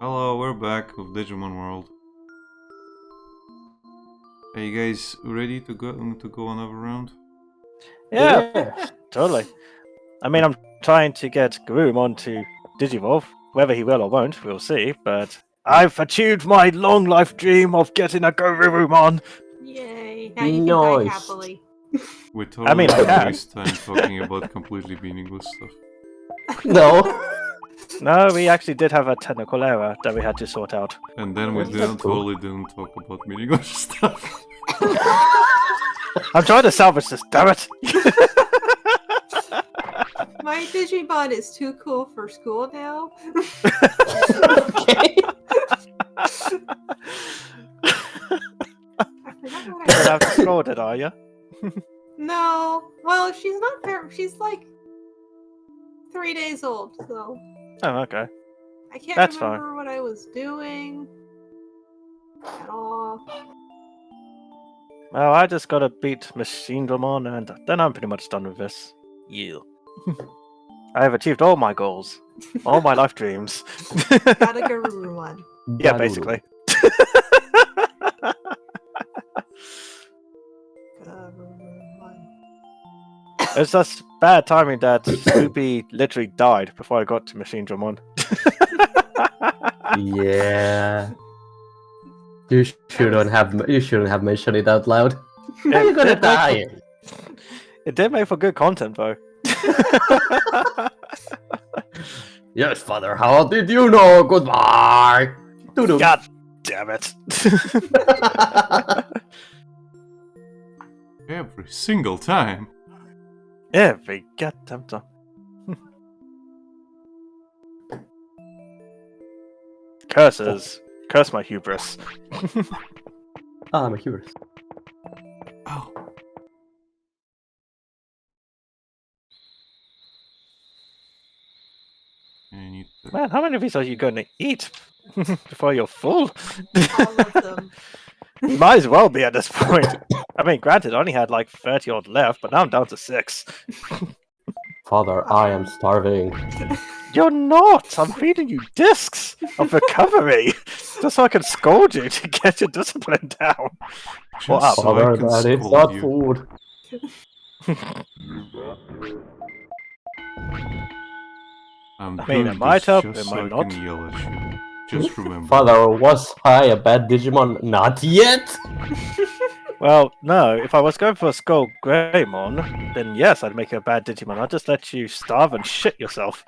Hello, we're back with Digimon World. Are you guys ready to go another round? Yeah, totally. I mean, I'm trying to get Garurumon to Digivolve. Whether he will or won't, we'll see. But I've achieved my long life dream of getting a Garurumon. Yay! Now you can die Nice. happily. We totally mean, I gonna can. waste time talking about completely meaningless stuff. No. No, we actually did have a technical error that we had to sort out. And then we That's cool. totally didn't talk about meaningless stuff. I'm trying to salvage this, damn it! My Digimon is too cool for school now. Okay. I forgot what You're I gonna have to scold it, are you? No. Well, she's not very. She's like 3 days old, so Oh, okay. I can't That's fine. remember what I was doing at all. Well, I just gotta beat Machine Dramon, and then I'm pretty much done with this. Yeah. I have achieved all my goals, all my life dreams. Got a Garurumon. Yeah, Garuru. basically. Garurumon. It's just bad timing that Spoopy literally died before I got to Machine Dramon. Yeah. You shouldn't have mentioned it out loud. How are you gonna die? It did make for good content, though. Yes, father. How did you know? Goodbye. Doo-doo. God damn it. Every single time. Every goddamn time. Curses. Curse my hubris. I'm a hubris. Oh. I need to... Man, how many of these are you going to eat before you're full? All of them. You might as well be at this point. I mean, granted, I only had like 30 odd left, but now I'm down to 6. Father, I am starving. You're not! I'm feeding you discs of recovery just so I can scold you to get your discipline down. Just Well, so I Father, can that is scold not you. food. I'm I mean, doing it might this help, just it so might I not. can yell at you. Just remember. Father, was I a bad Digimon? Not yet. Well, no, if I was going for a Skull Greymon, then yes, I'd make you a bad Digimon. I'd just let you starve and shit yourself.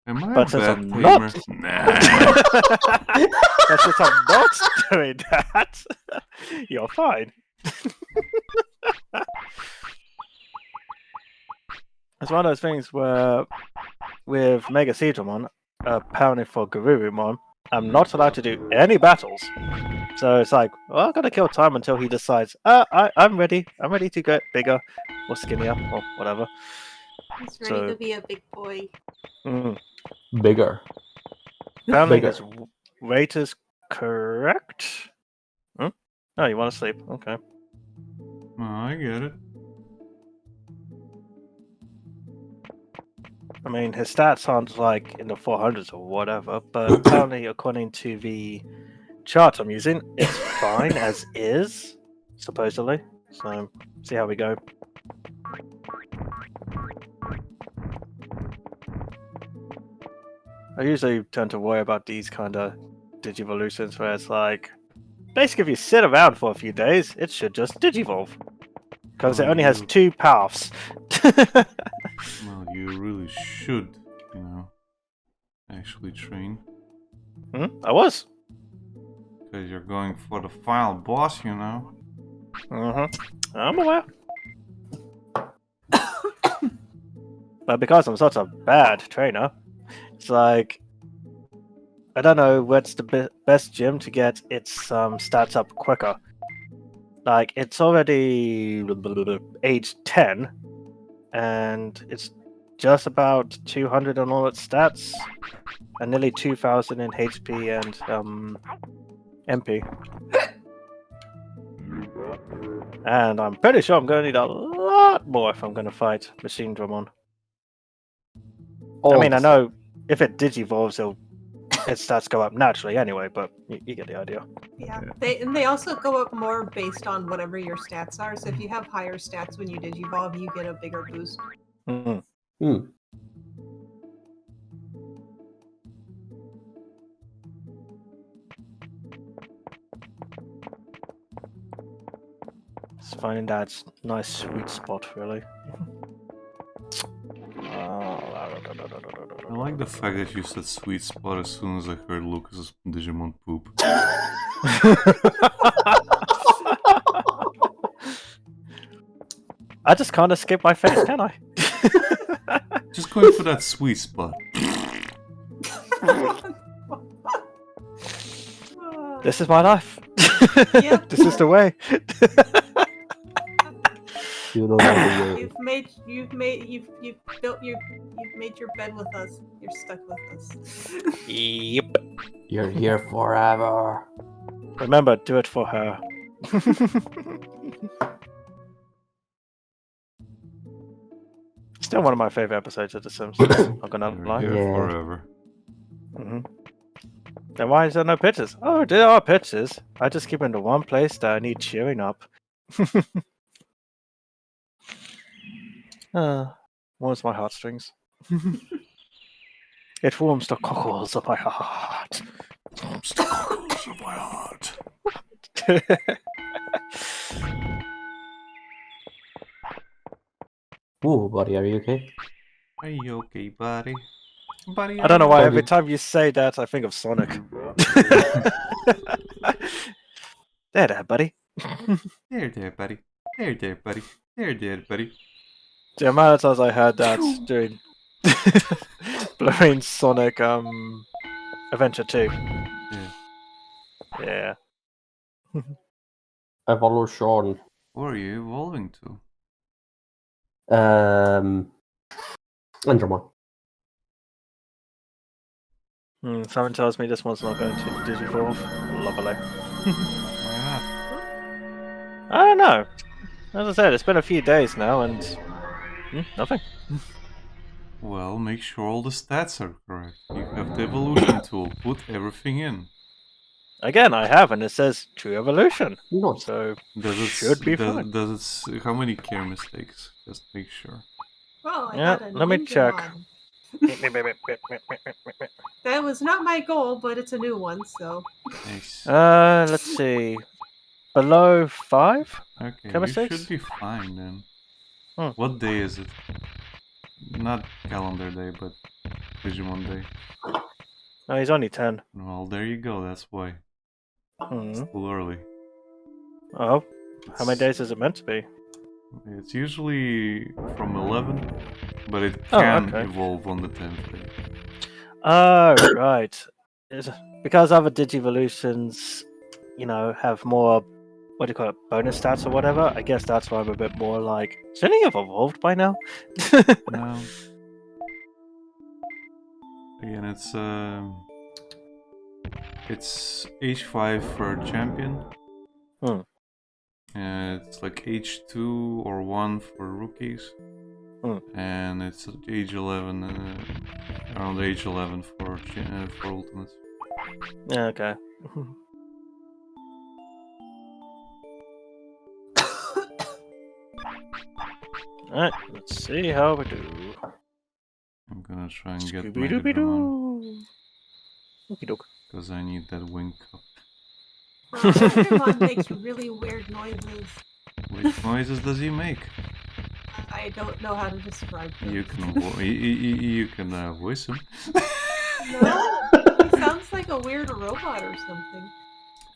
Am I But a since bad I'm tamer? not- Nah. But since I'm not doing that, you're fine. It's one of those things where, with Mega Seedramon, apparently for Garurumon, I'm not allowed to do any battles. So it's like, well, I've got to kill time until he decides, I'm ready. I'm ready to get bigger or skinnier or whatever. He's ready So- to be a big boy. Mm. Bigger. Apparently Bigger. his weight is correct. Hmm? Oh, you want to sleep? Okay. Oh, I get it. I mean, his stats aren't like in the 400s or whatever, but apparently, according to the chart I'm using, it's fine as is, supposedly. So, see how we go. I usually tend to worry about these kind of Digivolutions where it's like, basically, if you sit around for a few days, it should just Digivolve. Because it Oh, only has you- 2 paths. Well, you really should, actually train. I was. Because you're going for the final boss, I'm aware. But because I'm such a bad trainer, it's like, I don't know what's the best gym to get its stats up quicker. Like, it's already age 10, and it's just about 200 on all its stats, and nearly 2000 in HP and MP. And I'm pretty sure I'm going to need a lot more if I'm going to fight Machine Dramon. I mean, I know if it digivolves, it'll its stats go up naturally anyway, but you get the idea. Yeah. They also go up more based on whatever your stats are. So if you have higher stats when you digivolve, you get a bigger boost. Mm. Hmm. It's finding that nice sweet spot, really. I like the fact that you said sweet spot as soon as I heard Lucas's Digimon poop. I just can't escape my fate, can I? Just going for that sweet spot. This is my life. Yep. This is the way. You don't know the way. You've made your bed with us. You're stuck with us. Yep. You're here forever. Remember, do it for her. Still one of my favorite episodes of The Sims. Not gonna You're lie. here Yeah. forever. Then why is there no pictures? Oh, there are pictures. I just keep them in one place that I need cheering up. Warms my heartstrings. It warms the cockles of my heart. Cockles of my heart. Ooh, buddy, are you okay? Are you okay, buddy? Buddy, I don't know why Buddy. every time you say that, I think of Sonic. There, buddy. There, buddy. There, buddy. There, buddy. The amount of times I heard that during playing Sonic Adventure 2. Yeah. Yeah. Evolution. What are you evolving to? Endermon. Someone tells me this one's not going to Digivolve. Lovely. Why not? I don't know. As I said, it's been a few days now and nothing. Well, make sure all the stats are correct. You have the evolution tool. Put everything in. Again, I have, and it says True Evolution. No. So Does it should be fine. Does it? How many care mistakes? Just make sure. Well, I Yeah, got a let me ninja check. mod. That was not my goal, but it's a new one, so. Nice. Let's see. Below 5? Okay, care you mistakes? should be fine then. Hmm. What day is it? Not calendar day, but Digimon day. No, he's only 10. Well, there you go. That's why. It's too early. Oh, how many days is it meant to be? It's usually from 11, but it Oh, can okay. evolve on the 10th day. Oh, right. Because other Digivolutions, have more, what do you call it, bonus stats or whatever, I guess that's why I'm a bit more like, shouldn't he have evolved by now? No. Again, it's H5 for champion. It's like H2 or 1 for rookies. And it's age 11, around age 11 for ultimates. Yeah, okay. Alright, let's see how we do. I'm gonna try and get my Digimon, Scooby-Dooby-Doo. Okey-doke. because I need that wing cup. Digimon makes really weird noises. Which noises does he make? I don't know how to describe them. You can voice him. No, he sounds like a weird robot or something.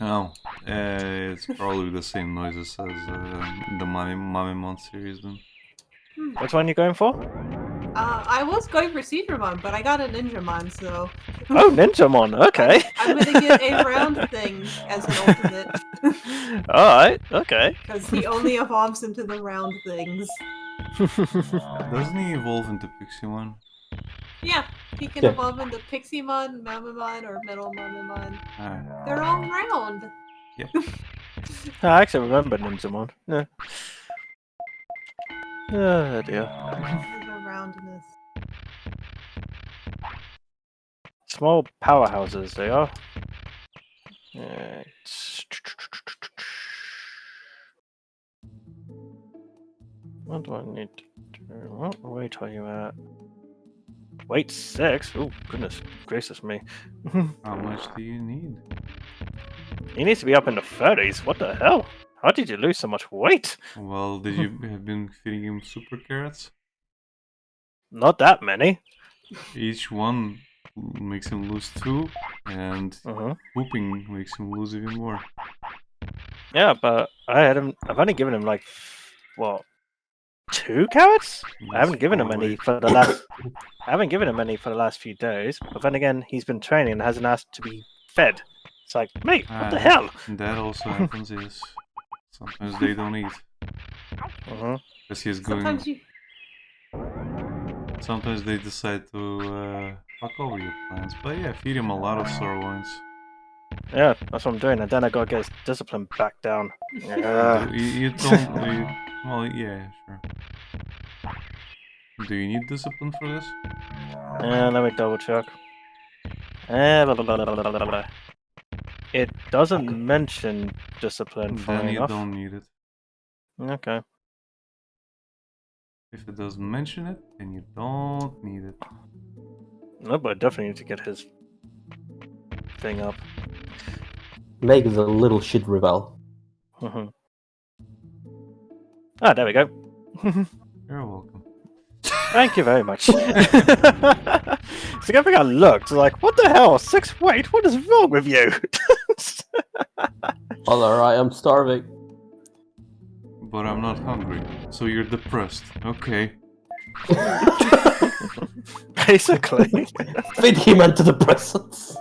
Oh, it's probably the same noises as the Mamemon series then. Which one are you going for? I was going for Seedramon, but I got a Ninjamon, so. Oh, Ninjamon, okay. I'm gonna get a round thing as an ultimate. Alright, okay. Because he only evolves into the round things. Doesn't he evolve into Piximon? Yeah, he can Yeah. evolve into Piximon, Mamamon, or Metal Mamamon. Alright. They're all round. Yep. I actually remember Ninjamon. Yeah. Oh dear. There's a roundness. It's small powerhouses, they are. Uh, What do I need to do? What weight are you at? Weight 6? Oh, goodness gracious me. How much do you need? He needs to be up in the 30s. What the hell? How did you lose so much weight? Well, did you have been feeding him super carrots? Not that many. Each one makes him lose 2, and Uh-huh. pooping makes him lose even more. Yeah, but I've only given him like, what, 2 carrots? I That's haven't given him any probably- for the last. I haven't given him any for the last few days. But then again, he's been training and hasn't asked to be fed. It's like, mate, what the hell? That also happens, yes. Sometimes they don't eat. Uh-huh. Because he's going... Sometimes you. Sometimes they decide to fuck over your plans. But yeah, feed him a lot of sirloins. Yeah, that's what I'm doing, and then I gotta get his discipline back down. You don't... well, yeah, sure. Do you need discipline for this? Let me double check. Blah, blah, blah, blah, blah, blah. It doesn't mention discipline, Then funny you enough. don't need it. Okay. If it doesn't mention it, then you don't need it. No, but I definitely need to get his thing up. Make the little shit rebel. Mhm. Ah, there we go. You're welcome. Thank you very much. So everything I looked, like, what the hell? 6 weight? What is wrong with you? Well, alright, I'm starving. But I'm not hungry, so you're depressed. Okay. Basically. Feed him into the presents.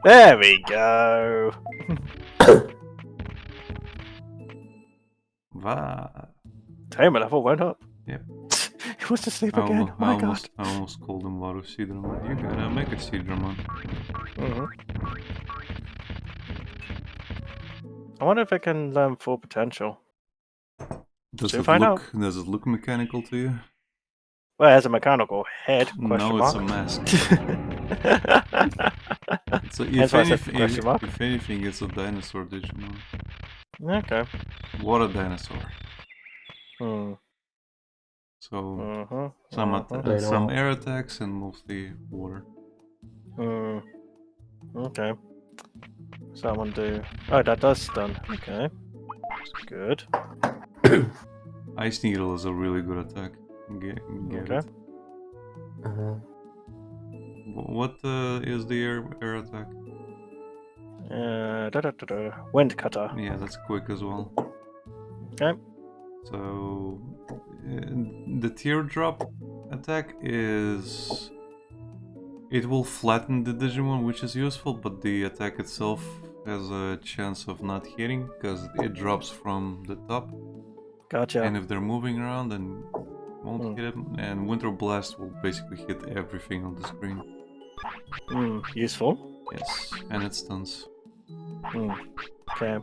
There we go. Va. Tamer level went up. Yep. He wants to sleep again. Oh my god. I almost called him Varu Sidramon. You gotta make it Sidramon. I wonder if I can learn full potential. Does Should we it find look mechanical to you? Well, it has a mechanical head, question No, mark. it's a mask. It's a, That's why I said question mark. if anything, it's a dinosaur Digimon. Okay. What a dinosaur. Hmm. So, They some know. air attacks and mostly water. Hmm. Okay. So I want to do... Oh, that does stun. Okay. That's good. Ice Needle is a really good attack. Get Okay. it. What is the air attack? Wind cutter. Yeah, that's quick as well. Okay. So the teardrop attack is... It will flatten the Digimon, which is useful, but the attack itself has a chance of not hitting because it drops from the top. Gotcha. And if they're moving around, then won't hit them. And Winter Blast will basically hit everything on the screen. Useful. Yes, and it stuns. Okay.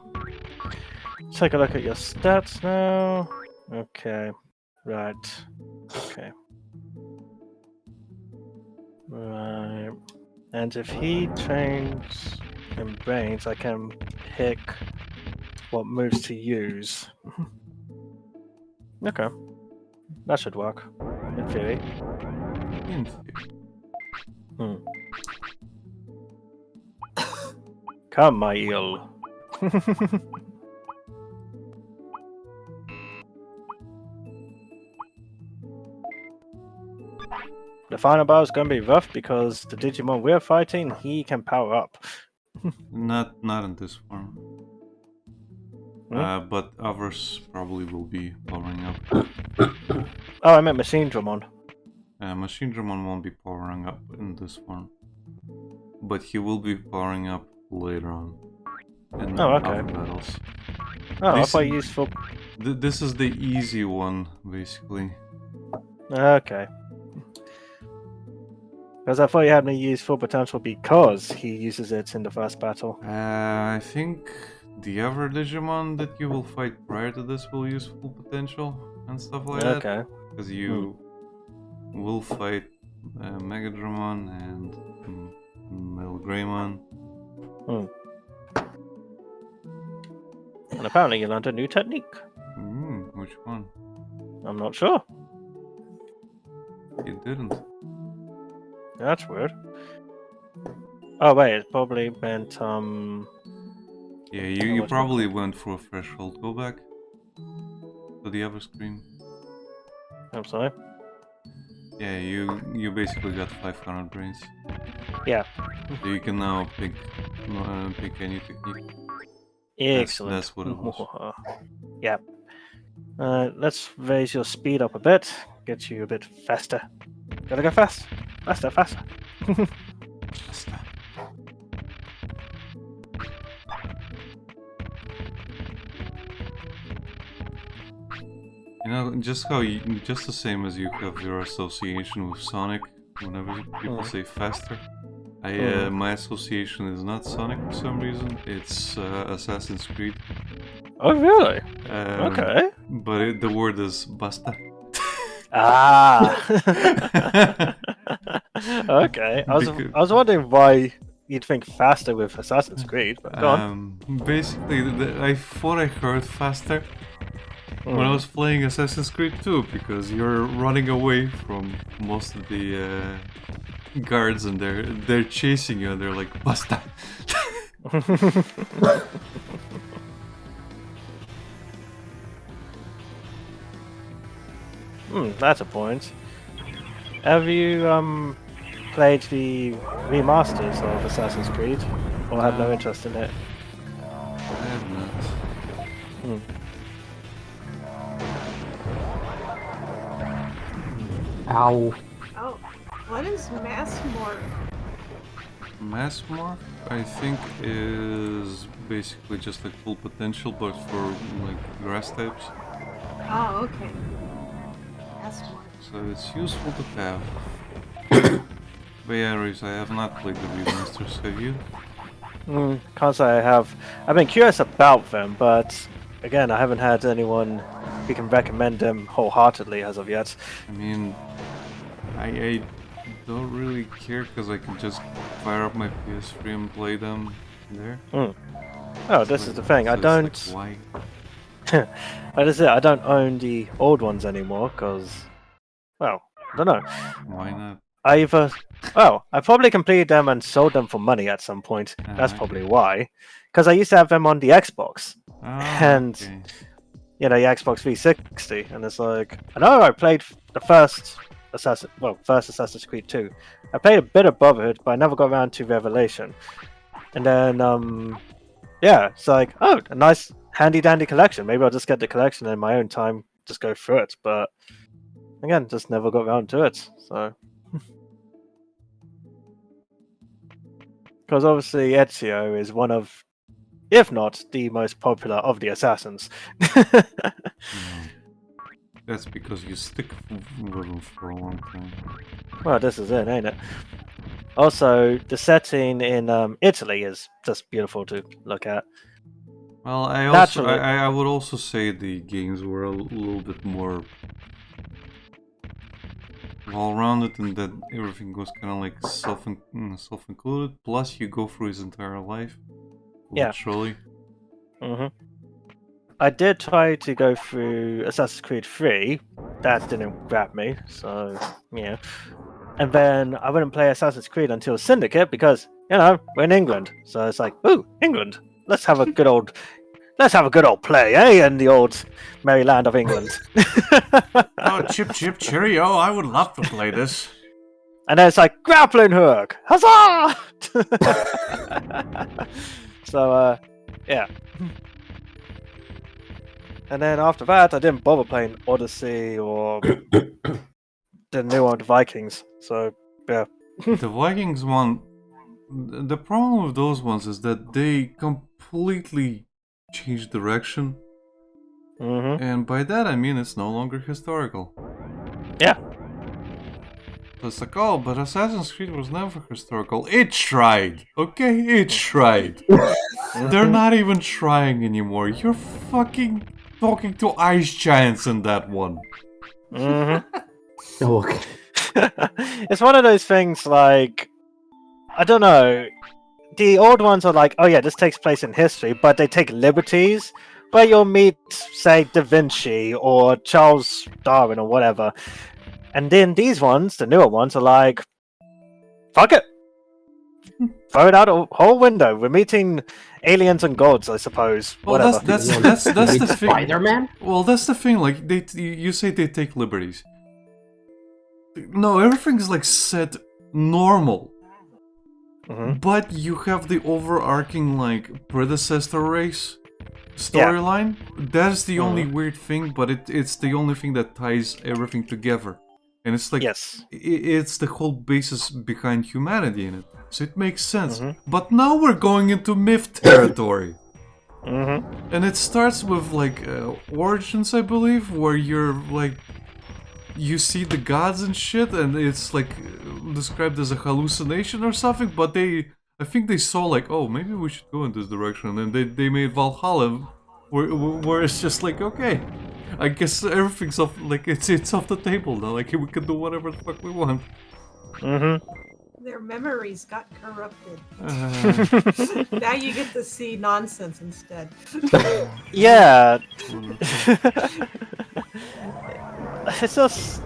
Let's take a look at your stats now. Okay. Right. Okay. Right. And if he trains in brains, I can pick what moves to use. Okay. That should work. In theory. In theory. Come, my eel. The final battle is going to be rough because the Digimon we're fighting, he can power up. Not in this form. But others probably will be powering up. Oh, I meant Machine Dramon. Machine Dramon won't be powering up in this form. But he will be powering up later on. In other battles. Oh, I thought you used for... This is the easy one, basically. Okay. Because I thought you had me use full potential because he uses it in the first battle. I think the other Digimon that you will fight prior to this will use full potential and stuff like that. Okay. Because you will fight Megadramon and Metal Greymon. And apparently you learned a new technique. Which one? I'm not sure. You didn't. That's weird. Oh wait, it probably meant Yeah, you what's it probably went for a threshold. Go back to the other screen. I'm sorry. Yeah, you basically got 500 brains. Yeah. So you can now pick any technique. Excellent. That's what it was. Yeah. Let's raise your speed up a bit. Get you a bit faster. Gotta go fast. Faster, faster. Basta. You know, just the same as you have your association with Sonic. Whenever people say faster, my association is not Sonic for some reason. It's Assassin's Creed. Oh really? Okay. But the word is basta. Ah. Okay. I was wondering why you'd think faster with Assassin's Creed, but go on. Basically, I thought I heard faster when I was playing Assassin's Creed 2, because you're running away from most of the guards and they're chasing you and they're like, basta. That's a point. Have you played the remasters of Assassin's Creed, or have no interest in it? I have not. Ow. Oh, what is mass morph? Mass morph, I think, is basically just like full potential, but for like grass types. Oh, okay. Mass morph. So it's useful to have. But yeah, Reese, I have not played the remasters, have you? Can't say I have. I've been curious about them, but again, I haven't had anyone who can recommend them wholeheartedly as of yet. I mean, I don't really care because I can just fire up my PS3 and play them there. Oh, this is the thing. I don't. Like, why? That is it. I don't own the old ones anymore because, well, I don't know. Why not? I probably completed them and sold them for money at some point. That's probably why. Because I used to have them on the Xbox. And, you know, the Xbox 360. And it's like, I know I played the first Assassin's Creed 2. I played a bit of Brotherhood, but I never got around to Revelation. And then, yeah, it's like, oh, a nice handy dandy collection. Maybe I'll just get the collection in my own time, just go through it. But, again, just never got around to it. So... Because obviously Ezio is one of, if not the most popular of the assassins. That's because you stick with them for a long time. Well, this is it, ain't it? Also, the setting in Italy is just beautiful to look at. Well, I would also say the games were a little bit more well-rounded, and that everything was kind of like self-included. Plus, you go through his entire life, literally. I did try to go through Assassin's Creed 3. That didn't grab me, so yeah. And then I wouldn't play Assassin's Creed until Syndicate because, you know, we're in England. So it's like, ooh, England. Let's have a good old play, eh? In the old merry land of England. Oh, chip, chip, cheerio! I would love to play this. And then it's like, grappling hook! Huzzah! So, yeah. And then after that, I didn't bother playing Odyssey or the new one, Vikings. So, yeah. The Vikings one, the problem with those ones is that they completely change direction. And by that I mean it's no longer historical. Yeah. So it's like, oh, but Assassin's Creed was never historical. It tried, okay? It tried. They're not even trying anymore. You're fucking talking to ice giants in that one. Okay. It's one of those things like, I don't know. The old ones are like, oh yeah, this takes place in history, but they take liberties. But you'll meet, say, Da Vinci or Charles Darwin or whatever. And then these ones, the newer ones, are like, fuck it. Throw it out a whole window. We're meeting aliens and gods, I suppose. Well, Whatever. that's the thing. Spider-Man? Well, that's the thing. Like you say they take liberties. No, everything's like set normal. Mhm. But you have the overarching like predecessor race storyline. That's the only weird thing, but it's the only thing that ties everything together. And it's like Yes. it's the whole basis behind humanity in it. So it makes sense. Mhm. But now we're going into myth territory. Mm-hmm. And it starts with like origins, I believe, where you're like you see the gods and shit, and it's like described as a hallucination or something. But I think they saw like, oh, maybe we should go in this direction, and they made Valhalla, where it's just like, okay, I guess everything's off, like it's off the table now. Like we can do whatever the fuck we want. Mm-hmm. Their memories got corrupted. Uh, Now you get to see nonsense instead. Yeah. It's just...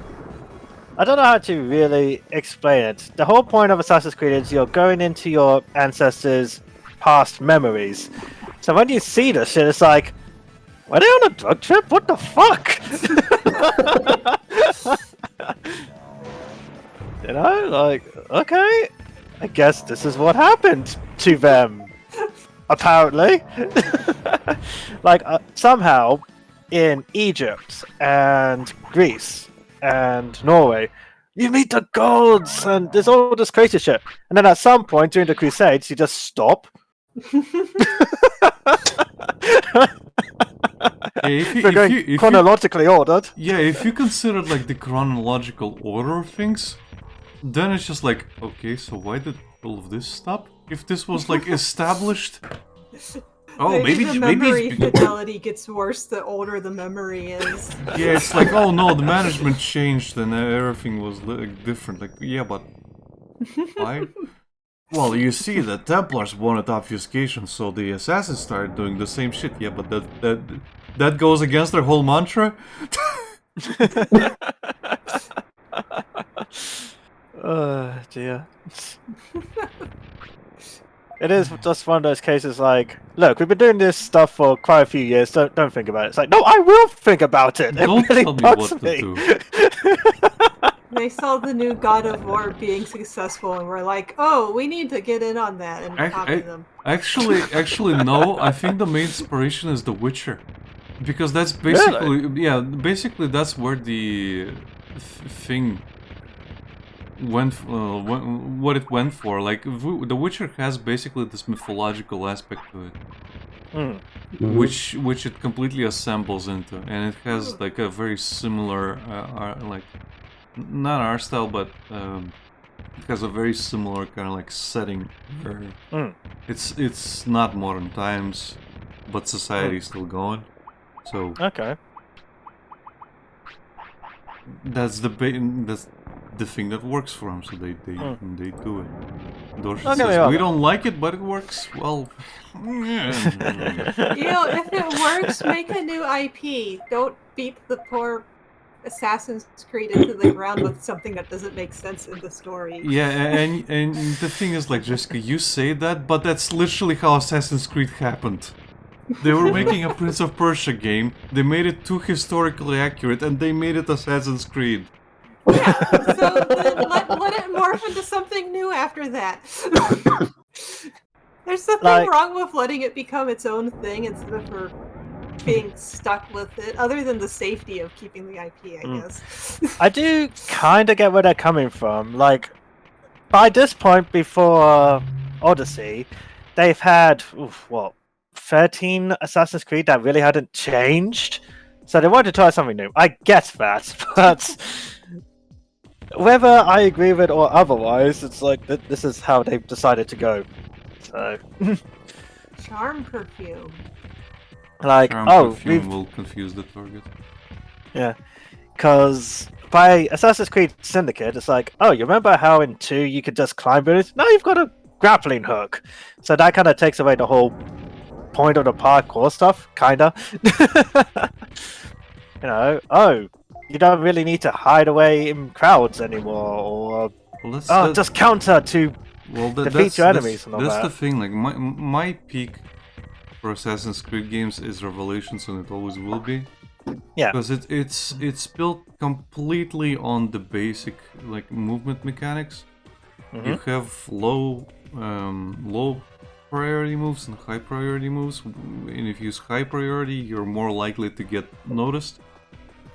I don't know how to really explain it. The whole point of Assassin's Creed is you're going into your ancestors' past memories. So when you see this shit, it's like, were they on a drug trip? What the fuck? You know, like, okay, I guess this is what happened to them. Apparently. Like, somehow, in Egypt and Greece and Norway, you meet the gods and there's all this crazy shit. And then at some point during the Crusades, you just stop. They're going chronologically ordered. Yeah, if you consider like the chronological order of things, then it's just like, okay, so why did all of this stop? If this was like established, oh, maybe the maybe memory fidelity gets worse the older the memory is. yeah, it's like, oh no, the management changed and everything was like, different. Like, yeah, but why? Well, you see, the Templars wanted obfuscation, so the assassins started doing the same shit. Yeah, but that goes against their whole mantra. Oh dear. It is just one of those cases like, look, we've been doing this stuff for quite a few years, don't think about it. It's like, no, I will think about it! Don't It really tell me bugs what to me. do. They saw the new God of War being successful and were like, oh, we need to get in on that and copy them. Actually, no. I think the main inspiration is The Witcher, because that's basically basically that's where the thing went, what it went for. Like The Witcher has basically this mythological aspect to it, which it completely assembles into, and it has like a very similar, like not art style, but it has a very similar kind of like setting where it's not modern times, but society is still going. So Okay. that's the thing that works for them. So they do it. Dorsey Okay, says, we don't like it, but it works. Well, You know, if it works, make a new IP. Don't beat the poor Assassin's Creed into the ground with something that doesn't make sense in the story. yeah, and the thing is, like, Jessica, you say that, but that's literally how Assassin's Creed happened. They were making a Prince of Persia game, they made it too historically accurate, and they made it Assassin's Creed. Yeah, so then let it morph into something new after that. There's something wrong with letting it become its own thing instead of for being stuck with it, other than the safety of keeping the IP, I guess. I do kind of get where they're coming from. Like, by this point before Odyssey, they've had, 13 Assassin's Creed that really hadn't changed. So they wanted to try something new. I get that, but whether I agree with it or otherwise, it's like this is how they've decided to go. So, Charm perfume. like, Charm perfume will confuse the target. Yeah, because by Assassin's Creed Syndicate, it's like, oh, you remember how in 2 you could just climb buildings? Now you've got to grappling hook. So that kind of takes away the whole point of the parkour stuff, kinda. You don't really need to hide away in crowds anymore, or just counter to defeat your enemies and all that's that. the thing. Like my peak for Assassin's Creed games is Revelations, and it always will be. Yeah. Because it's built completely on the basic like movement mechanics. You have low priority moves and high priority moves, and if you use high priority, you're more likely to get noticed.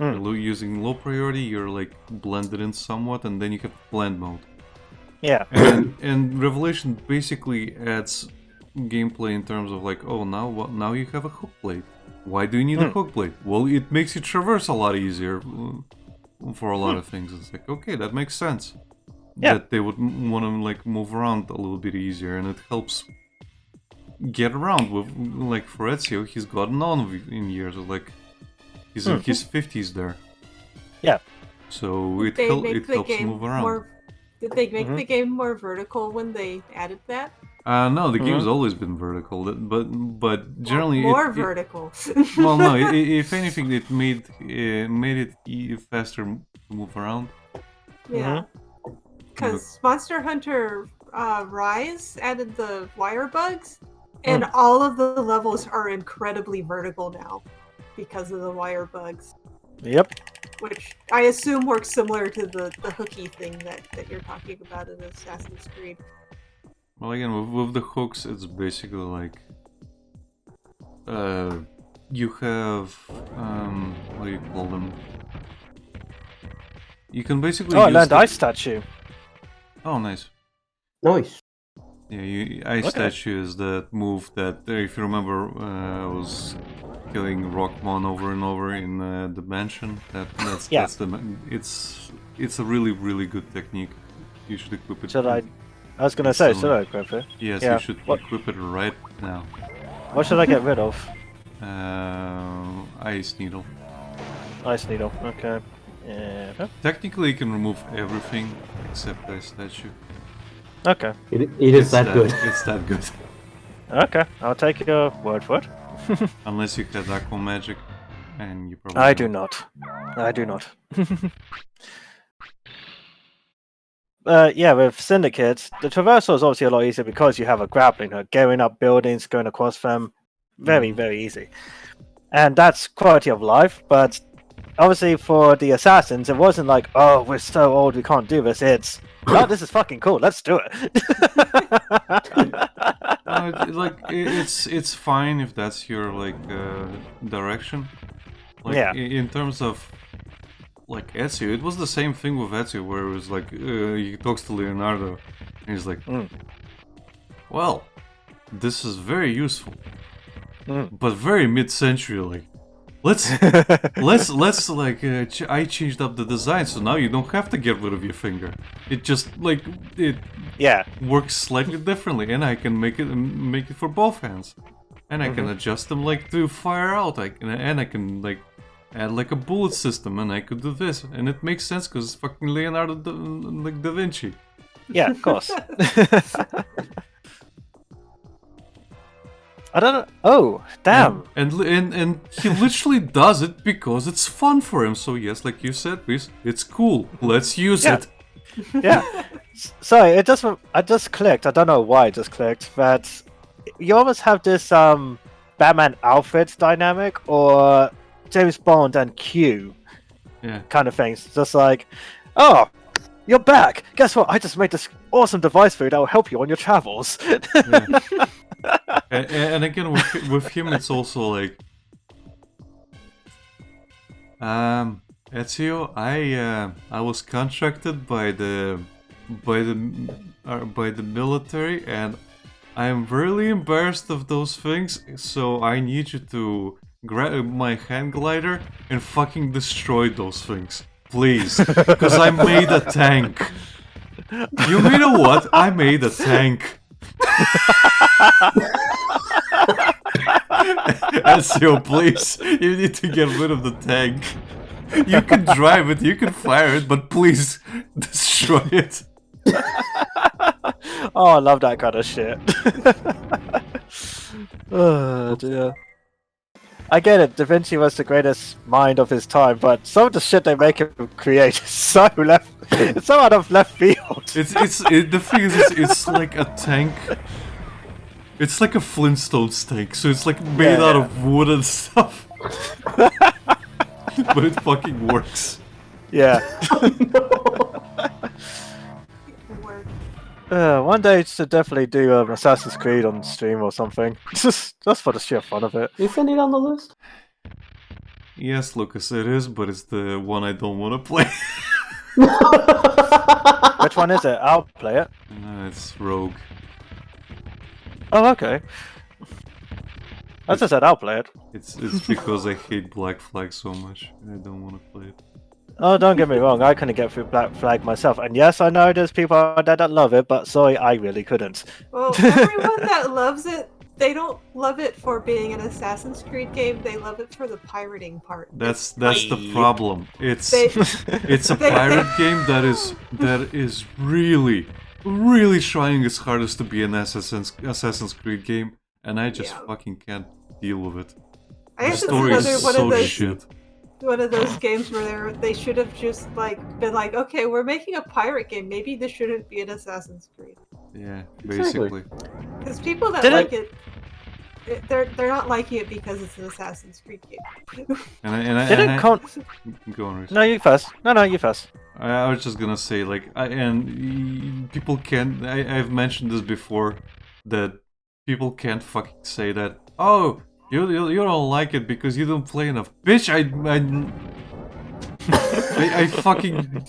Using low priority, you're like blended in somewhat, and then you have blend mode. Yeah. And Revelation basically adds gameplay in terms of like, oh, now you have a hook blade. Why do you need a hook blade? Well, it makes you traverse a lot easier for a lot of things. It's like, okay, that makes sense. Yeah. That they would want to like move around a little bit easier, and it helps get around with, like, for Ezio, he's gotten on in years. Like, he's in his 50s there. Yeah. So it helps move around. Did they make the game more vertical when they added that? No, the game's always been vertical, but generally vertical. Well, no, if anything, it made it faster to move around. Yeah, because Monster Hunter Rise added the wire bugs, and all of the levels are incredibly vertical now because of the wire bugs. Yep. Which I assume works similar to the hooky thing that you're talking about in Assassin's Creed. Well, again, with the hooks, it's basically like you have what do you call them? You can basically. I learned Ice Statue. Oh, nice. Nice. Yeah, Ice Statue is that move that, if you remember, was killing Rockmon over and over in the mansion. That's it's a really good technique. You should equip it. I was gonna say, should I equip it? Yes, you should equip it right now. What should I get rid of? Ice Needle. Ice Needle, okay. Yeah. Technically, you can remove everything except Ice Statue. Okay. It is that good. It's that good. Okay, I'll take your word for it. Unless you had Aqua Magic, and you probably. I do not. With Syndicate, the traversal is obviously a lot easier because you have a grappling hook. Going up buildings, going across them, very easy. And that's quality of life, but obviously for the assassins, it wasn't like, oh, we're so old, we can't do this. It's, oh, this is fucking cool, let's do it. It's fine if that's your direction. In terms of like Ezio, it was the same thing with Ezio, where it was like he talks to Leonardo, and he's like, "Well, this is very useful, but very mid-century. Like, let's I changed up the design, so now you don't have to get rid of your finger. It just works slightly differently, and I can make it for both hands, and I can adjust them like to fire out. I can like add like a bullet system, and I could do this, and it makes sense because it's fucking Leonardo da Vinci. Yeah, of course. I don't know. Oh, damn! And he literally does it because it's fun for him. So yes, like you said, please, it's cool. Let's use it. Yeah. Sorry, I just clicked. I don't know why it just clicked, but you almost have this Batman outfit dynamic, or James Bond and Q kind of things. Just like, oh, you're back. Guess what? I just made this awesome device for you that will help you on your travels. And again, with him, it's also like, Ezio, I was contracted by the military, and I am really embarrassed of those things. So I need you to grab my hand glider and fucking destroy those things, please, because I made a tank. You know what? I made a tank. Ezio, please, you need to get rid of the tank. You can drive it, you can fire it, but please destroy it. Oh, I love that kind of shit. Oh dear. I get it. Da Vinci was the greatest mind of his time, but some of the shit they make him create is so it's so out of left field. The thing is, it's like a tank. It's like a Flintstones tank, so it's like made out of wood and stuff. But it fucking works. Yeah. Or- One day you should definitely do Assassin's Creed on stream or something. Just for the sheer fun of it. Isn't it on the list? Yes, Lucas, it is, but it's the one I don't want to play. Which one is it? I'll play it. It's Rogue. Oh, okay. As I said, I'll play it. It's because I hate Black Flag so much. I don't want to play it. Oh, don't get me wrong, I couldn't get through Black Flag myself. And yes, I know there's people out there that love it, but sorry, I really couldn't. Well, everyone that loves it, they don't love it for being an Assassin's Creed game. They love it for the pirating part. That's the problem. It's They- it's a pirate game that is really trying its hardest to be an Assassin's Creed game, and I just fucking can't deal with it. I The guess it's story is another one so of those shit. one of those games where they should have just like been like, okay, we're making a pirate game. Maybe this shouldn't be an Assassin's Creed. Yeah, Exactly. basically. Because people that Did it- like it, they're not liking it because it's an Assassin's Creed game. Didn't Go on, Rhys. No, you first. No, you first. I was just gonna say, like, people can't. I've mentioned this before, that people can't fucking say that. Oh, you don't like it because you don't play enough, bitch. I fucking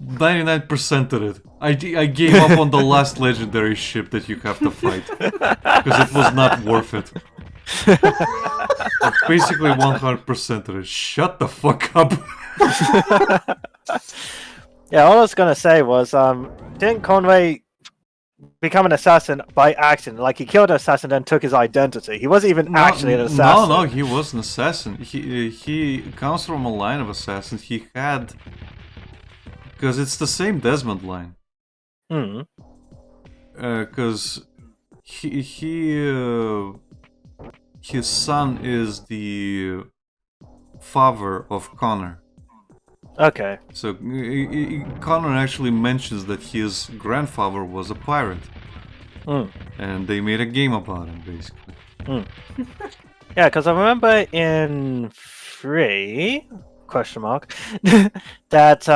99%ed it. I gave up on the last legendary ship that you have to fight because it was not worth it. I basically 100%ed it. Shut the fuck up. Yeah, all I was gonna say was, didn't Conway become an assassin by accident? Like, he killed an assassin and took his identity. He wasn't even actually an assassin. No, he was an assassin. He comes from a line of assassins. He had, because it's the same Desmond line. Hmm. Because his son is the father of Connor. Okay. So Connor actually mentions that his grandfather was a pirate, and they made a game about him, basically. Yeah, because I remember in 3 question mark that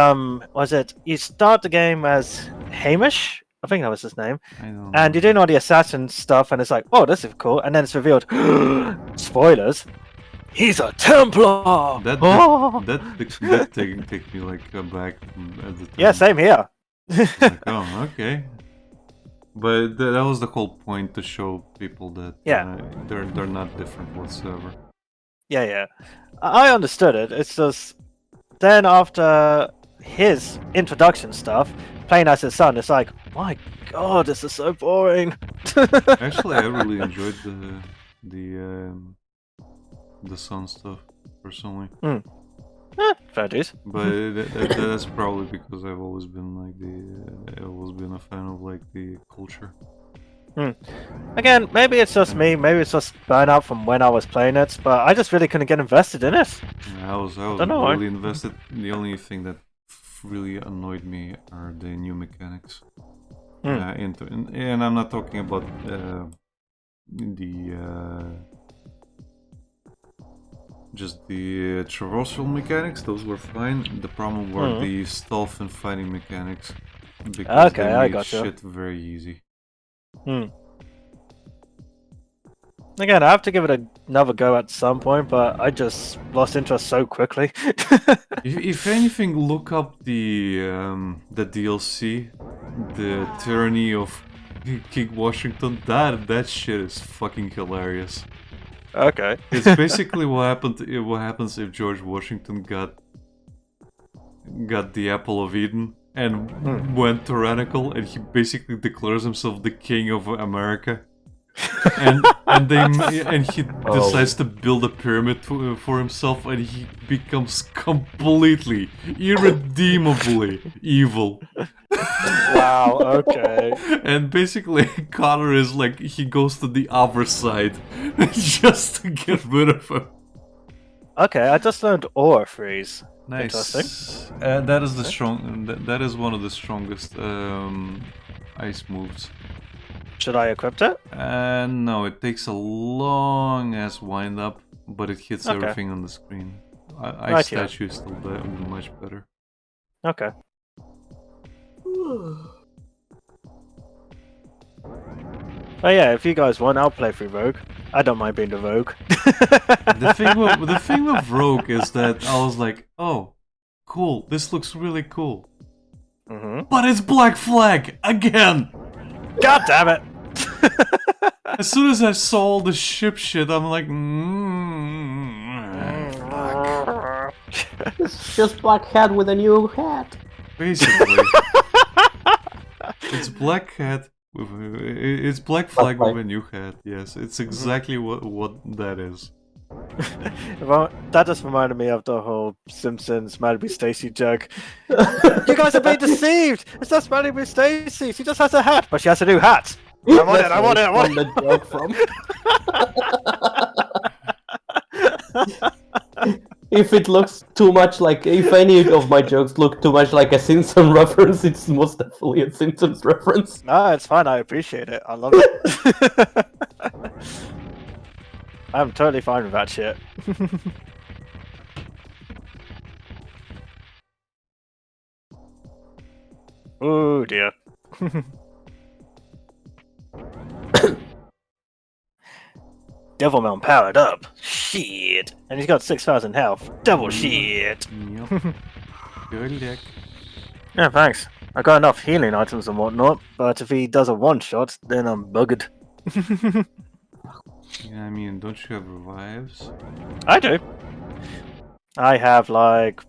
was it? You start the game as Hamish, I think that was his name, I don't know. and you're doing all the assassin stuff, and it's like, oh, this is cool, and then it's revealed, spoilers, he's a Templar. That take me like back at the time. Yeah, same here. Like, oh, okay. But that was the whole point, to show people that they're not different whatsoever. Yeah. I understood it. It's just then after his introduction stuff, playing as his son, it's like, my god, this is so boring. Actually, I really enjoyed the Sun stuff personally. Fair dues. But that's probably because I've always been a fan of like the culture. Again, maybe it's just me, maybe it's just burnout from when I was playing it, but I just really couldn't get invested in it. Yeah, I was Don't know why. really invested. The only thing that really annoyed me are the new mechanics. And I'm not talking about just the traversal mechanics. Those were fine. The problem were the stealth and fighting mechanics, because Okay, they I made gotcha. shit very easy. Again, I have to give it another go at some point, but I just lost interest so quickly. If anything, look up the DLC, the Tyranny of King Washington. That shit is fucking hilarious. Okay. It's basically what happens if George Washington got the Apple of Eden and went tyrannical, and he basically declares himself the king of America. and he Oh. decides to build a pyramid for himself, and he becomes completely, irredeemably evil. Wow. Okay. And basically, Connor is like, he goes to the other side just to get rid of him. Okay. I just learned aura freeze. Nice. That is the strong. That is one of the strongest ice moves. Should I equip it? No, it takes a long ass wind up, but it hits Okay. everything on the screen. Ice Right, yeah. statue is still much better. Okay. Oh yeah, if you guys want, I'll play through Rogue. I don't mind being the Rogue. The thing with Rogue is that I was like, oh, cool, this looks really cool. Mm-hmm. But it's Black Flag again. God damn it! As soon as I saw all the ship shit, I'm like, fuck. It's just Black Hat with a new hat. Basically, it's Black Hat. It's Black Flag with a new hat. Yes, it's exactly what that is. Well, that just reminded me of the whole Simpsons Marry Stacy joke. You guys are being deceived! It's not Marry Stacy, she just has a hat, but she has a new hat! I want it, I want it, I want it! The joke from. If it looks too much like, if any of my jokes look too much like a Simpsons reference, it's most definitely a Simpsons reference. No, it's fine, I appreciate it, I love it. I'm totally fine with that shit. Oh dear. Devilman powered up. Shit. And he's got 6,000 health. Double shit. Yep. Good luck. Yeah, thanks. I got enough healing items and whatnot, but if he does a one-shot, then I'm buggered. Yeah, I mean, don't you have revives? I do. I have like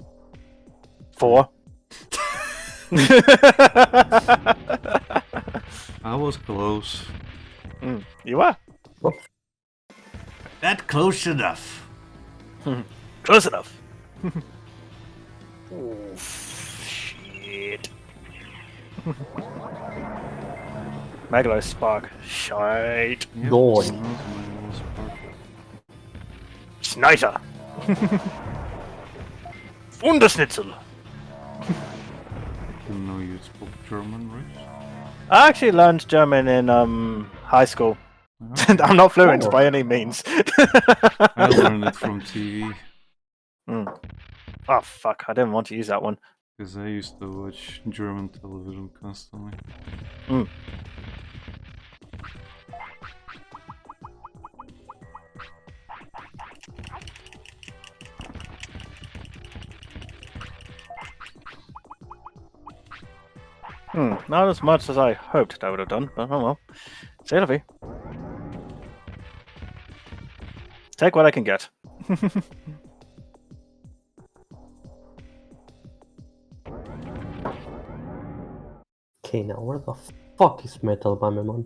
4. I was close. You are? That close enough. Close enough. Oh, shit. Megalo Spark. Shite. Yep, Lord. Snyder. Wunderschnitzel. Didn't know you spoke German, right? I actually learned German in high school. Oh, I'm not fluent Oh. by any means. I learned it from TV, Oh fuck, I didn't want to use that one. because I used to watch German television constantly. Not as much as I hoped I would have done, but oh well. C'est la vie. Take what I can get. Okay, now where the fuck is Metal Mamemon?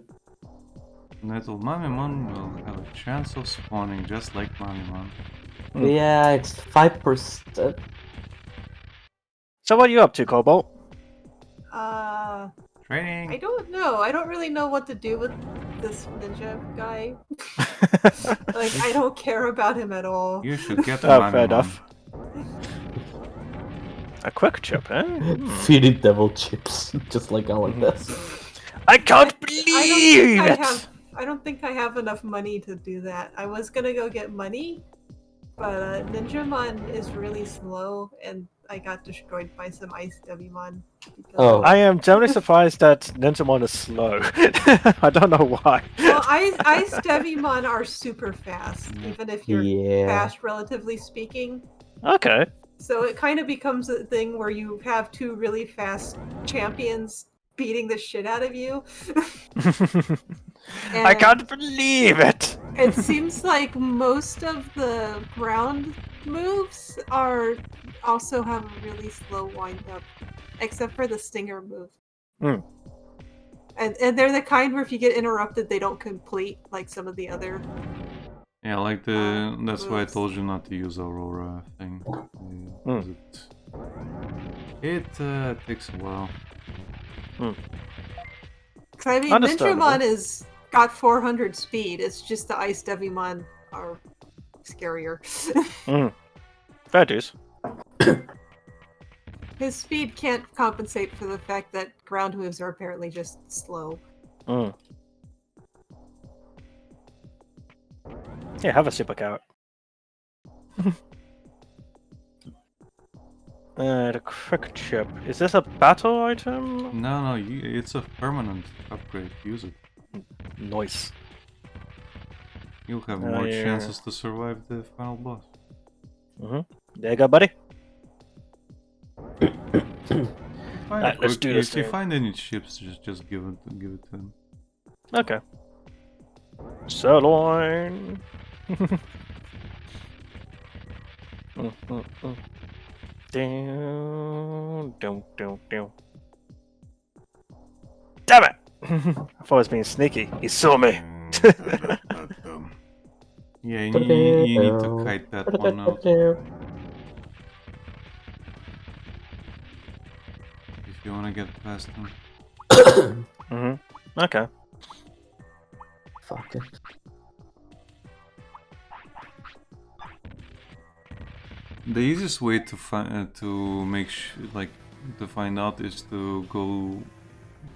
Metal Mamemon will have a chance of spawning just like Mamemon. Yeah, it's 5%. So what are you up to, Cobalt? Training! I don't know. I don't really know what to do with this ninja guy. Like, I don't care about him at all. You should get a Oh, Mamemon. fair enough. A quick chip, eh? Feed it devil chips, just like Oleg does. I can't I believe it! I don't think I have enough money to do that. I was gonna go get money, but Ninjamon is really slow, and I got destroyed by some Ice Devimon. Oh. I am generally surprised that Ninjamon is slow. I don't know why. Well, Ice Devimon are super fast, even if you're Yeah. fast, relatively speaking. Okay. So it kind of becomes a thing where you have two really fast champions beating the shit out of you. I can't believe it! It seems like most of the ground moves also have a really slow wind up, except for the stinger move. And they're the kind where if you get interrupted, they don't complete like some of the other. Yeah, like that's why I moves. told you not to use Aurora thing. 'Cause it takes a while. 'Cause I mean, Understandable. Ninjamon is got 400 speed. It's just the Ice Devimon are scarier. Fair dues. His speed can't compensate for the fact that ground moves are apparently just slow. Yeah, have a super carrot. The quick chip. Is this a battle item? No, it's a permanent upgrade. Use it. Nice. You'll have Oh, more yeah. chances to survive the final boss. There you go, buddy. Find Alright, let's do this If you thing. find any chips, just give it to him. Okay. Sirloin. Down. Damn it! I thought I was being sneaky. He saw me. Yeah, you need to kite that one out if you want to get past him. Okay. Fuck it. The easiest way to find to find out is to go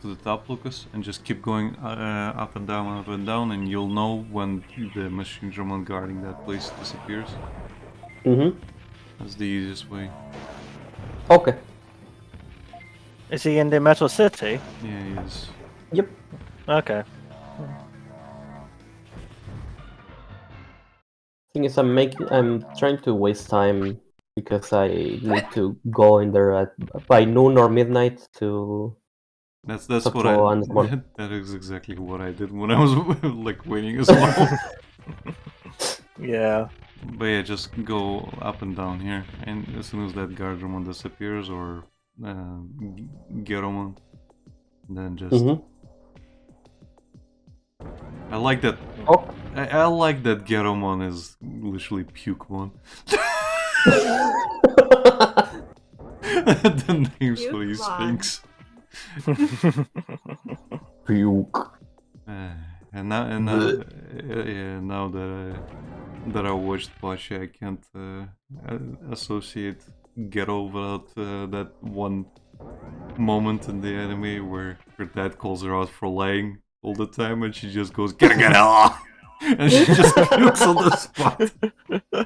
to the top, Lucas, and just keep going up and down, and you'll know when the machine Digimon guarding that place disappears. That's the easiest way. Okay. Is he in the Metal City? Yeah, he is. Yep. Okay. Thing is, I'm trying to waste time because I need to go in there by noon or midnight to. That's Talk what to I. Anmon. That is exactly what I did when I was like waiting as well. Yeah. But yeah, just go up and down here, and as soon as that Gardramon disappears or Geromon, then just. I like that. Oh. I like that Geromon is literally Pukemon. The names for these Pukemon. things. Puke. And now that I watched Bocce, I can't associate Ghetto without that one moment in the anime where her dad calls her out for lying all the time, and she just goes get off, and she just pukes on the spot.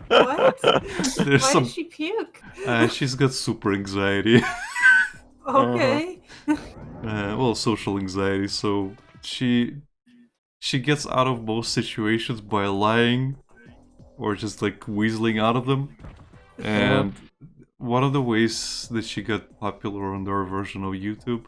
What? There's Why some. did she puke? She's got super anxiety. Okay. Well, social anxiety. So she gets out of most situations by lying, or just like weaseling out of them. And one of the ways that she got popular on their version of YouTube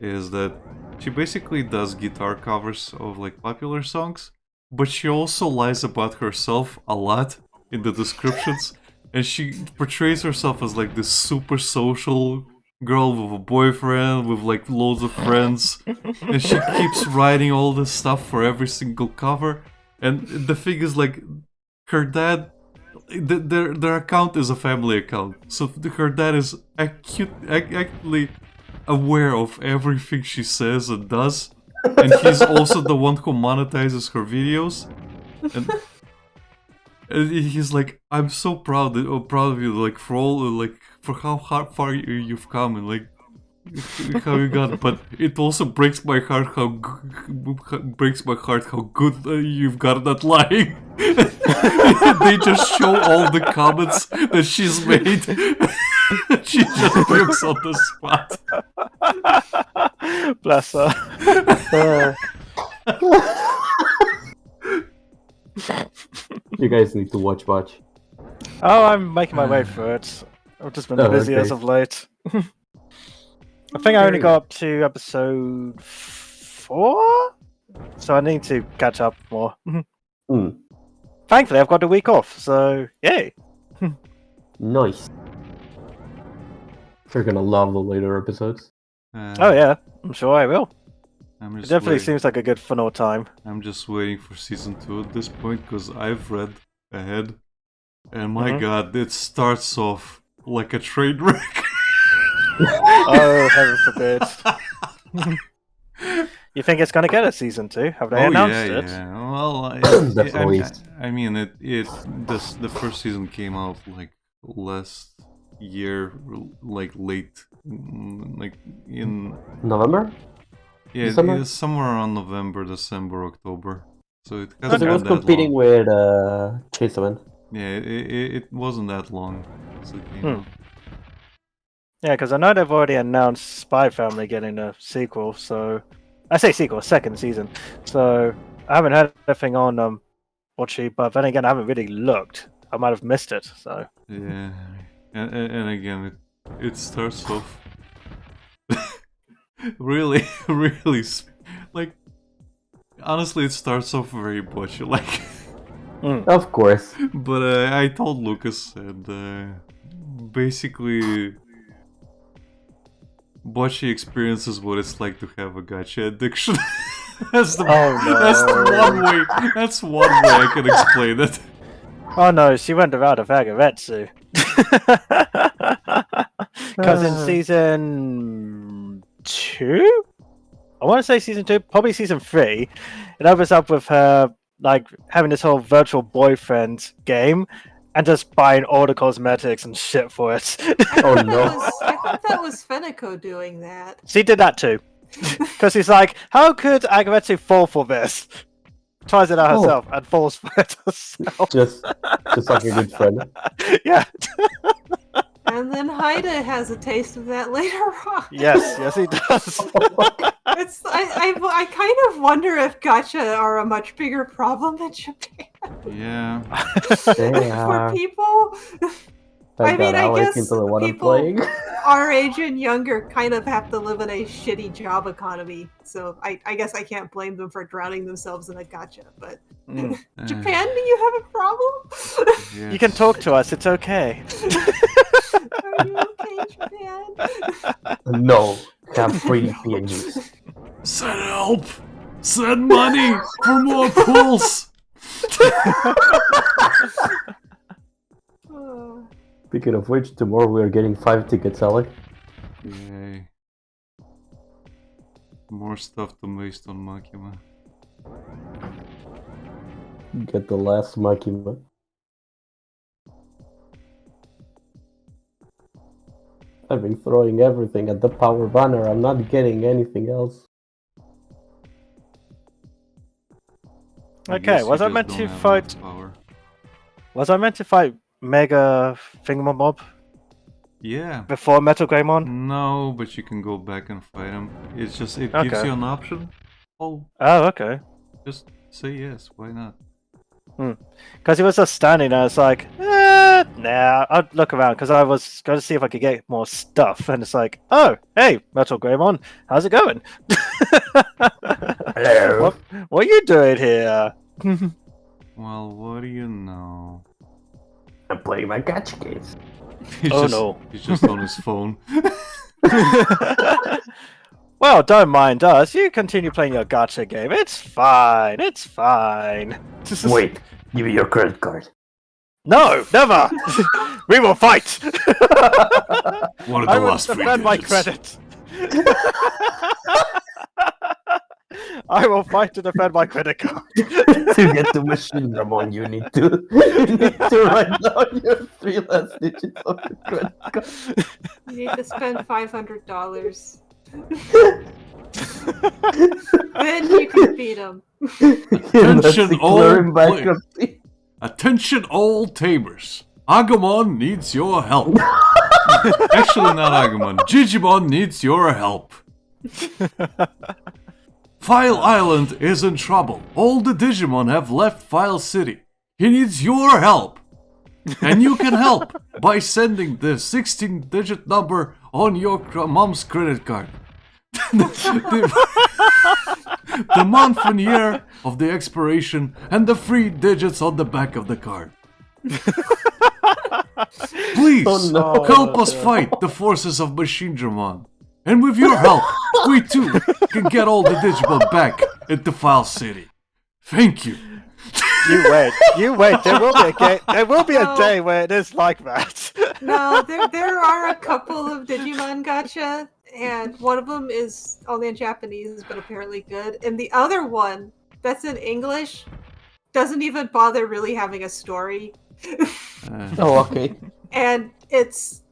is that she basically does guitar covers of like popular songs, but she also lies about herself a lot in the descriptions, and she portrays herself as like this super social girl with a boyfriend, with like loads of friends, and she keeps writing all this stuff for every single cover. And the thing is, like, her dad, their account is a family account, so her dad is actually aware of everything she says and does, and he's also the one who monetizes her videos. And he's like, I'm so proud of you, like for all, like for how far you've come, and like how you got. But it also breaks my heart how good you've got at lying. They just show all the comments that she's made. She just pukes on the spot. Bless her. You guys need to watch. Oh, I'm making my way through it. I've just been busy as of late. I think I only got up to episode 4, so I need to catch up more. Thankfully, I've got a week off, so yay! Nice. You're gonna love the later episodes. Oh yeah, I'm sure I will. I'm It just definitely waiting. seems like a good fun old time. I'm just waiting for season 2 at this point because I've read ahead, and my god, it starts off like a train wreck. Oh, heaven forbid. You think it's gonna get a season 2? Have they announced it? Yeah. Well, Definitely. I mean, the first season came out like last year, like late, like in November? yeah, December? it's somewhere around November, December, October. So it Because hasn't it was been that competing long. with Chaseman. Yeah, it wasn't that long since it came out. Yeah, because I know they've already announced Spy Family getting a sequel, so... I say sequel, second season. So, I haven't heard anything on Watchy, but then again, I haven't really looked. I might have missed it, so... Yeah, and again, it starts off really, like, honestly, it starts off very butchy, like, Of course. but I told Lucas, and basically, butchy experiences what it's like to have a gacha addiction. That's the that's one way I can explain it. Oh no, she went around a Vagavetsu. Because in season 2? I want to say season 2, probably season 3. It opens up with her like having this whole virtual boyfriend game and just buying all the cosmetics and shit for it. Oh no. I thought that was Fenico doing that. She did that too. Because he's like, how could Agavetsu fall for this? Tries it out herself and falls for it herself. Just like a good friend. Yeah. And then Haida has a taste of that later on. Yes, he does. I kind of wonder if gacha are a much bigger problem in Japan Yeah. for people. I mean, I guess into the one I'm people playing. our age and younger kind of have to live in a shitty job economy. So I guess I can't blame them for drowning themselves in a gacha. But Japan, do you have a problem? You can talk to us, it's okay. Are you okay, Japan? No, have free PNGs. Send help! Send money for more pools! Speaking of which, tomorrow we are getting 5 tickets, Alec. Yay. More stuff to waste on Makima. Get the last Makima. I've been throwing everything at the power banner. I'm not getting anything else. Okay, was I meant to fight? Was I meant to fight Mega Thingamabob Yeah. before Metal Greymon? No, but you can go back and fight him. It's just, it gives Okay. you an option. Oh, Oh, okay. just say yes, why not? Because he was just standing there, it's like, nah, I'd look around because I was going to see if I could get more stuff. And it's like, oh, hey, Metal Greymon, how's it going? Hello. What are you doing here? Well, what do you know? I'm playing my gacha games. He's just on his phone. Well, don't mind us. You continue playing your gacha game. It's fine. It's fine. Wait, give me your credit card. No, never. We will fight. One of I the will last three defend my digits. credit. I will fight to defend my credit card. To get the machine Ramon, you need to write down your 3 last digits of your credit card. You need to spend $500. Then you can beat him. Attention, all bankruptcy. Attention, all tamers. Agumon needs your help. Actually, not Agumon. Digimon needs your help. File Island is in trouble. All the Digimon have left File City. He needs your help. And you can help by sending the 16-digit number on your mom's credit card. the month and year of the expiration and the 3 digits on the back of the card. Please Oh, no. help us fight the forces of Machine Dramon. And with your help, we too can get all the Digimon back into File City. Thank you. You wait. There will be a game. There will be a No. day where it is like that. No, there are a couple of Digimon gacha, and one of them is only in Japanese, but apparently good. And the other one, that's in English, doesn't even bother really having a story. Oh, okay. And it's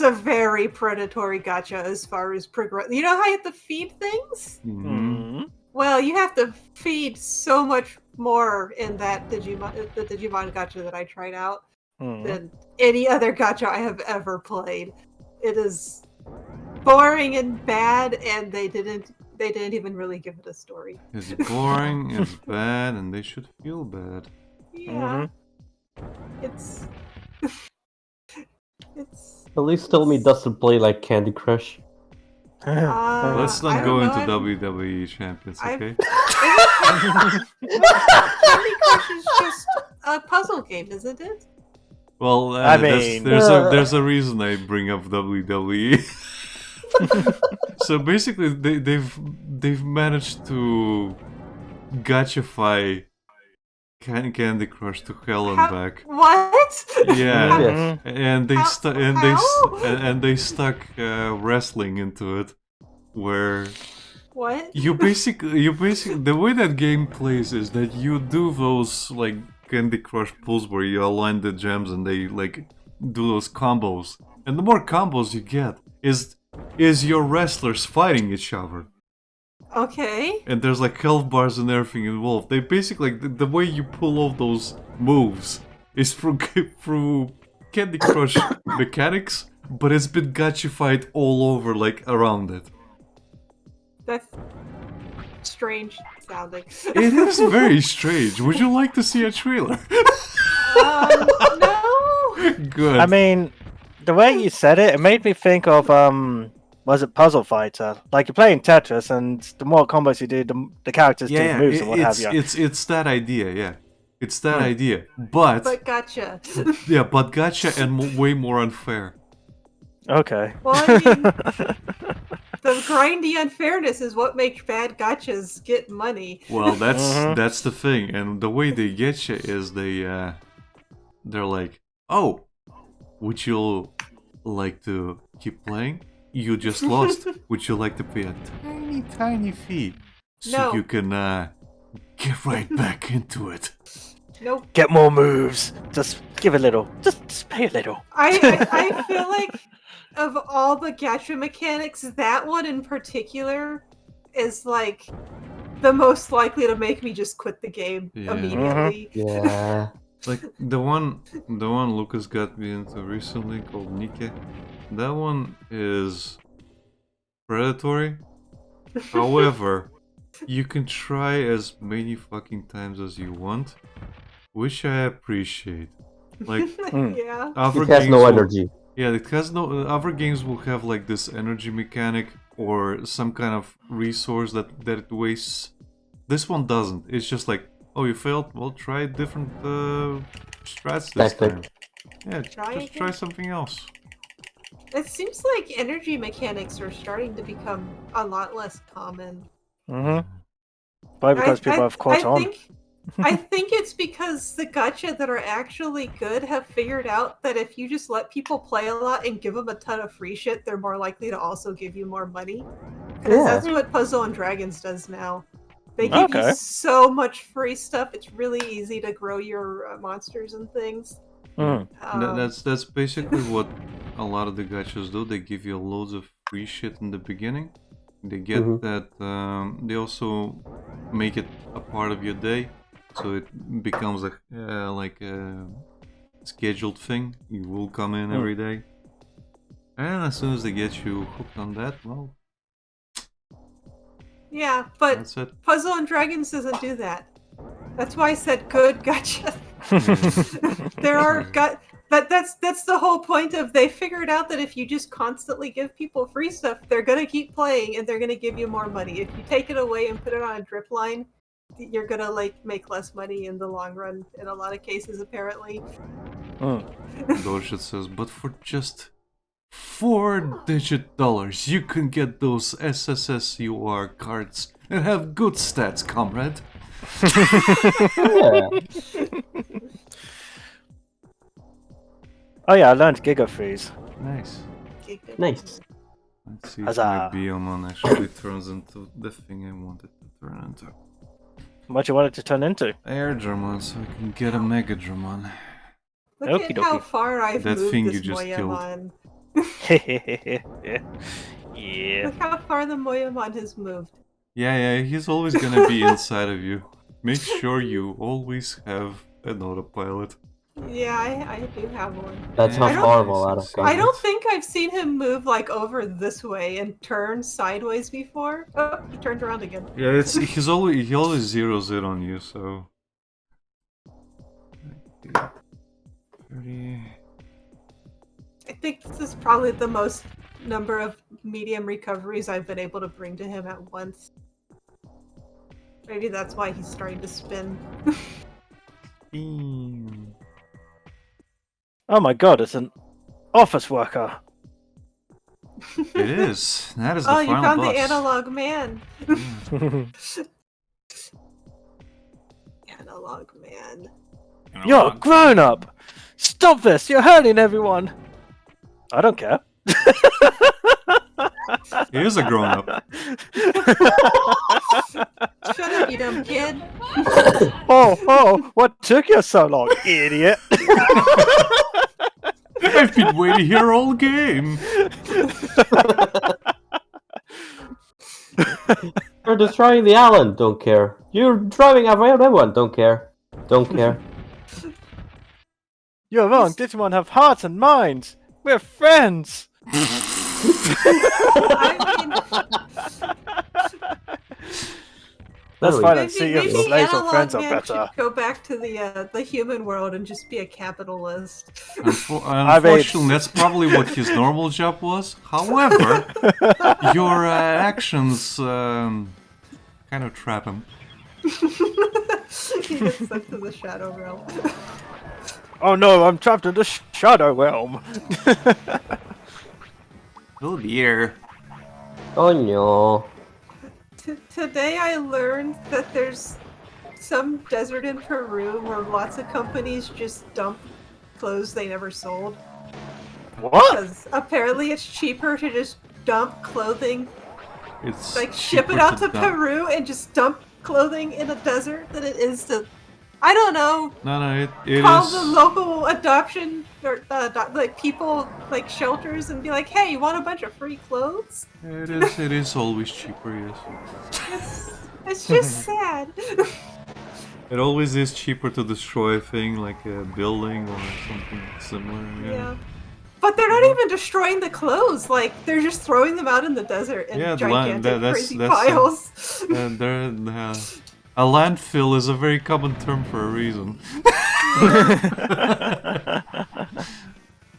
a very predatory gacha as far as progress. You know how you have to feed things? Mhm. Well, you have to feed so much more in that the Digimon gacha that I tried out than any other gacha I have ever played. It is boring and bad, and they didn't even really give it a story. It's boring, it's bad, and they should feel bad. Yeah. It's it's At least tell me it doesn't play like Candy Crush. Let's I not don't go know, into WWE champions, I've- okay? Candy Crush is just a puzzle game, isn't it? Well, I mean- there's a reason I bring up WWE. So basically, they've managed to gachify Candy Crush to hell and How- back. What? Yeah, Yes. and they How- stuck wrestling into it, where What? you basically the way that game plays is that you do those like Candy Crush pulls where you align the gems and they like do those combos, and the more combos you get is your wrestlers fighting each other, Okay. and there's like health bars and everything involved. They basically like the way you pull off those moves is through Candy Crush mechanics, but it's been gachified all over like around it. That's strange sounding. It is very strange. Would you like to see a trailer? No. Good. I mean, the way you said it, it made me think of was it Puzzle Fighter? Like you're playing Tetris, and the more combos you do, the characters do moves and what have you. it's that idea, yeah. It's that idea, but gotcha. yeah, but gotcha and way more unfair. Okay. Well, I mean, the grindy unfairness is what makes bad gotchas get money. Well, that's the thing, and the way they get you is they're like, oh, would you like to keep playing? You just lost. Would you like to pay a tiny fee so No. you can get right back into it? Nope. Get more moves. Just give a little. Just pay a little. I feel like of all the gacha mechanics, that one in particular is like the most likely to make me just quit the game Yeah. immediately. Yeah. Like the one Lucas got me into recently called Nike. That one is predatory. However, you can try as many fucking times as you want, which I appreciate. Like Yeah. other It has games no will- energy. Yeah, it has no. Other games will have like this energy mechanic or some kind of resource that it wastes. This one doesn't. It's just like, oh, you failed. Well, try different strats this Tactic. time. Yeah, Try just again. try something else. It seems like energy mechanics are starting to become a lot less common. Probably because people have caught on. I think it's because the gacha that are actually good have figured out that if you just let people play a lot and give them a ton of free shit, they're more likely to also give you more money. Because Yeah. that's what Puzzle and Dragons does now. They give Okay. you so much free stuff. It's really easy to grow your monsters and things. That's basically what a lot of the gachas do. They give you loads of free shit in the beginning. They get that. They also make it a part of your day, so it becomes like a scheduled thing. You will come in every day, and as soon as they get you hooked on that, well, Yeah, but that's it. Puzzle and Dragons doesn't do that. That's why I said good gacha. There are that's the whole point of they figured out that if you just constantly give people free stuff, they're gonna keep playing and they're gonna give you more money. If you take it away and put it on a drip line, you're gonna like make less money in the long run in a lot of cases apparently. Doshit says, but for just 4-digit dollars. You can get those SSSUR cards and have good stats, comrade. Yeah. Oh yeah, I learned Giga Freeze. Nice. Nice. Let's see if Huzzah. my Biomon actually turns into the thing I wanted to turn into. What you want it to turn into? Air Dramon, so I can get a Mega Dramon. Look Okie at how dokie. far I've That moved thing this you just Moyamon. Yeah. Look how far the Moyamon has moved. Yeah, he's always gonna be inside of you. Make sure you always have an autopilot. Yeah, I do have one. That's Yeah, not I horrible out of don't- I context. don't think I've seen him move like over this way and turn sideways before. Oh, he turned around again. Yeah, he always zeroes in on you, so 30. I think this is probably the most number of medium recoveries I've been able to bring to him at once. Maybe that's why he's starting to spin. Beam. Oh my god, it's an office worker. It is. That is the Oh, you final found boss. the analog man. Analog man. You're a grown up! Stop this! You're hurting everyone! I don't care. He is a grown up. Shut up, you dumb kid. Oh, what took you so long, idiot? I've been waiting here all game. You're destroying the island, don't care. You're driving away everyone, don't care. Don't care. You're wrong. Digimon have hearts and minds. We're friends. I mean, That's There we fine. go. And see maybe if slaves or analog friends are man better. should go back to the human world and just be a capitalist. Unfortunately, that's probably what his normal job was. However, your actions kind of trap him. He gets sucked to the shadow realm. Oh no, I'm trapped in the shadow realm. Oh dear. Oh no. Today I learned that there's some desert in Peru where lots of companies just dump clothes they never sold. What? Because apparently it's cheaper to just dump clothing, It's like ship it cheaper out to dump- Peru and just dump clothing in a desert than it is to, I don't know, No, it call is. the local adoption or like people like shelters and be like, hey, you want a bunch of free clothes? It is always cheaper, yes. It's just sad. It always is cheaper to destroy a thing like a building or something similar. Yeah. But they're not even destroying the clothes. Like they're just throwing them out in the desert in Yeah, gigantic that's- crazy that's, piles. And a landfill is a very common term for a reason.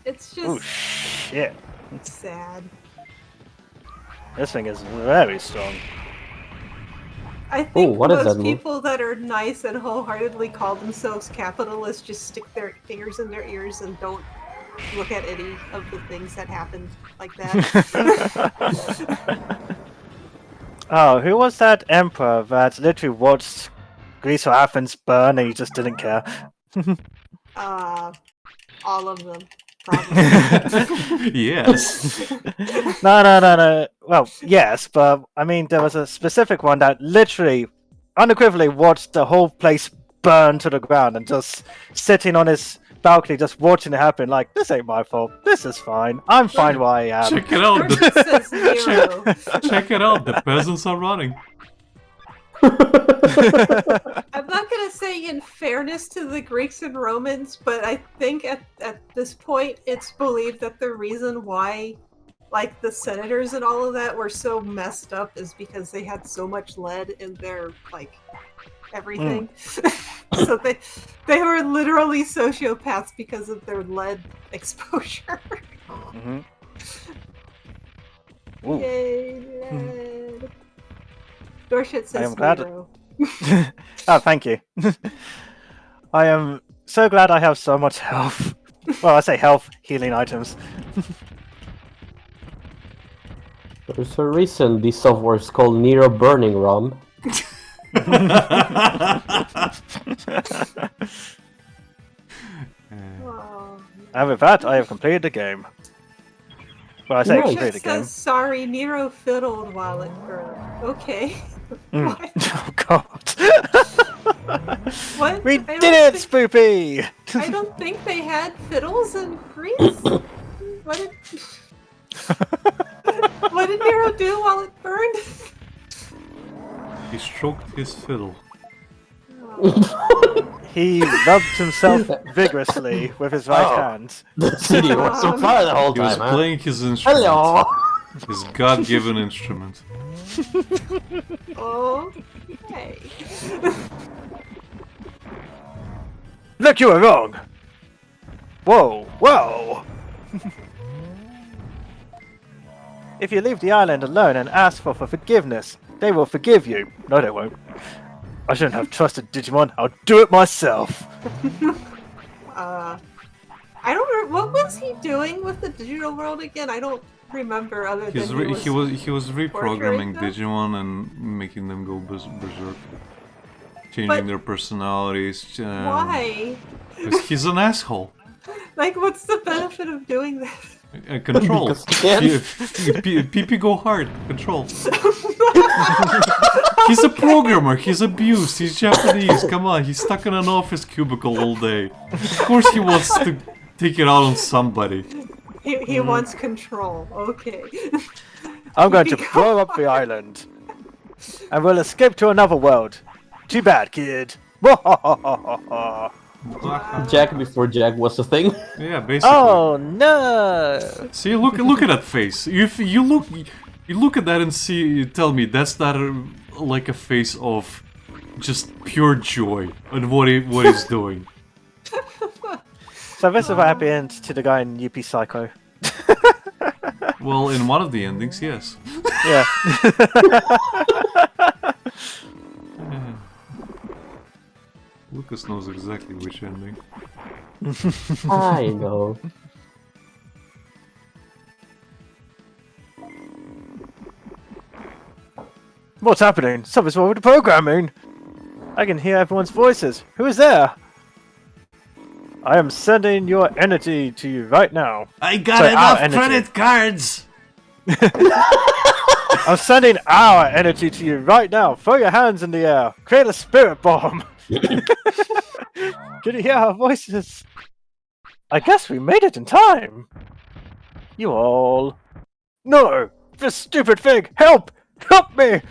It's Oh just shit. sad. This thing is very strong. I think what is most that move? people that are nice and wholeheartedly call themselves capitalists just stick their fingers in their ears and don't look at any of the things that happen like that. Oh, who was that emperor that literally watched Greece or Athens burn and he just didn't care? All of them, probably. Yes. No. Well, yes, but I mean, there was a specific one that literally, unequivocally watched the whole place burn to the ground and just sitting on his balcony, just watching it happen. Like, this ain't my fault. This is fine. I'm fine where I am. Check it out. Yours says zero. Check it out. The peasants are running. I'm not gonna say in fairness to the Greeks and Romans, but I think at this point it's believed that the reason why like the senators and all of that were so messed up is because they had so much lead in their like everything. So they were literally sociopaths because of their lead exposure. Mhm. Ooh. Yay, lead. Dorshit I says am glad- zero. Oh, thank you. I am so glad I have so much health. Well, I say health, healing items. There's a reason this software is called Nero Burning ROM. Oh. And with that, I have completed the game. Well, I say Nice. completed the It game. says, sorry, Nero fiddled while it burned. Okay. Mm. What? Oh god. What? We I did don't it, think- Spoopy! I don't think they had fiddles in Greece. What did... what did Nero do while it burned? He stroked his fiddle. He rubbed himself vigorously with his right hand. The city was on fire the whole He was time, huh? playing his instrument. Hello! His god-given instrument. Okay. Look, you were wrong! Whoa, whoa! If you leave the island alone and ask for forgiveness, they will forgive you. No, they won't. I shouldn't have trusted Digimon. I'll do it myself. I don't remember. What was he doing with the digital world again? I don't remember other He than was, he was reprogramming them? Digimon and making them go berserk. Changing But- their personalities. Why? 'Cause he's an asshole. Like, what's the benefit of doing that? Control. Because he can. PP go hard. Control. He's a programmer. He's abused. He's Japanese. Come on. He's stuck in an office cubicle all day. Of course he wants to take it out on somebody. He wants control. Okay. I'm going to blow up the island. And we'll escape to another world. Too bad, kid. Jack before Jack was a thing. Yeah, basically. Oh no! See, look at that face. You look at that and you tell me that's not like a face of just pure joy on what he's doing. So this is a happy end to the guy in UP Psycho. Well, in one of the endings, yes. Yeah. Lucas knows exactly which ending. I know. What's happening? Something's wrong with the programming. I can hear everyone's voices. Who is there? I am sending your energy to you right now. I got Sorry, our enough energy. credit cards. I'm sending our energy to you right now. Throw your hands in the air. Create a spirit bomb. Can you hear our voices? I guess we made it in time. You all. No! This stupid thing! Help! Help me!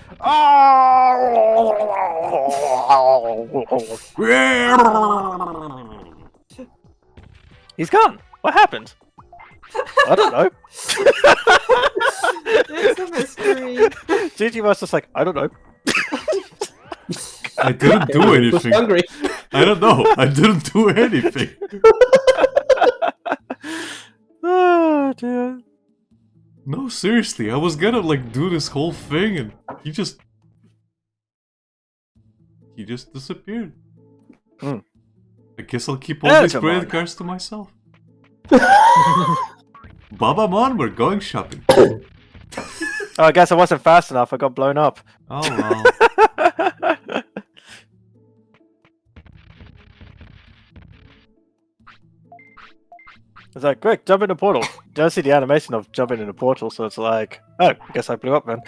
He's gone. What happened? I don't know. It's a mystery. Gigi was just like, I don't know. I didn't do He was anything. hungry. I don't know. I didn't do anything. Oh dear. No, seriously, I was gonna like do this whole thing and he just disappeared. Hmm. I guess I'll keep all these Digimon. credit cards to myself. Babamon, we're going shopping. Oh, I guess I wasn't fast enough. I got blown up. Oh well. It's like, quick, jump in the portal. Don't see the animation of jumping in the portal, so it's like, oh, I guess I blew up then.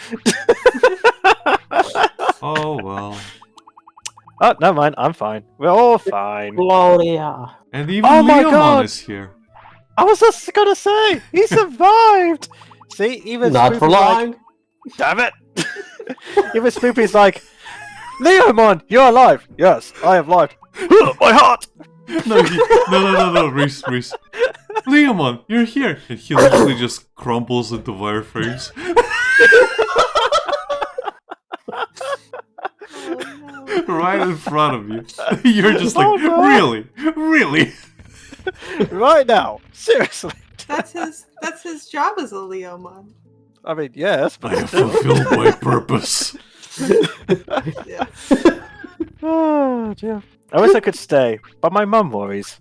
Oh well. Oh, never mind, I'm fine. We're all fine. Gloria. And even Oh my Leomon God. is here. I was just gonna say, he survived! See, even Not for Spoopy's like, long. damn it! Even Spoopy's like, Leomon, you're alive! Yes, I have lived. My heart! No, Reese. Leomon, you're here! And he literally just crumbles into wireframes. Oh, no. Right in front of you. You're just like, Oh, no. really? Right now, seriously. That's his job as a Leomon. I mean, yes, I but have still. fulfilled my purpose. Yeah. Oh, dear. I wish I could stay, but my mum worries.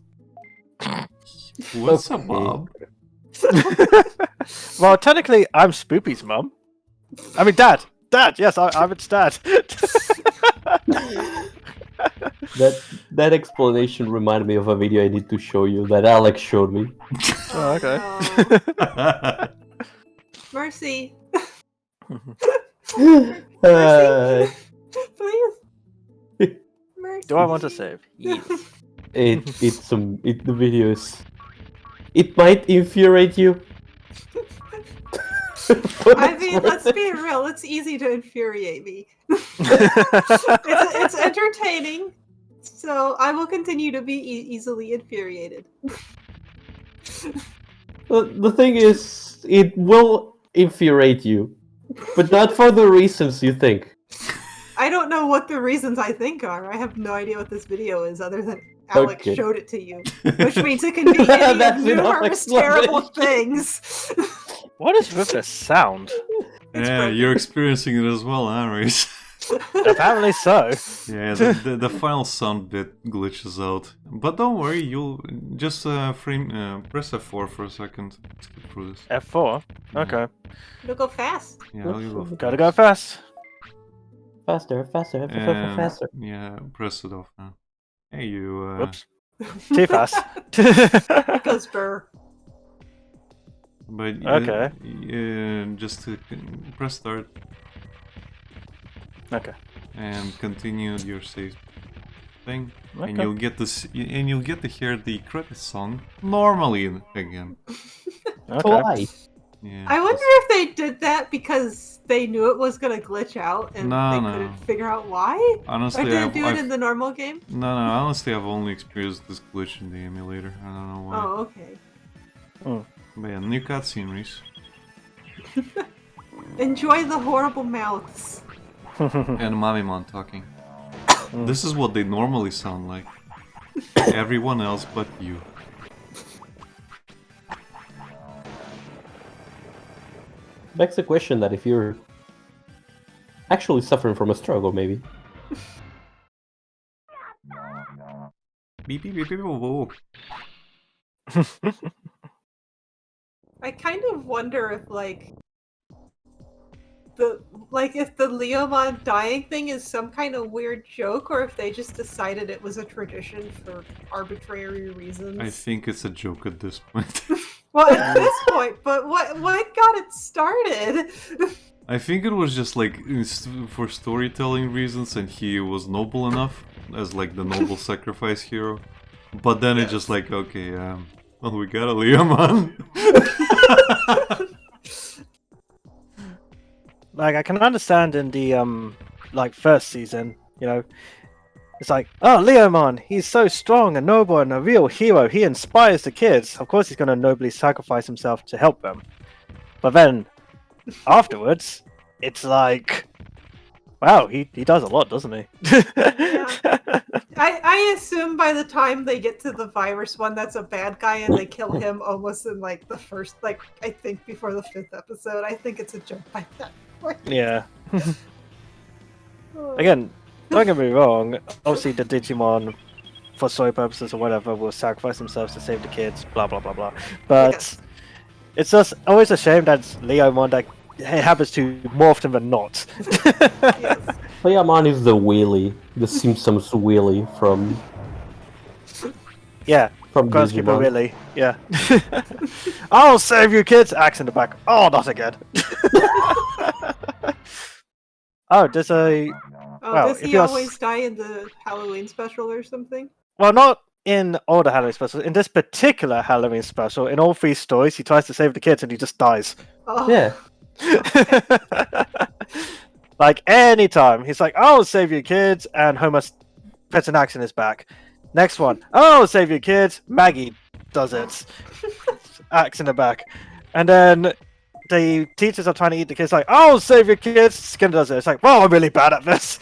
What's up, Okay. Bob? Well, technically, I'm Spoopy's mum. I mean, Dad! Dad! Yes, I'm its dad. That explanation reminded me of a video I need to show you that Alex showed me. Oh, okay. no. Mercy. Uh, Please. Mercy. Do I want to save? Yes. the video is. It might infuriate you. I mean, let's be real. It's easy to infuriate me. It's entertaining, so I will continue to be easily infuriated. The thing is, it will infuriate you, but not for the reasons you think. I don't know what the reasons I think are. I have no idea what this video is, other than Alex Okay. showed it to you, which means it can be any That's of enough numerous terrible explanation. things. What is with the sound? Yeah, broken. you're experiencing it as well, huh, Reese? Apparently so. Yeah, the final sound bit glitches out. But don't worry, you'll just press F4 for a second. Let's get through this. F4? Okay. It'll go fast. Yeah, you go. Gotta go fast. Faster. Faster. Yeah, press it off now. Hey, you. Whoops. Too fast. It goes burr. But Okay. just to press start Okay. and continue your save thing, and Okay. you'll get to hear the credit song normally again. Okay. Why? Yeah. I wonder if they did that because they knew it was gonna glitch out and they No. couldn't figure out why? Honestly, Or did it I've, do it I've in the normal game? no. Honestly, I've only experienced this glitch in the emulator. I don't know why. Oh, okay. But yeah, new cutscene, Reese. Enjoy the horrible mouths. And Mamimon talking. This is what they normally sound like. Everyone else but you. Begs the question that if you're actually suffering from a struggle, maybe. Beep beep beep beep whoa. I kind of wonder if if the Leomon dying thing is some kind of weird joke, or if they just decided it was a tradition for arbitrary reasons. I think it's a joke at this point. Well, at this point, but what got it started? I think it was just like for storytelling reasons, and he was noble enough as like the noble sacrifice hero. But then it just like, okay, well, we got a Leomon. Like, I can understand in the first season, you know, it's like, oh, Leomon, he's so strong and noble and a real hero. He inspires the kids. Of course, he's going to nobly sacrifice himself to help them. But then, afterwards, it's like, wow, he does a lot, doesn't he? I assume by the time they get to the virus one, that's a bad guy, and they kill him almost in like the first, like I think before the 5th episode. I think it's a joke by that point. Yeah. Again, don't get me wrong. Obviously, the Digimon, for story purposes or whatever, will sacrifice themselves to save the kids. Blah blah blah blah. But Yes. it's just always a shame that Leomon that it happens to more often than not. Yes. Leomon is the wheelie, the Simpsons wheelie from Yeah. Groundskeeper Digimon. really. Yeah. I'll save you, kids. Axe in the back. Oh, not again. Oh, there's a. Oh, Well, does if he you're always die in the Halloween special or something? Well, not in all the Halloween specials. In this particular Halloween special, in all 3 stories, he tries to save the kids and he just dies. Oh, Yeah. Like, anytime. He's like, I'll save you, kids. And Homer puts an axe in his back. Next one. I'll save you, kids. Maggie does it. Axe in the back. And then the teachers are trying to eat the kids. Like, I'll save your kids. Skinner does it. It's like, well, I'm really bad at this.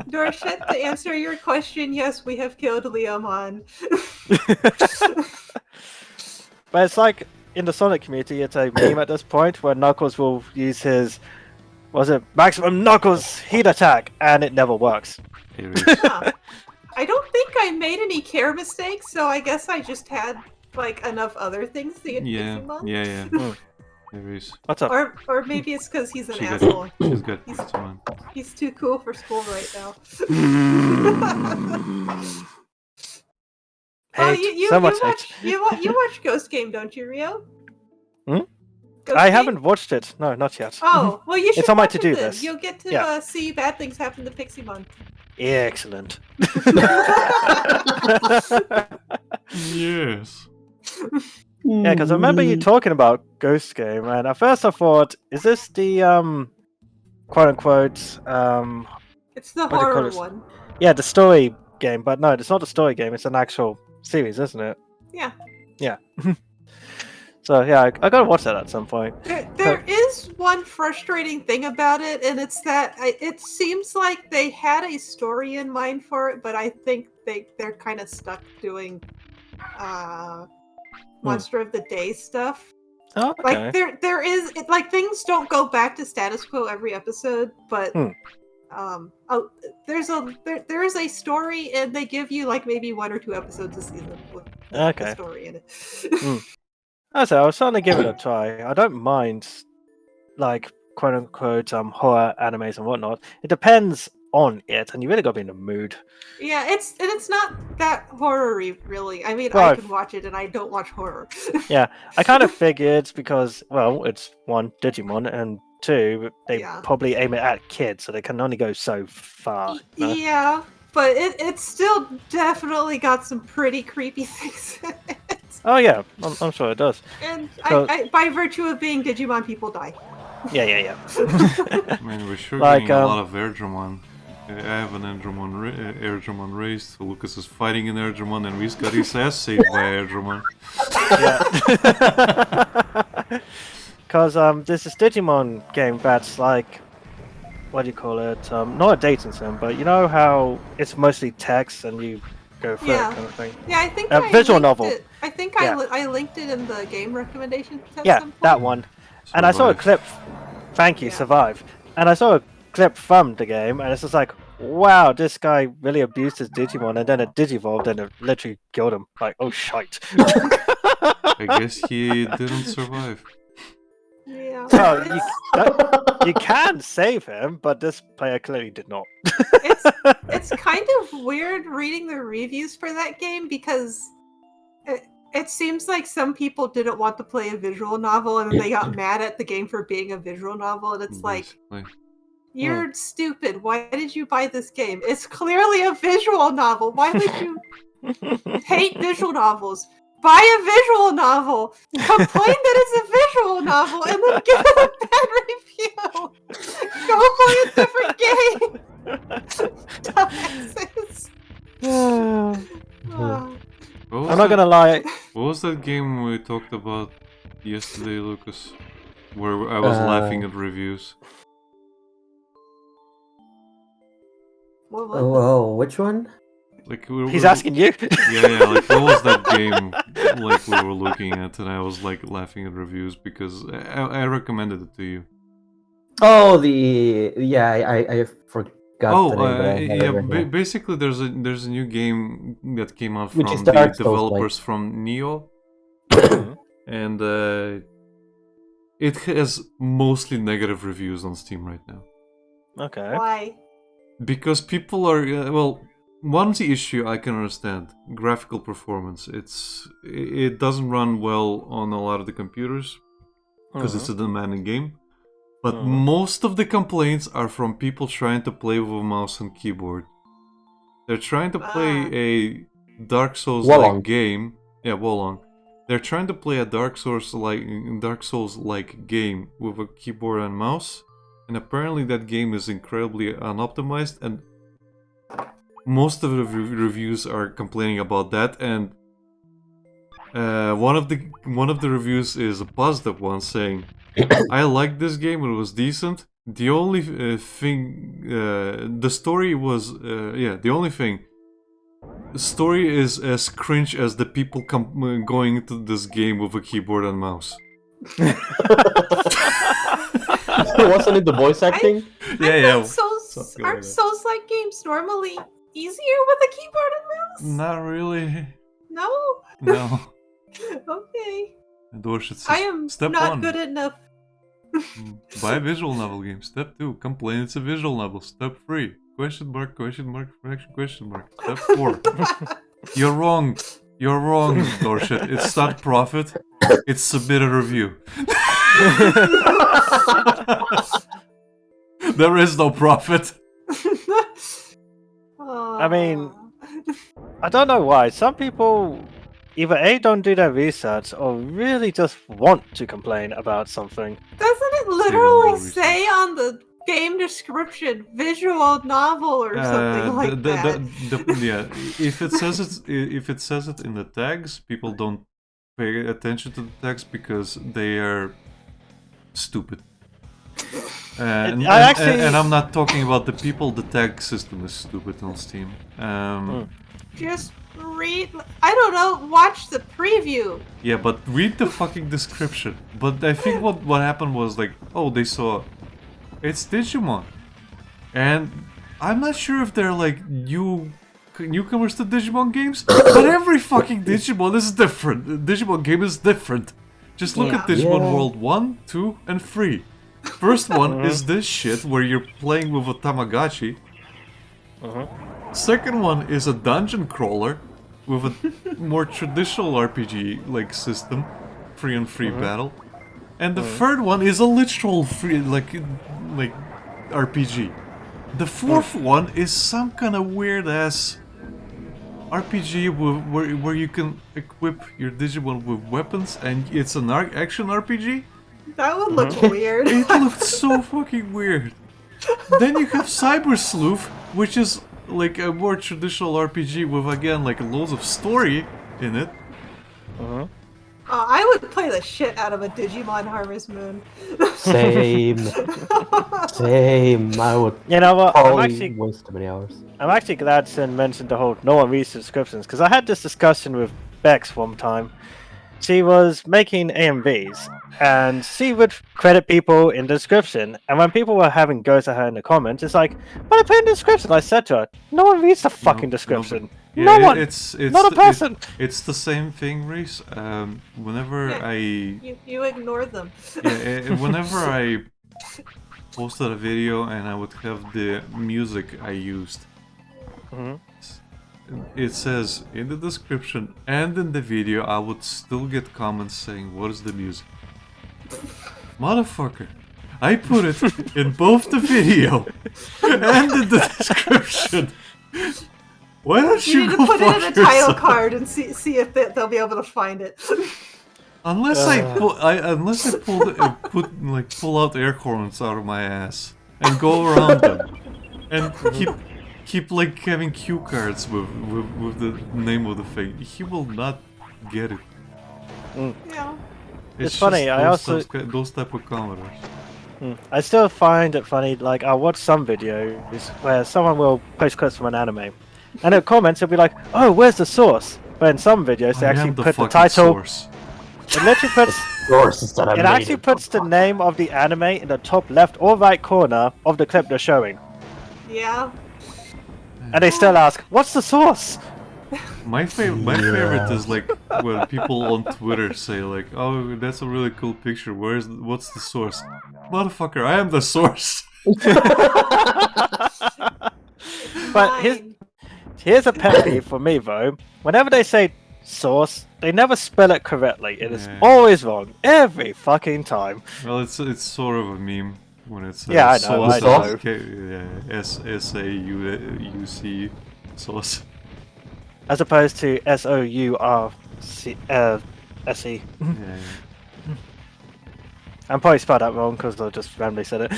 Dorshit, to answer your question, yes, we have killed Leomon. But it's like in the Sonic community, it's a meme at this point where Knuckles will use his, maximum Knuckles heat attack, and it never works. Hey, Reese. Huh. I don't think I made any care mistakes, so I guess I just had like enough other things to get Yeah, Digimon. yeah. Mm. There is. What's up? Or maybe it's because he's an She got, asshole. she's got Digimon. He's too cool for school right now. Well, Hate. So much hate. you watch Ghost Game, don't you, Rio? Hmm? Ghost I Game? haven't watched it. No, not yet. Oh, well, you should. It's on my watch it to-do then. list. You'll get to Yeah. see bad things happen to Piximon. Excellent. Yes. Yeah, because I remember you talking about Ghost Game, and at first I thought, is this the quote unquote It's the What do you call horror it? one. yeah, the story game, but no, it's not a story game, it's an actual series, isn't it? Yeah. Yeah. So yeah, I gotta watch that at some point. There is one frustrating thing about it, and it's that it seems like they had a story in mind for it, but I think they're kind of stuck doing Monster of the Day stuff. Oh, okay. Like there is like things don't go back to status quo every episode, but there is a story, and they give you like maybe 1 or 2 episodes a season with the Okay. story in it. I was trying to give it a try. I don't mind, like quote unquote, horror animes and whatnot. It depends on it, and you really got to be in the mood. Yeah, it's not that horror-y, really. I mean, Well, I can watch it, and I don't watch horror. Yeah, I kind of figured because, well, it's one Digimon, and two, they Yeah. probably aim it at kids, so they can only go so far. No? Yeah, but it's still definitely got some pretty creepy things in it. Oh yeah, I'm sure it does. And So- I, by virtue of being Digimon, people die. Yeah. I mean, we're sure Like, getting a lot of Airdramon. I have an Airdramon raised. Lucas is fighting an Airdramon, and Reese got his ass saved by Airdramon. Yeah. Because there's this Digimon game that's like, what do you call it? Not a dating sim, but you know how it's mostly text and you go through Yeah. it kind of thing. Yeah, I think A I visual linked novel. It. I think Yeah. I linked it in the game recommendations. At Yeah, some point. that one. And I saw a Survive. clip. Thank you, Yeah. Survive. And I saw a clip from the game, and it's just like, wow, this guy really abused his Digimon, and then it digivolved, and it literally killed him. Like, oh shite. I guess he didn't survive. Yeah. Well, you can save him, but this player clearly did not. It's kind of weird reading the reviews for that game because it seems like some people didn't want to play a visual novel, and then they got mad at the game for being a visual novel, and it's like, Basically. you're stupid. Why did you buy this game? It's clearly a visual novel. Why would you hate visual novels? Buy a visual novel, complain that it's a visual novel, and then give it a bad review. Go play a different game. Dumbasses. What was I'm not that- gonna lie. What was that game we talked about yesterday, Lucas? Where I was laughing at reviews. What was Oh, which one? Like He's asking you. Yeah, like what was that game like we were looking at, and I was like laughing at reviews because I recommended it to you. Oh, I forgot Oh, the name, but I have it right here. basically there's a new game that came out Which from is the Dark Souls-like. developers from Neo, and it has mostly negative reviews on Steam right now. Okay. Why? Because people are well, one's the issue I can understand. Graphical performance. It doesn't run well on a lot of the computers because it's a demanding game. But most of the complaints are from people trying to play with a mouse and keyboard. They're trying to play a Dark Souls-like Wolong. game. Yeah, Wolong. They're trying to play a Dark Souls-like game with a keyboard and mouse. And apparently that game is incredibly unoptimized, and most of the reviews are complaining about that. And one of the reviews is a positive one, saying, "I liked this game; it was decent. The only thing, the story was, the only thing. The story is as cringe as the people going into this game with a keyboard and mouse." Wasn't it the voice acting? Aren't Something like that. Souls-like games normally easier with a keyboard and mouse? Not really. No? No. Okay. Dorshit says, I am Step not 1. good enough. Buy a visual novel game. Step 2. Complain it's a visual novel. Step 3. Question mark, question mark. Step 4. You're wrong. You're wrong, Dorshit. It's not profit. It's submit a review. There is no profit. I mean, I don't know why. Some people either A, don't do their research, or really just want to complain about something. Doesn't it literally say on the game description visual novel or something like that? Yeah, if it says it in the tags, people don't pay attention to the tags because they are stupid. And I'm not talking about the people. The tag system is stupid on Steam. Just read. I don't know. Watch the preview. Yeah, but read the fucking description. But I think what happened was like, oh, they saw it's Digimon, and I'm not sure if they're like newcomers to Digimon games, but every fucking Digimon is different. Digimon game is different. Just look at Digimon World 1, 2, and 3. First one is this shit where you're playing with a tamagotchi. Second one is a dungeon crawler with a more traditional RPG like system, 3-on-3 battle. And the third one is a literal free like RPG. The fourth one is some kind of weird ass RPG where you can equip your Digimon with weapons, and it's an action RPG. That would look weird. It looked so fucking weird. Then you have Cyber Sleuth, which is like a more traditional RPG with again like loads of story in it. I would play the shit out of a Digimon Harvest Moon. Same. Same. I would. You know what? Probably waste too many hours. I'm actually glad Sin mentioned the whole no one reads descriptions, because I had this discussion with Bex one time. She was making AMVs, and she would credit people in the description. And when people were having goes at her in the comments, it's like, but I put in the description. I said to her, no one reads the fucking description. Yeah, no one. It's not a person. It's the same thing, Reese. Whenever you ignore them. Whenever I posted a video and I would have the music I used, it says in the description and in the video, I would still get comments saying, "What is the music?" Motherfucker, I put it in both the video and in the description. Why don't you need to go put it in a title yourself? card and see if they'll be able to find it. Unless I pull out air horns out of my ass and go around them and keep like having cue cards with the name of the thing, he will not get it. Yeah. It's funny. I also those type of commenters. I still find it funny. Like I watch some videos where someone will post clips from an anime, and in comments it'll be like, "Oh, where's the source?" But in some videos they actually put the title. Source. It literally puts. It actually puts the name of the anime in the top left or right corner of the clip they're showing. Yeah. And they still ask, "What's the source?" My favorite is like when people on Twitter say like, "Oh, that's a really cool picture. What's the source?" Motherfucker, I am the source. But here's a pet peeve for me though. Whenever they say source, they never spell it correctly. It is always wrong every fucking time. Well, it's sort of a meme when it's I know. SAUC sauce. As opposed to SOURCE. Yeah. I'm probably spelled that wrong because I just randomly said it.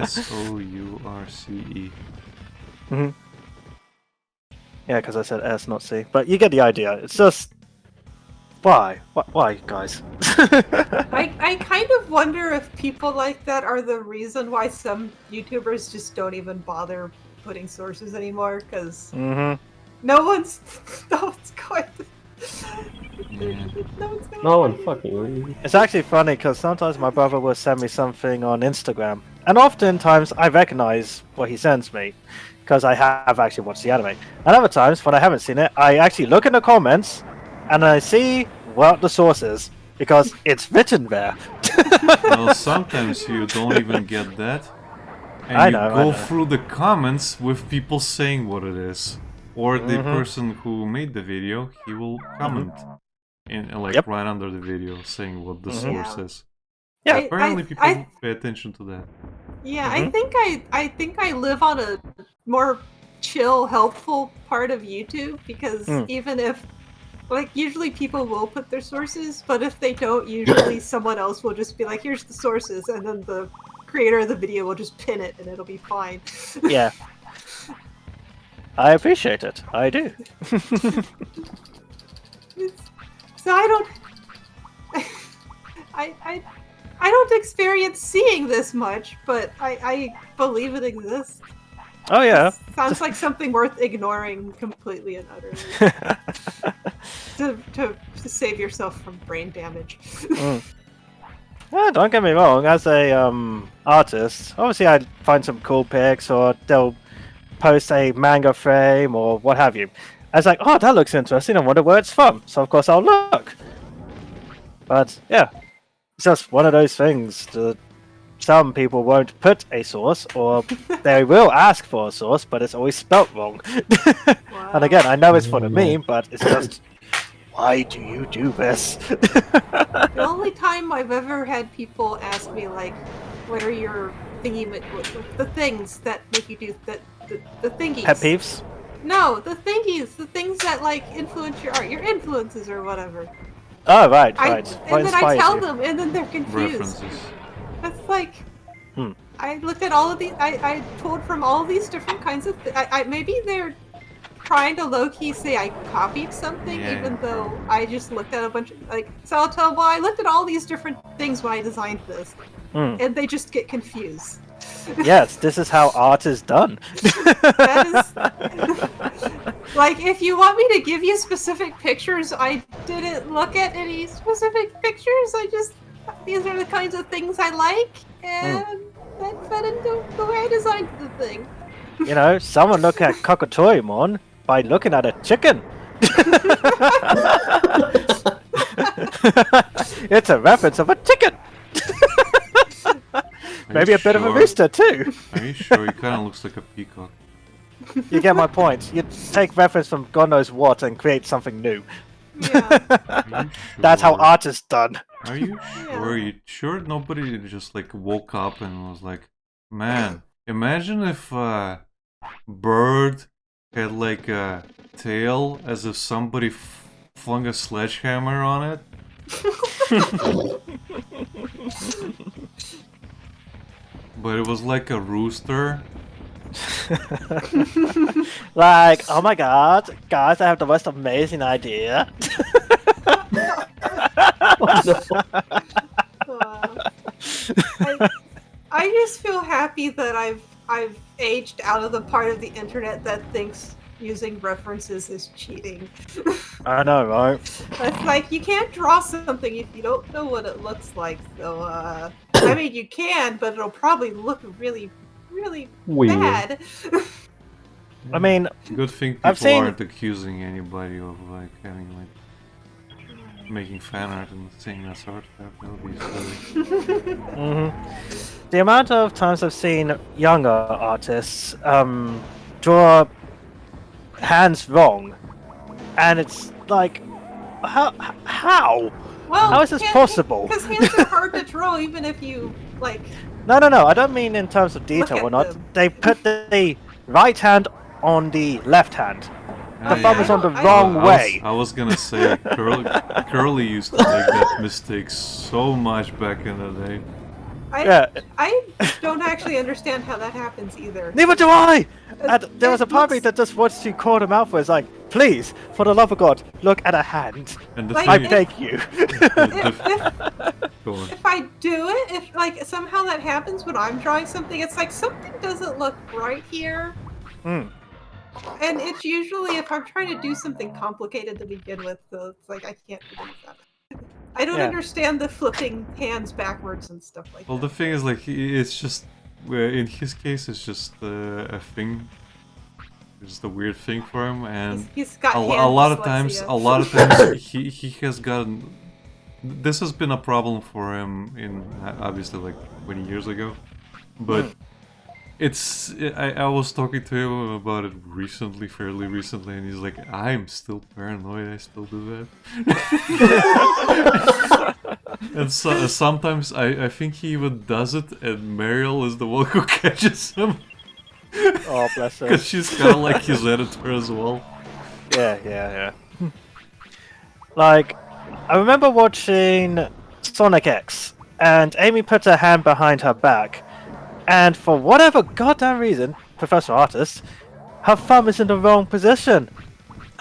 SOURCE. Yeah, because I said S, not C. But you get the idea. It's just... Why? Why, guys? I kind of wonder if people like that are the reason why some YouTubers just don't even bother putting sources anymore, because no one's going to... No one fucking reads. It's actually funny because sometimes my brother will send me something on Instagram, and oftentimes I recognize what he sends me because I have actually watched the anime. And other times when I haven't seen it, I actually look in the comments and I see what the source is because it's written there. Well, sometimes you don't even get that. And I you know, go through the comments with people saying what it is. Or the Mm-hmm. person who made the video, he will comment in like Yep. right under the video saying what the Mhm. source is. Yeah. Apparently people pay attention to that. Yeah, Mhm. I think I live on a more chill, helpful part of YouTube because even if like usually people will put their sources, but if they don't, usually someone else will just be like, "Here's the sources," and then the creator of the video will just pin it, and it'll be fine. Yeah. I appreciate it. I do. So I don't, I don't experience seeing this much, but I believe it exists. Oh yeah. Sounds like something worth ignoring completely and utterly to save yourself from brain damage. Yeah, don't get me wrong. As a artist, obviously I find some cool pics, or they'll post a manga frame or what have you. I was like, oh, that looks interesting. I wonder where it's from. So of course I'll look. But yeah, it's just one of those things that some people won't put a source, or they will ask for a source, but it's always spelt wrong. Wow. And again, I know it's for the meme, but it's just, why do you do this? The only time I've ever had people ask me like, "What are your the things that make you do the thingies?" Pet peeves? No, the thingies, the things that like influence your art, your influences or whatever. Oh, right. And then I inspires tell you? them, and then they're confused. References. That's like, Hmm. I looked at all of these. I told from all these different kinds of. Maybe they're trying to low key say I copied something, Yeah. even though I just looked at a bunch of like. So I'll tell them, well, I looked at all these different things when I designed this, and they just get confused. Yes, this is how art is done. That is like, if you want me to give you specific pictures, I didn't look at any specific pictures. These are the kinds of things I like, and that fed into the way I designed the thing. You know, someone look at Cockatorimon by looking at a chicken. It's a reference of a chicken. Maybe a bit of a rooster too. Are you sure? He kind of looks like a peacock. You get my point. You take reference from God knows what and create something new. Yeah. Are you That's how sure? art is done. Are you sure? Are you sure nobody just like woke up and was like, man, imagine if bird had like a tail as if somebody flung a sledgehammer on it? But it was like a rooster. Like, oh my god, guys, I have the most amazing idea. I just feel happy that I've aged out of the part of the internet that thinks using references is cheating. I know, right? It's like, you can't draw something if you don't know what it looks like. So, I mean, you can, but it'll probably look really, really Weird. bad. I mean, Good thing people I've seen- aren't accusing anybody of like having like making fan art and saying that's art. That would be silly. The amount of times I've seen younger artists draw hands wrong, and it's like, how? Well, How is this possible? Because hands are hard to draw, even if you like. No, I don't mean in terms of detail at or not. them. They put the right hand on the left hand. The Yeah, thumb yeah. is on the I wrong I way. I was gonna say Curly used to make that mistake so much back in the day. I don't actually understand how that happens either. Neither do I! And there was a It part of me looks- that just wants to call him out for it. It's like, please, for the love of God, look at a hand. And the Like, I thing, beg you. go on. If I do it, if like somehow that happens when I'm drawing something, it's like something doesn't look right here. And it's usually if I'm trying to do something complicated to begin with, so it's like I can't do that. I don't Yeah. understand the flipping hands backwards and stuff like Well, that. the thing is, like, it's just in his case, it's just a thing. just a weird thing for him, and He's got a hand lot of dyslexia. times, he has gotten. This has been a problem for him in obviously like 20 years ago, but I was talking to him about it fairly recently, and he's like, I'm still paranoid. I still do that. And so, sometimes I think he even does it, and Mariel is the one who catches him. Oh, bless her. Because she's kind of like his editor as well. Yeah. Like, I remember watching Sonic X, and Amy put her hand behind her back, and for whatever goddamn reason, professional artist, her thumb is in the wrong position.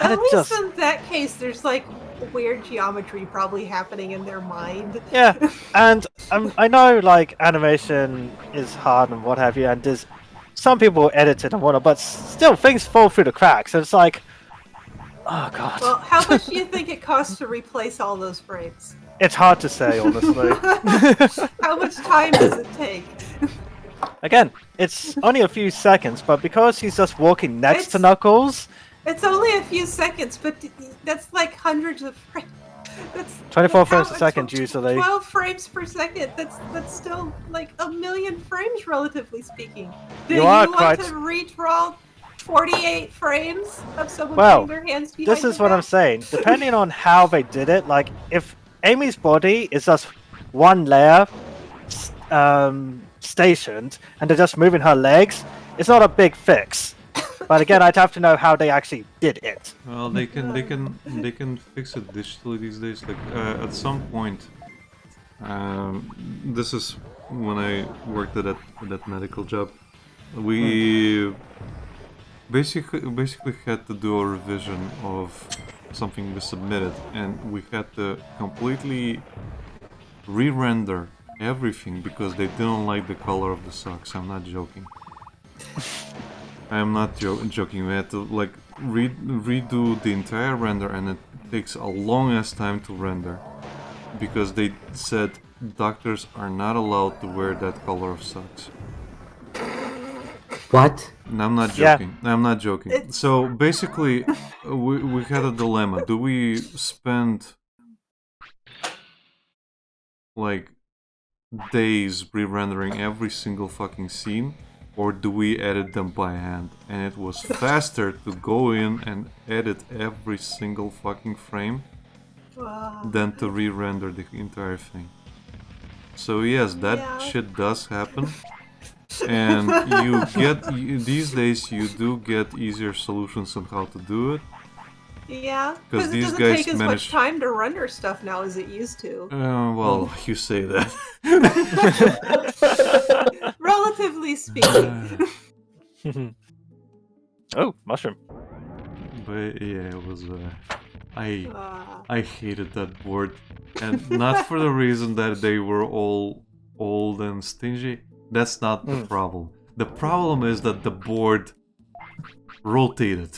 And At it least just... in that case, there's like weird geometry probably happening in their mind. Yeah, and I know like animation is hard and what have you, and there's some people edit it and whatnot, but still things fall through the cracks. And it's like, oh god. Well, how much do you think it costs to replace all those frames? It's hard to say, honestly. How much time does it take? Again, it's only a few seconds, but because he's just walking next to It's- Knuckles, It's only a few seconds, but that's like hundreds of frames. That's 24 how- frames a second usually. 12 frames per second. That's still like a million frames, relatively speaking. Do You you are want quite- to redraw 48 frames of someone Well, putting their hands behind This is their what I'm back? saying. Depending on how they did it, like if Amy's body is just one layer stationed and they're just moving her legs, it's not a big fix. But again, I'd have to know how they actually did it. Well, they can fix it digitally these days. Like at some point, this is when I worked at that medical job. We basically had to do a revision of something we submitted, and we had to completely re-render everything because they didn't like the color of the socks. I'm not joking. I am not joking. We had to like redo the entire render, and it takes a long ass time to render because they said doctors are not allowed to wear that color of socks. What? And I'm not Yeah. joking. I'm not joking. So basically, we had a dilemma. Do we spend like days re-rendering every single fucking scene, or do we edit them by hand? And it was faster to go in and edit every single fucking frame than to re-render the entire thing. So yes, that Yeah. shit does happen. And these days you do get easier solutions on how to do it. Yeah, 'Cause because it these doesn't guys take as managed- much time to render stuff now as it used to. Well, you say that. Relatively speaking. Oh, mushroom. But yeah, it was. I Uh, I hated that board, and not for the reason that they were all old and stingy. That's not the problem. The problem is that the board rotated.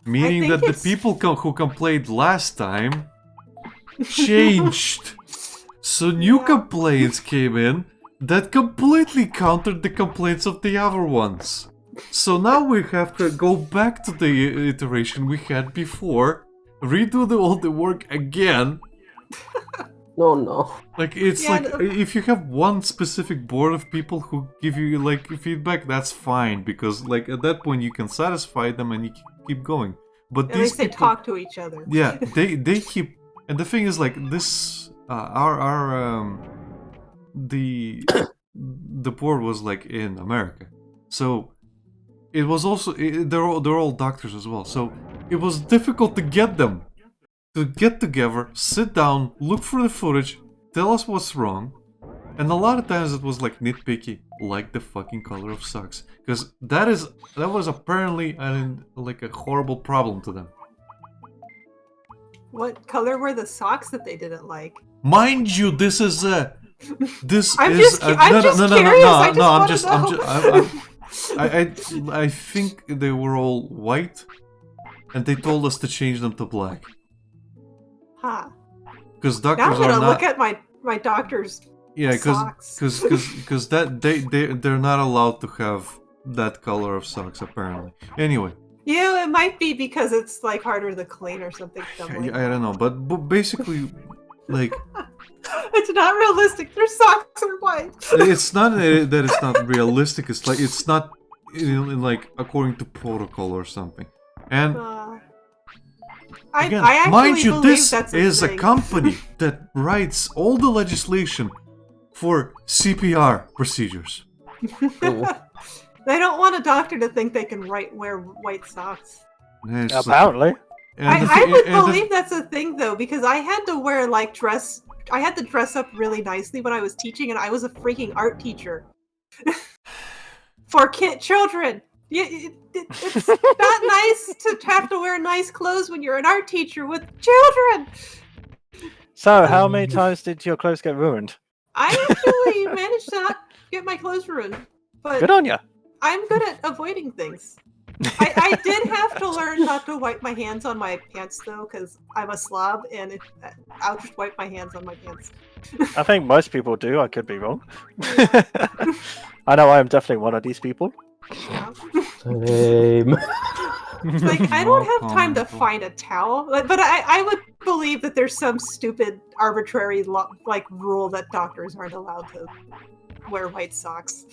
Meaning think that the it's- people who complained last time changed. So new Yeah. complaints came in that completely countered the complaints of the other ones. So now we have to go back to the iteration we had before, redo all the work again. No. Like it's Yeah, like if you have one specific board of people who give you like feedback, that's fine because like at that point you can satisfy them and you keep going. But at these least they people, talk to each other. yeah, they keep, and the thing is like this, the board was like in America, so it was also they're all doctors as well, so it was difficult to get them to get together, sit down, look through the footage, tell us what's wrong, and a lot of times it was like nitpicky, like the fucking color of socks, because that was apparently like a horrible problem to them. What color were the socks that they didn't like? Mind you, this is a. This I'm is just a, cu- I'm just curious, I just I'm wanna just, I think they were all white, and they told us to change them to black Huh. because Now I'm doctors gonna are look not. at my doctor's Yeah, socks. because that they're not allowed to have that color of socks, apparently. Anyway, Yeah, it might be because it's like harder to clean or something. I don't know, but basically, like, It's not realistic. Their socks are white. it's not that it's not realistic. It's like it's not like according to protocol or something. And again, I actually mind you, believe this that's is a thing. company that writes all the legislation for CPR procedures. They don't want a doctor to think they can wear white socks. And it's just like- Apparently. and the I thi- would and the- believe that's a thing though, because I had to wear I had to dress up really nicely when I was teaching, and I was a freaking art teacher for children. It's not nice to have to wear nice clothes when you're an art teacher with children. So, how many times did your clothes get ruined? I actually managed to not get my clothes ruined, but Good on ya. I'm good at avoiding things. I did have to learn not to wipe my hands on my pants though, because I'm a slob, and I'll just wipe my hands on my pants. I think most people do. I could be wrong. I know I am definitely one of these people. Yeah. Same. Like, I don't have time to comment. find a towel, but I would believe that there's some stupid arbitrary rule that doctors aren't allowed to wear white socks.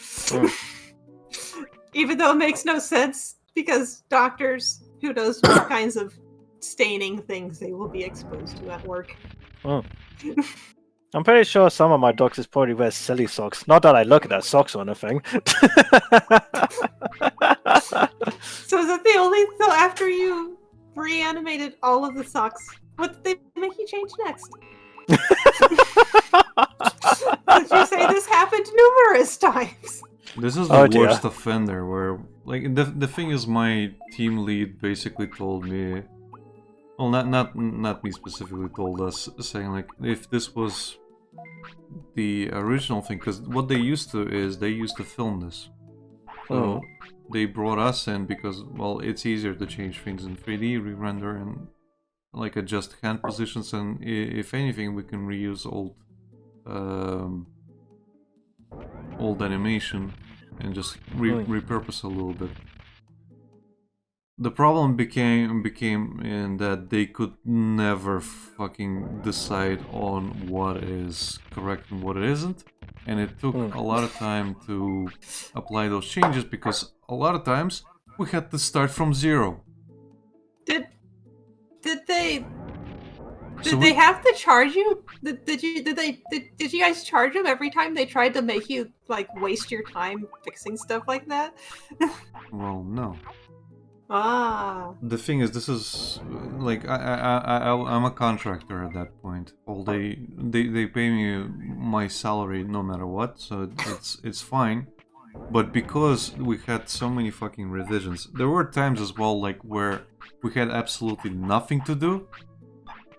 Even though it makes no sense, because doctors, who knows what kinds of staining things they will be exposed to at work. I'm pretty sure some of my doctors probably wear silly socks. Not that I look at their socks or anything. So is that the only, so after you reanimated all of the socks, what did they make you change next? Did you say this happened numerous times? This is the Oh, dear. worst offender where, like, the thing is, my team lead basically told me, well, not me specifically, told us, saying, like, if this was the original thing, because what they used to film this. So they brought us in because, well, it's easier to change things in 3D, re-render, and, like, adjust hand positions, and if anything, we can reuse old animation and just repurpose a little bit. The problem became in that they could never fucking decide on what is correct and what it isn't, and it took a lot of time to apply those changes because a lot of times we had to start from zero. Did they So Did they have to charge you? Did you guys charge them every time they tried to make you like waste your time fixing stuff like that? Well, no. Ah. The thing is, this is like I'm a contractor at that point. All they pay me my salary no matter what, so it's fine. But because we had so many fucking revisions, there were times as well like where we had absolutely nothing to do.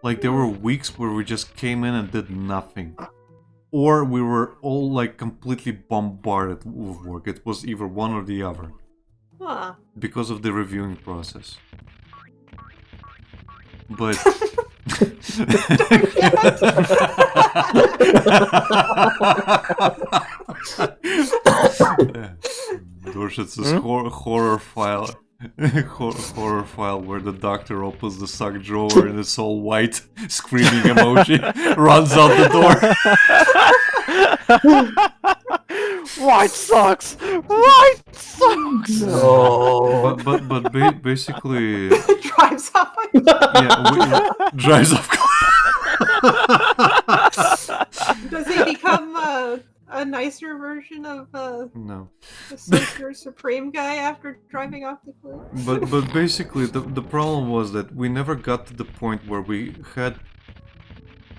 Like there were weeks where we just came in and did nothing. Or we were all like completely bombarded with work. It was either one or the other. Huh. Because of the reviewing process. But Dorshit's horror file. Horror file where the doctor opens the sock drawer and it's all white, screaming emoji, runs out the door. White socks! White socks! No. But basically, Drives off. drives off. Does he become a nicer version of No. the Sorcerer Supreme guy after driving off the cliff? But basically, the problem was that we never got to the point where we had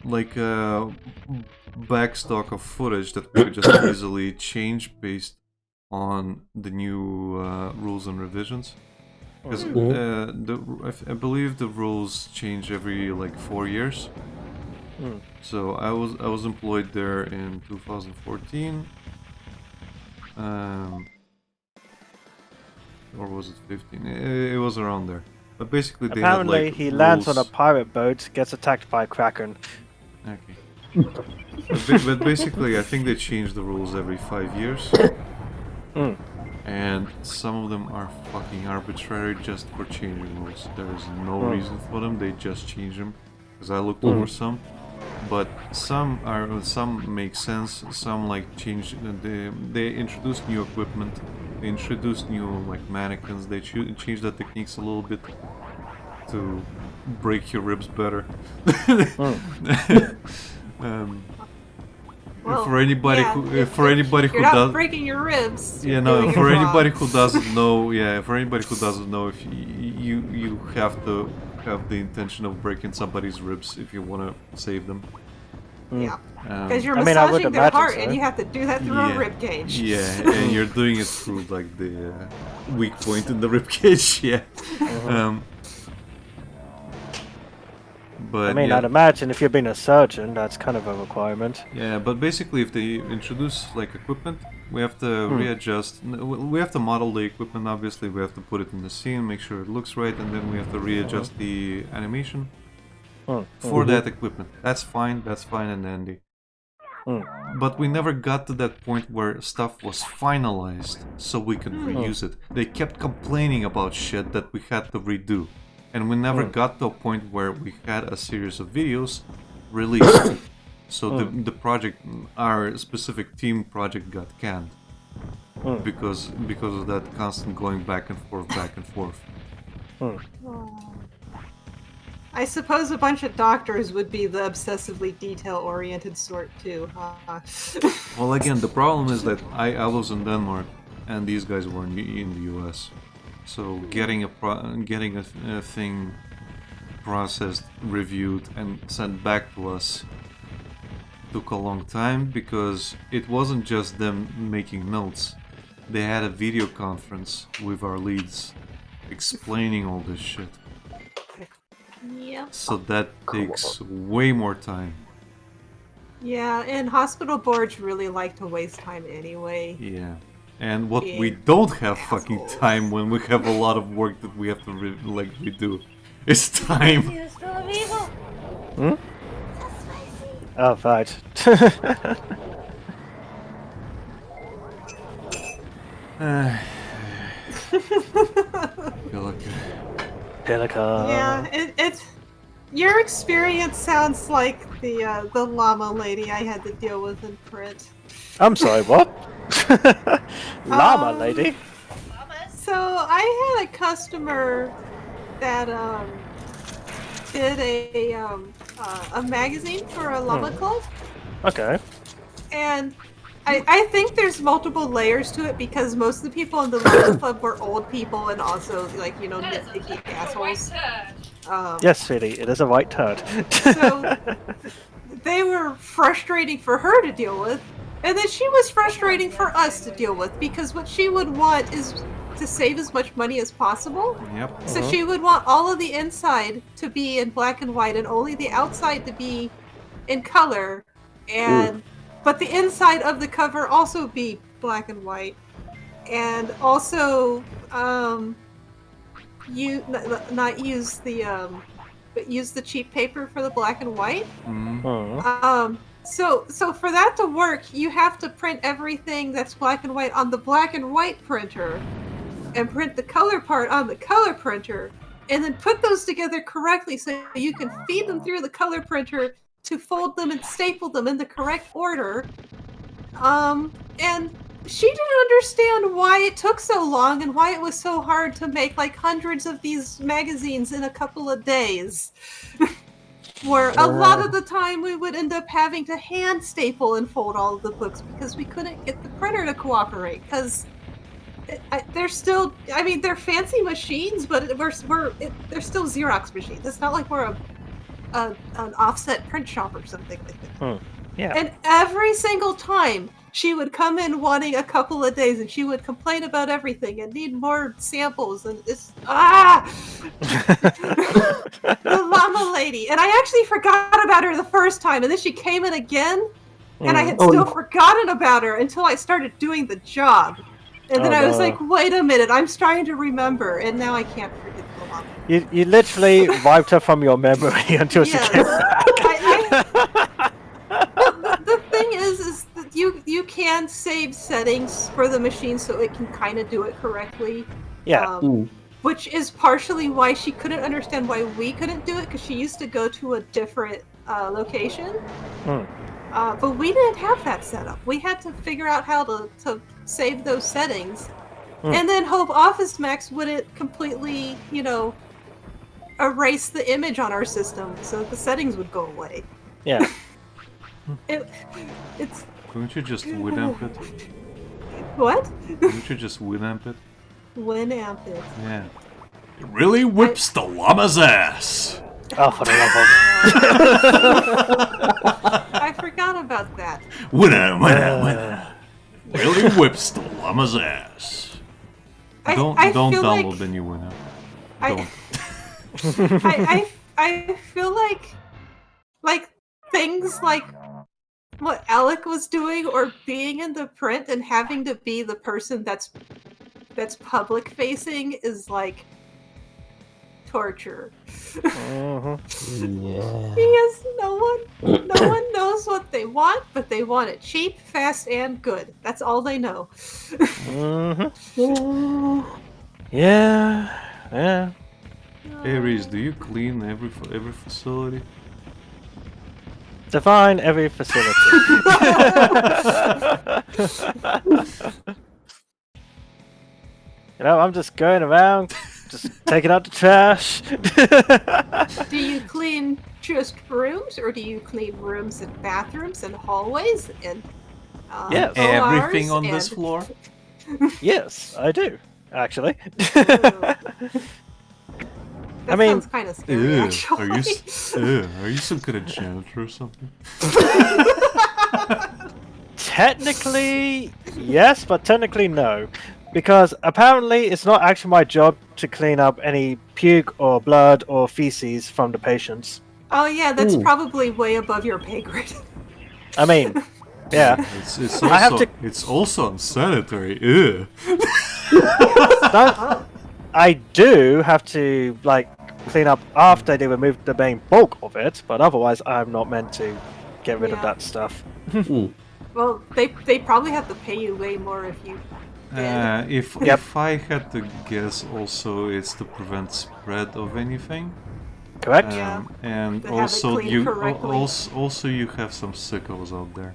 like a backstock of footage that we could just easily change based on the new rules and revisions. Because I believe the rules change every like 4 years. So I was employed there in 2014, or was it 15? It was around there. But basically, they Apparently, had, like, he lands on a rules. pirate boat, gets attacked by a kraken. Okay. but basically, I think they change the rules every 5 years. and some of them are fucking arbitrary just for changing rules. There is no reason for them. They just change them. Because I looked over some, but some make sense. Some like change. They introduce new equipment. They introduce new like mannequins. They change the techniques a little bit to break your ribs better. Well, for anybody yeah, who you're not does, breaking your ribs. yeah, you're no. doing For it anybody wrong. who doesn't know, for anybody who doesn't know, if you have to have the intention of breaking somebody's ribs if you want to save them. Yeah, Um, because you're I mean, I would massaging their imagine heart, so. and you have to do that through a rib cage. Yeah, and you're doing it through like the weak point in the rib cage. Yeah. But I mean, yeah. I'd imagine if you're being a surgeon, that's kind of a requirement. Yeah, but basically, if they introduce like equipment, we have to readjust. We have to model the equipment. Obviously, we have to put it in the scene, make sure it looks right, and then we have to readjust the animation for that equipment. That's fine. That's fine and dandy. But we never got to that point where stuff was finalized, so we could reuse it. They kept complaining about shit that we had to redo. And we never got to a point where we had a series of videos released. So the project, our specific team project got canned. Because of that constant going back and forth. I suppose a bunch of doctors would be the obsessively detail-oriented sort too, huh? Well, again, the problem is that I was in Denmark, and these guys were in the US. So getting a thing processed, reviewed, and sent back to us took a long time because it wasn't just them making notes. They had a video conference with our leads explaining all this shit. Yeah. So that takes way more time. Yeah, and hospital boards really like to waste time anyway. Yeah. And what we Big don't have fucking assholes. time when we have a lot of work that we have to redo is time. Oh, right. Feel like Pelican. Yeah, it's your experience sounds like the llama lady I had to deal with in print. I'm sorry, what? Llama lady? So I had a customer that did a magazine for a llama club, Okay. and I think there's multiple layers to it because most of the people in the llama club were old people and also like nitpicky assholes. Yes, sweetie, it is a white turd. So they were frustrating for her to deal with, and then she was frustrating for us to deal with because what she would want is to save as much money as possible. Yep. So she would want all of the inside to be in black and white and only the outside to be in color, and but the inside of the cover also be black and white, and also you not use the but use the cheap paper for the black and white. So for that to work, you have to print everything that's black and white on the black and white printer, and print the color part on the color printer, and then put those together correctly so you can feed them through the color printer to fold them and staple them in the correct order. And she didn't understand why it took so long and why it was so hard to make like hundreds of these magazines in a couple of days. Where a lot of the time we would end up having to hand staple and fold all of the books because we couldn't get the printer to cooperate because they're still, I mean, they're fancy machines, but they're still Xerox machines. It's not like we're an offset print shop or something like that. Yeah. And every single time she would come in wanting a couple of days and she would complain about everything and need more samples and it's the llama lady. And I actually forgot about her the first time and then she came in again and I had still forgotten about her until I started doing the job. And then I was like, wait a minute, I'm starting to remember, and now I can't forget the llama. You literally wiped her from your memory until she came back. The thing is that you can't can save settings for the machine so it can kind of do it correctly. Yeah. Which is partially why she couldn't understand why we couldn't do it, because she used to go to a different location. But we didn't have that set up. We had to figure out how to save those settings. And then hope Office Max wouldn't completely, erase the image on our system, so the settings would go away. Yeah. It's... Couldn't you just Winamp it? What? Couldn't you just Winamp it? Winamp it. Yeah. It really whips the llama's ass. Oh, for the love of... I forgot about that. Winner. Really whips the llama's ass. Don't I feel download like- the new Winamp. I, Don't. I feel like things like what Alec was doing, or being in the print and having to be the person that's public facing, is like torture. Yeah. Because no one knows what they want, but they want it cheap, fast, and good. That's all they know. Yeah. Aries, do you clean every facility? Define every facility. I'm just going around, just taking out the trash. Do you clean just rooms, or do you clean rooms and bathrooms and hallways and Yes. Everything ORs on this and- floor? Yes, I do, actually. That mean- sounds kind of scary, Ew, actually. are you some kind of janitor or something? Technically, yes, but technically no. Because apparently it's not actually my job to clean up any puke or blood or feces from the patients. Oh yeah, that's probably way above your pay grade. I mean, yeah. It's also, I have to- it's also unsanitary. Ew. I do have to, clean up after they remove the main bulk of it, but otherwise I'm not meant to get rid of Yeah. that stuff. Well, they probably have to pay you way more if you did. If I had to guess, also it's to prevent spread of anything. Correct? Yeah. And To have it also cleaned you correctly. also you have some sickos out there.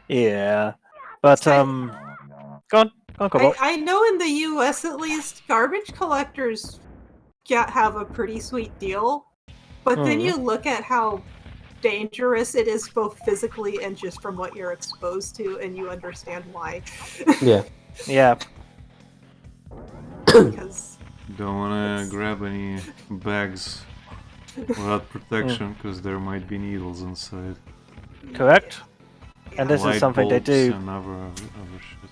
Yeah. But, go on, Cobalt. I know in the US at least, garbage collectors have a pretty sweet deal. But then you look at how dangerous it is both physically and just from what you're exposed to, and you understand why. Yeah. Yeah. Because Don't wanna grab any bags without protection because there might be needles inside. Correct? And this Light is something they bulbs do. and other shit.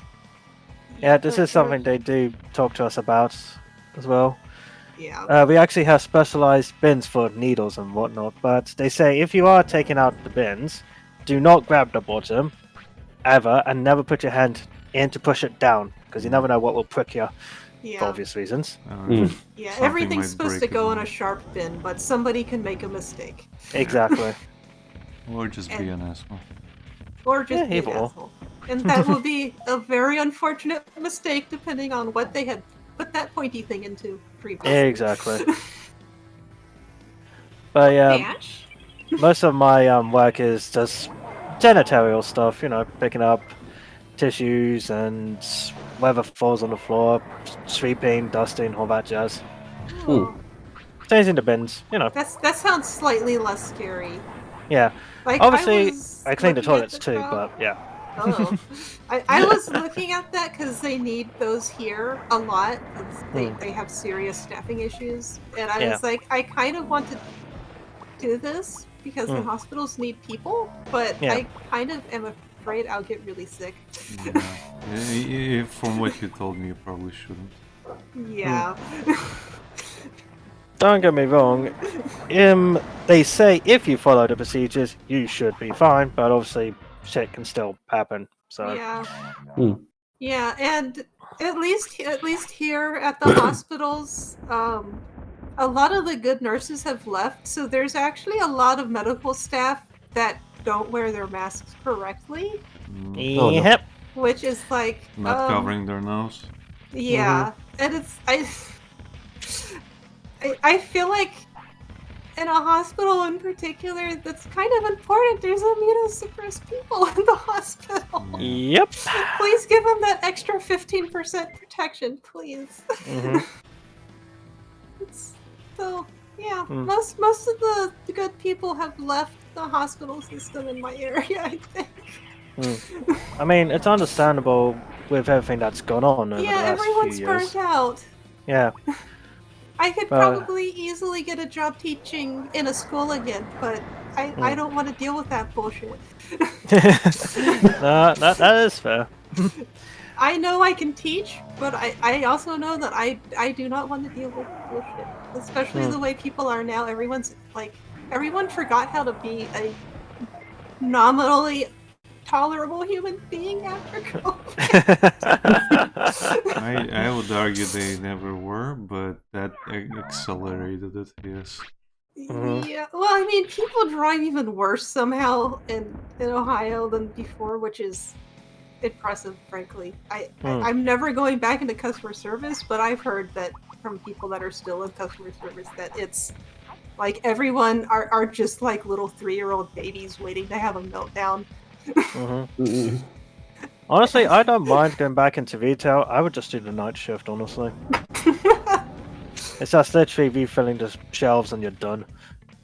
Yeah, this is something they do talk to us about as well. Yeah. We actually have specialized bins for needles and whatnot, but they say if you are taking out the bins, do not grab the bottom ever, and never put your hand in to push it down, because you never know what will prick you for Yeah. obvious reasons. Yeah. Something Everything's might supposed to break go it. in a sharp bin, but somebody can make a mistake. Exactly. Or just be an asshole. Or just Yeah, be an evil. asshole. And that will be a very unfortunate mistake depending on what they had put that pointy thing into previously. Exactly. But yeah, Dash? most of my work is just janitorial stuff, picking up tissues and whatever falls on the floor, sweeping, dusting, all that jazz. Oh, Changing the bins, that sounds slightly less scary. Yeah. Like, Obviously, was I clean the looking at toilets too, job- but yeah. Oh. I was looking at that because they need those here a lot. They have serious staffing issues. And I Yeah. was like, I kind of want to do this because the hospitals need people, but Yeah. I kind of am afraid I'll get really sick. Yeah. From what you told me, you probably shouldn't. Yeah. Don't get me wrong. They say if you follow the procedures, you should be fine, but obviously shit can still happen. So Yeah. Hmm. Yeah, and at least here at the hospitals, a lot of the good nurses have left, so there's actually a lot of medical staff that don't wear their masks correctly, Oh, no. Yep. which is like Not covering their nose. Yeah, and it's I feel like in a hospital in particular, that's kind of important. There's immunosuppressed people in the hospital. Yep. Please give them that extra 15% protection, please. So yeah, most of the good people have left the hospital system in my area, I think. I mean, it's understandable with everything that's gone on over the last everyone's few years. burnt out. Yeah. I could probably easily get a job teaching in a school again, but I don't want to deal with that bullshit. No, that is fair. I know I can teach, but I also know that I do not want to deal with bullshit. Especially the way people are now. Everyone forgot how to be a nominally tolerable human being after COVID. I would argue they never were, but that accelerated it, yes. Yeah, well, I mean, people drive even worse somehow in Ohio than before, which is impressive, frankly. I'm never going back into customer service, but I've heard that from people that are still in customer service that it's like everyone are just like little 3-year-old babies waiting to have a meltdown. Honestly, I don't mind going back into retail. I would just do the night shift, honestly. It's just literally refilling the shelves and you're done.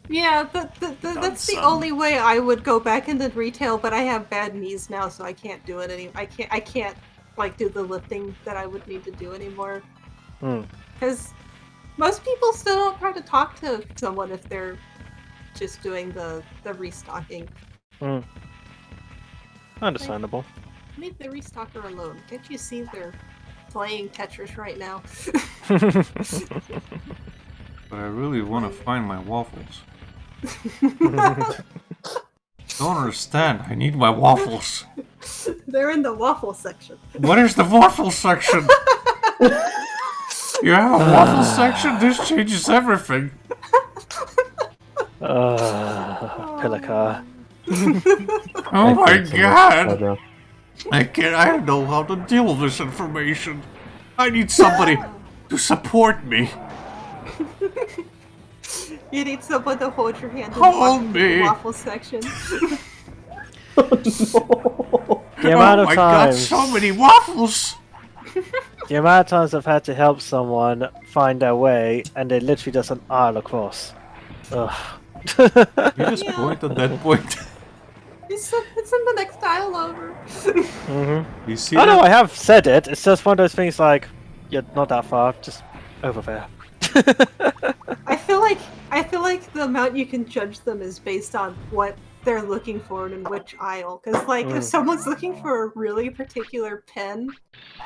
Yeah, that's the only way I would go back into retail, but I have bad knees now, so I can't do it anymore. I can't like do the lifting that I would need to do anymore. Because most people still don't try to talk to someone if they're just doing the restocking. Understandable. Leave the restocker alone. Can't you see they're playing Tetris right now? But I really want to find my waffles. Don't understand. I need my waffles. They're in the waffle section. What is the waffle section? You have a waffle section? This changes everything. Pelicar. Oh my god! now. I don't know how to deal with this information. I need somebody to support me. You need someone to hold your hand and Hold walk into me. the waffle section. The amount Oh of my god, times, so many waffles! the amount of times I've had to help someone find their way, and they literally just an aisle across. Ugh. You just point at that point. It's in the next aisle over. You see I know that? I have said it. It's just one of those things like, you're not that far, just over there. I feel like the amount you can judge them is based on what they're looking for and in which aisle. Because if someone's looking for a really particular pen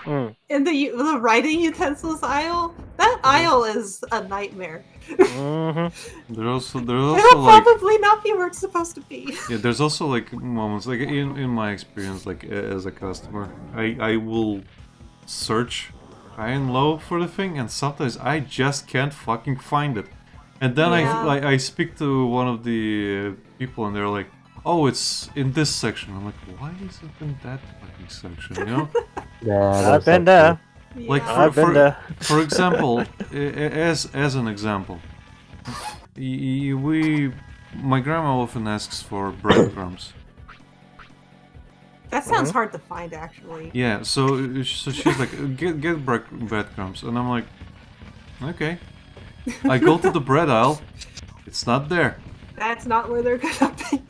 in the writing utensils aisle, that aisle is a nightmare. There's also It'll like probably not be where it's supposed to be. yeah, there's also like moments like in my experience, like as a customer, I will search high and low for the thing, and sometimes I just can't fucking find it. And then Yeah. I speak to one of the people, and they're like, "Oh, it's in this section." I'm like, "Why is it in that fucking section?" You know? Yeah, I've been there. Like Yeah. I've been there. For example, as an example, my grandma often asks for breadcrumbs. That sounds hard to find, actually. Yeah, so she's like, get breadcrumbs, and I'm like, okay. I go to the bread aisle, it's not there. That's not where they're gonna be.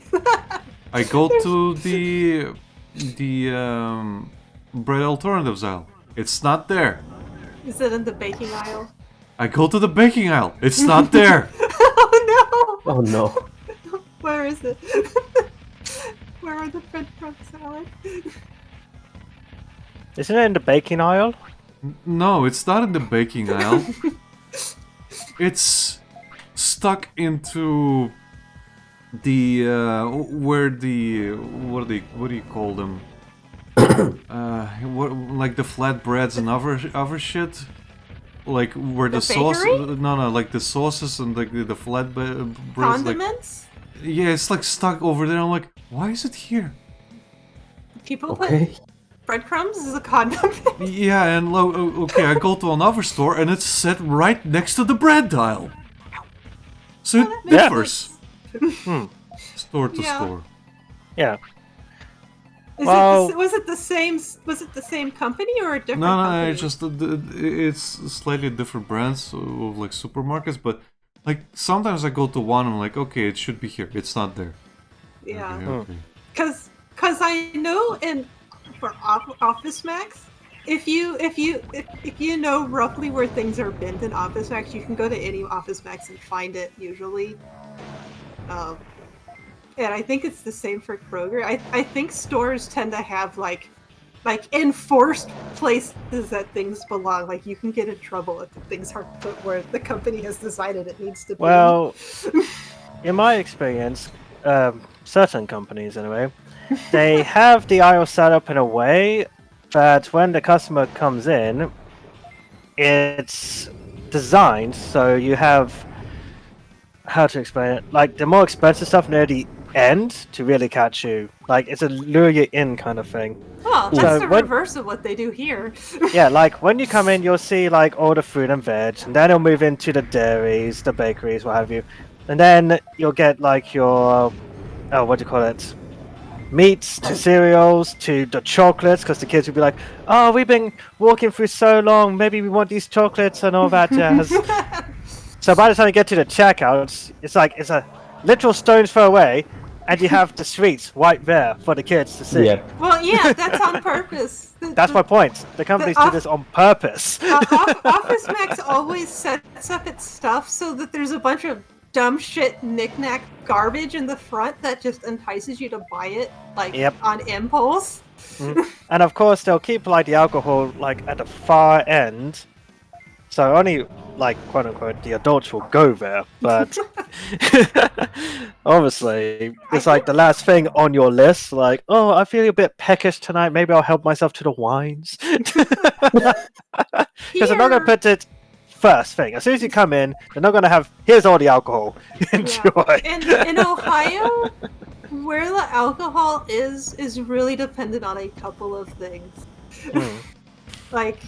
I go to the bread alternatives aisle, it's not there. Is it in the baking aisle? I go to the baking aisle, it's not there. Oh Oh no. no! Where is it? Where are the breadcrumb salad? Isn't it in the baking aisle? No, it's not in the baking aisle. It's stuck into the where the what do you call them? Like the flatbreads and other shit. Like where the sauce? bakery? No, like the sauces and like the flatbreads. Like, Condiments? Yeah, it's like stuck over there. I'm like, why is it here? People Okay. put breadcrumbs as a condom. Yeah, and okay, I go to another store and it's set right next to the bread aisle. So it That makes differs sense. store to Yeah. store. Yeah. Was it the same? Was it the same company or a different No, company? it's just it's slightly different brands of like supermarkets, but like sometimes I go to one and I'm like, okay, it should be here. It's not there. Yeah. Okay. Because I know for Office Max, if you know roughly where things are binned in Office Max, you can go to any Office Max and find it usually. And I think it's the same for Kroger. I think stores tend to have like enforced places that things belong. Like you can get in trouble if things aren't put where the company has decided it needs to be. Well, in my experience, certain companies anyway, they have the aisle set up in a way that when the customer comes in, it's designed so you have, how to explain it, like the more expensive stuff near the end to really catch you. Like it's a lure you in kind of thing. Oh, that's So the when- reverse of what they do here. Yeah, like when you come in, you'll see like all the fruit and veg, and then it'll move into the dairies, the bakeries, what have you, and then you'll get like your, what do you call it? Meats to cereals to the chocolates, because the kids will be like, "Oh, we've been walking through so long. Maybe we want these chocolates and all that jazz." So by the time you get to the checkout, it's like it's a literal stone's throw away, and you have the sweets right there for the kids to see. Yeah. Well, yeah, that's on purpose. That's my point. The companies do this on purpose. Office Max always sets up its stuff so that there's a bunch of dumb shit knick-knack garbage in the front that just entices you to buy it, like Yep. on impulse. And of course, they'll keep like the alcohol like at the far end, so only like quote unquote the adults will go there. But obviously, it's like the last thing on your list. Like, oh, I feel a bit peckish tonight. Maybe I'll help myself to the wines. Because they're not going to put it first thing. As soon as you come in, they're not going to have, here's all the alcohol. Enjoy. In Ohio, where the alcohol is really dependent on a couple of things. Like,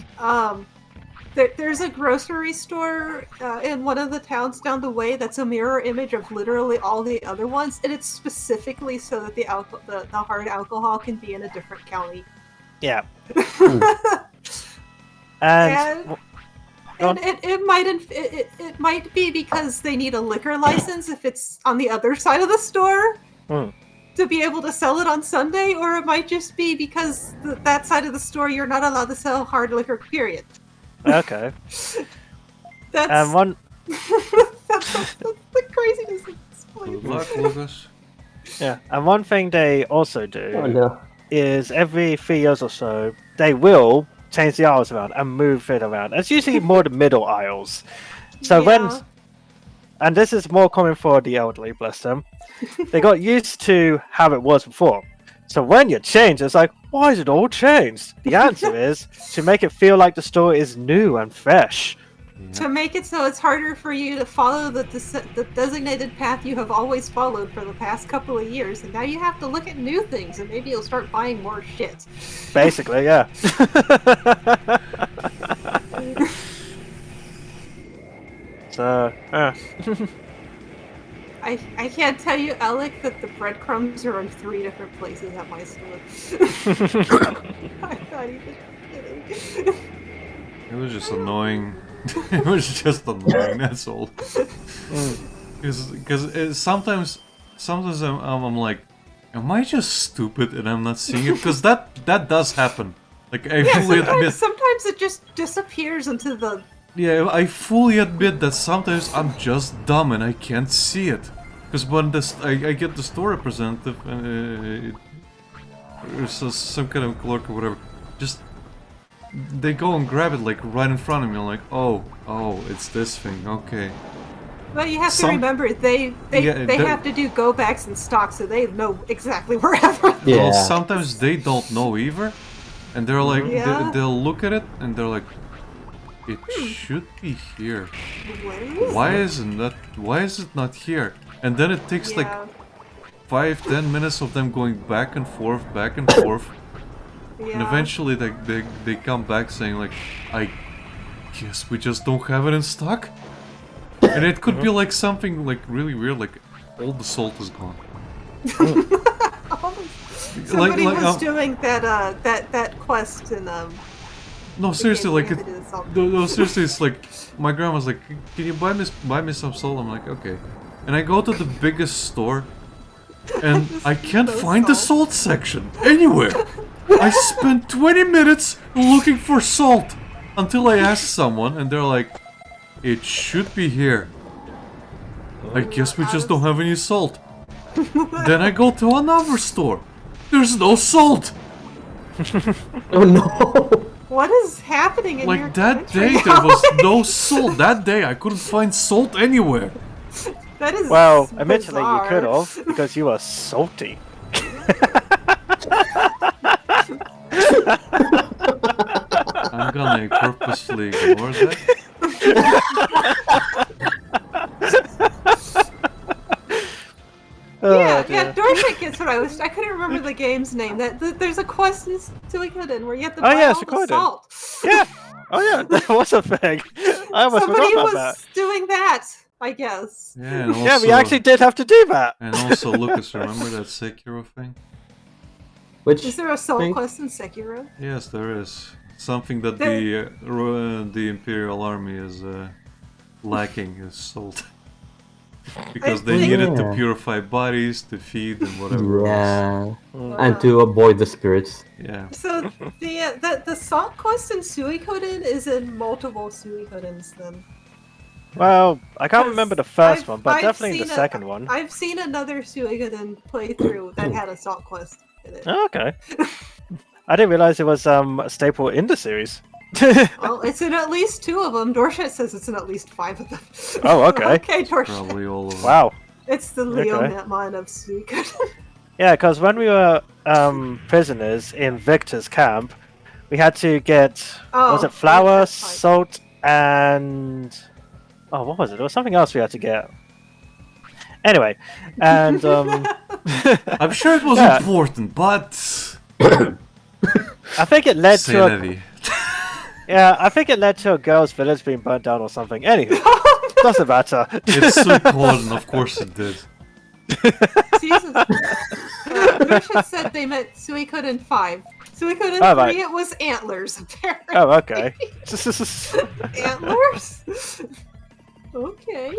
there's a grocery store in one of the towns down the way that's a mirror image of literally all the other ones, and it's specifically so that the hard alcohol can be in a different county. Yeah. And it might be because they need a liquor license if it's on the other side of the store to be able to sell it on Sunday, or it might just be because that side of the store you're not allowed to sell hard liquor, period. Okay. That's And one, that's the craziness of this place. Good luck, Lucas. yeah, and one thing they also do Oh no. is every 3 years or so they will change the aisles around and move it around. It's usually more the middle aisles. So Yeah. and this is more common for the elderly, bless them, they got used to how it was before. So when you change, it's like, why is it all changed? The answer is to make it feel like the store is new and fresh. To make it so it's harder for you to follow the designated path you have always followed for the past couple of years, and now you have to look at new things, and maybe you'll start buying more shit. Basically, yeah. So, I can't tell you, Alec, that the breadcrumbs are in 3 different places at my store. I'm not even kidding. It was just annoying. It was just annoying. That's all. Because sometimes I'm like, am I just stupid and I'm not seeing it? Because that does happen. Like I fully admit. Sometimes it just disappears into the. Yeah, I fully admit that sometimes I'm just dumb and I can't see it. Because when I get the store representative or some kind of clerk or whatever, just they go and grab it like right in front of me. I'm like, oh, it's this thing. Okay. Well, you have to remember they have to do go backs and stock, so they know exactly where everything. Yeah. Well, sometimes they don't know either, and they're like, Yeah. they'll look at it and they're like, it should be here. Where is Why is it not here? And then it takes like 5-10 minutes of them going back and forth, and Yeah. eventually they come back saying like, I guess we just don't have it in stock. And it could be like something like really weird, like all the salt is gone. Somebody was doing that quest in No, seriously, like limited salt. no, seriously, it's like my grandma's like, can you buy me some salt? I'm like, okay. And I go to the biggest store, and I can't No find the salt. salt section anywhere. I spent 20 minutes looking for salt until I asked someone, and they're like, it should be here. I guess we just don't have any salt. Then I go to another store. There's no salt. Oh no! What is happening in your Like that country day, there was nowadays? no salt. That day, I couldn't find salt anywhere. That is Well, admittedly, you bizarre. could have because you were salty. I'm gonna purposely ignore that. Yeah, Dorshik gets what I couldn't remember the game's name. There's a quest in Suikoden where you have to Oh, buy yeah, all the Suikoden. salt. Yeah. Oh yeah, that was a thing. I almost Somebody forgot about was that. doing that, I guess. Yeah, and also, Yeah, we actually did have to do that. And also, Lucas, remember that Sekiro thing? Which Is there a salt thing? quest in Sekiro? Yes, there is. Something that There- the Imperial Army is lacking is salt. Because they think- need it to Yeah. purify bodies, to feed, and whatever else. Yeah, and to avoid the spirits. Yeah. So the salt quest in Suikoden is in multiple Suikodens then. Well, I can't 'Cause remember the 1st I've- one, but I've definitely the seen second one. I've seen another Suikoden playthrough that had a salt quest in it. Oh, okay. I didn't realize it was a staple in the series. Well, it's in at least 2 of them. Dorshit says it's in at least 5 of them. Oh, okay. Okay, Dorshit. Probably all of them. Wow. It's the Leo Okay. Netmon of Suikoden. Yeah, because when we were prisoners in Victor's camp, we had to get was Oh, it flour, yeah, that's right. salt, and what was it? There was something else we had to get. Anyway, and I'm sure it was Yeah. important, but I think it led c'est to la vie. I think it led to a girl's village being burnt down or something. Anywho, doesn't matter. It's so important, of course it did. Jesus. Dorshit said they meant Suikoden 5. Suikoden 3, Oh, right. it was antlers, apparently. Oh, okay. Antlers? Okay.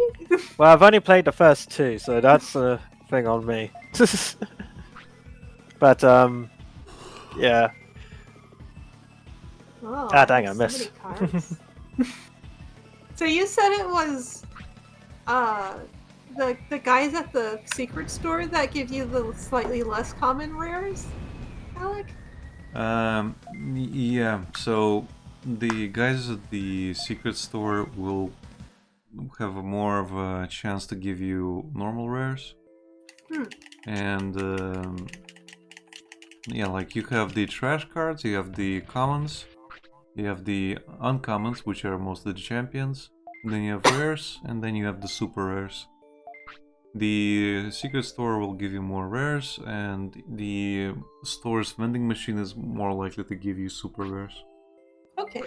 Well, I've only played the first 2, so that's a thing on me. But yeah. Oh, Dang, I so missed. many cards. So you said it was the guys at the secret store that give you the slightly less common rares, Alec? Yeah, so the guys at the secret store will have more of a chance to give you normal rares. And yeah, like you have the trash cards, you have the commons, you have the uncommons, which are mostly the champions, then you have rares, and then you have the super rares. The secret store will give you more rares, and the store's vending machine is more likely to give you super rares. Okay.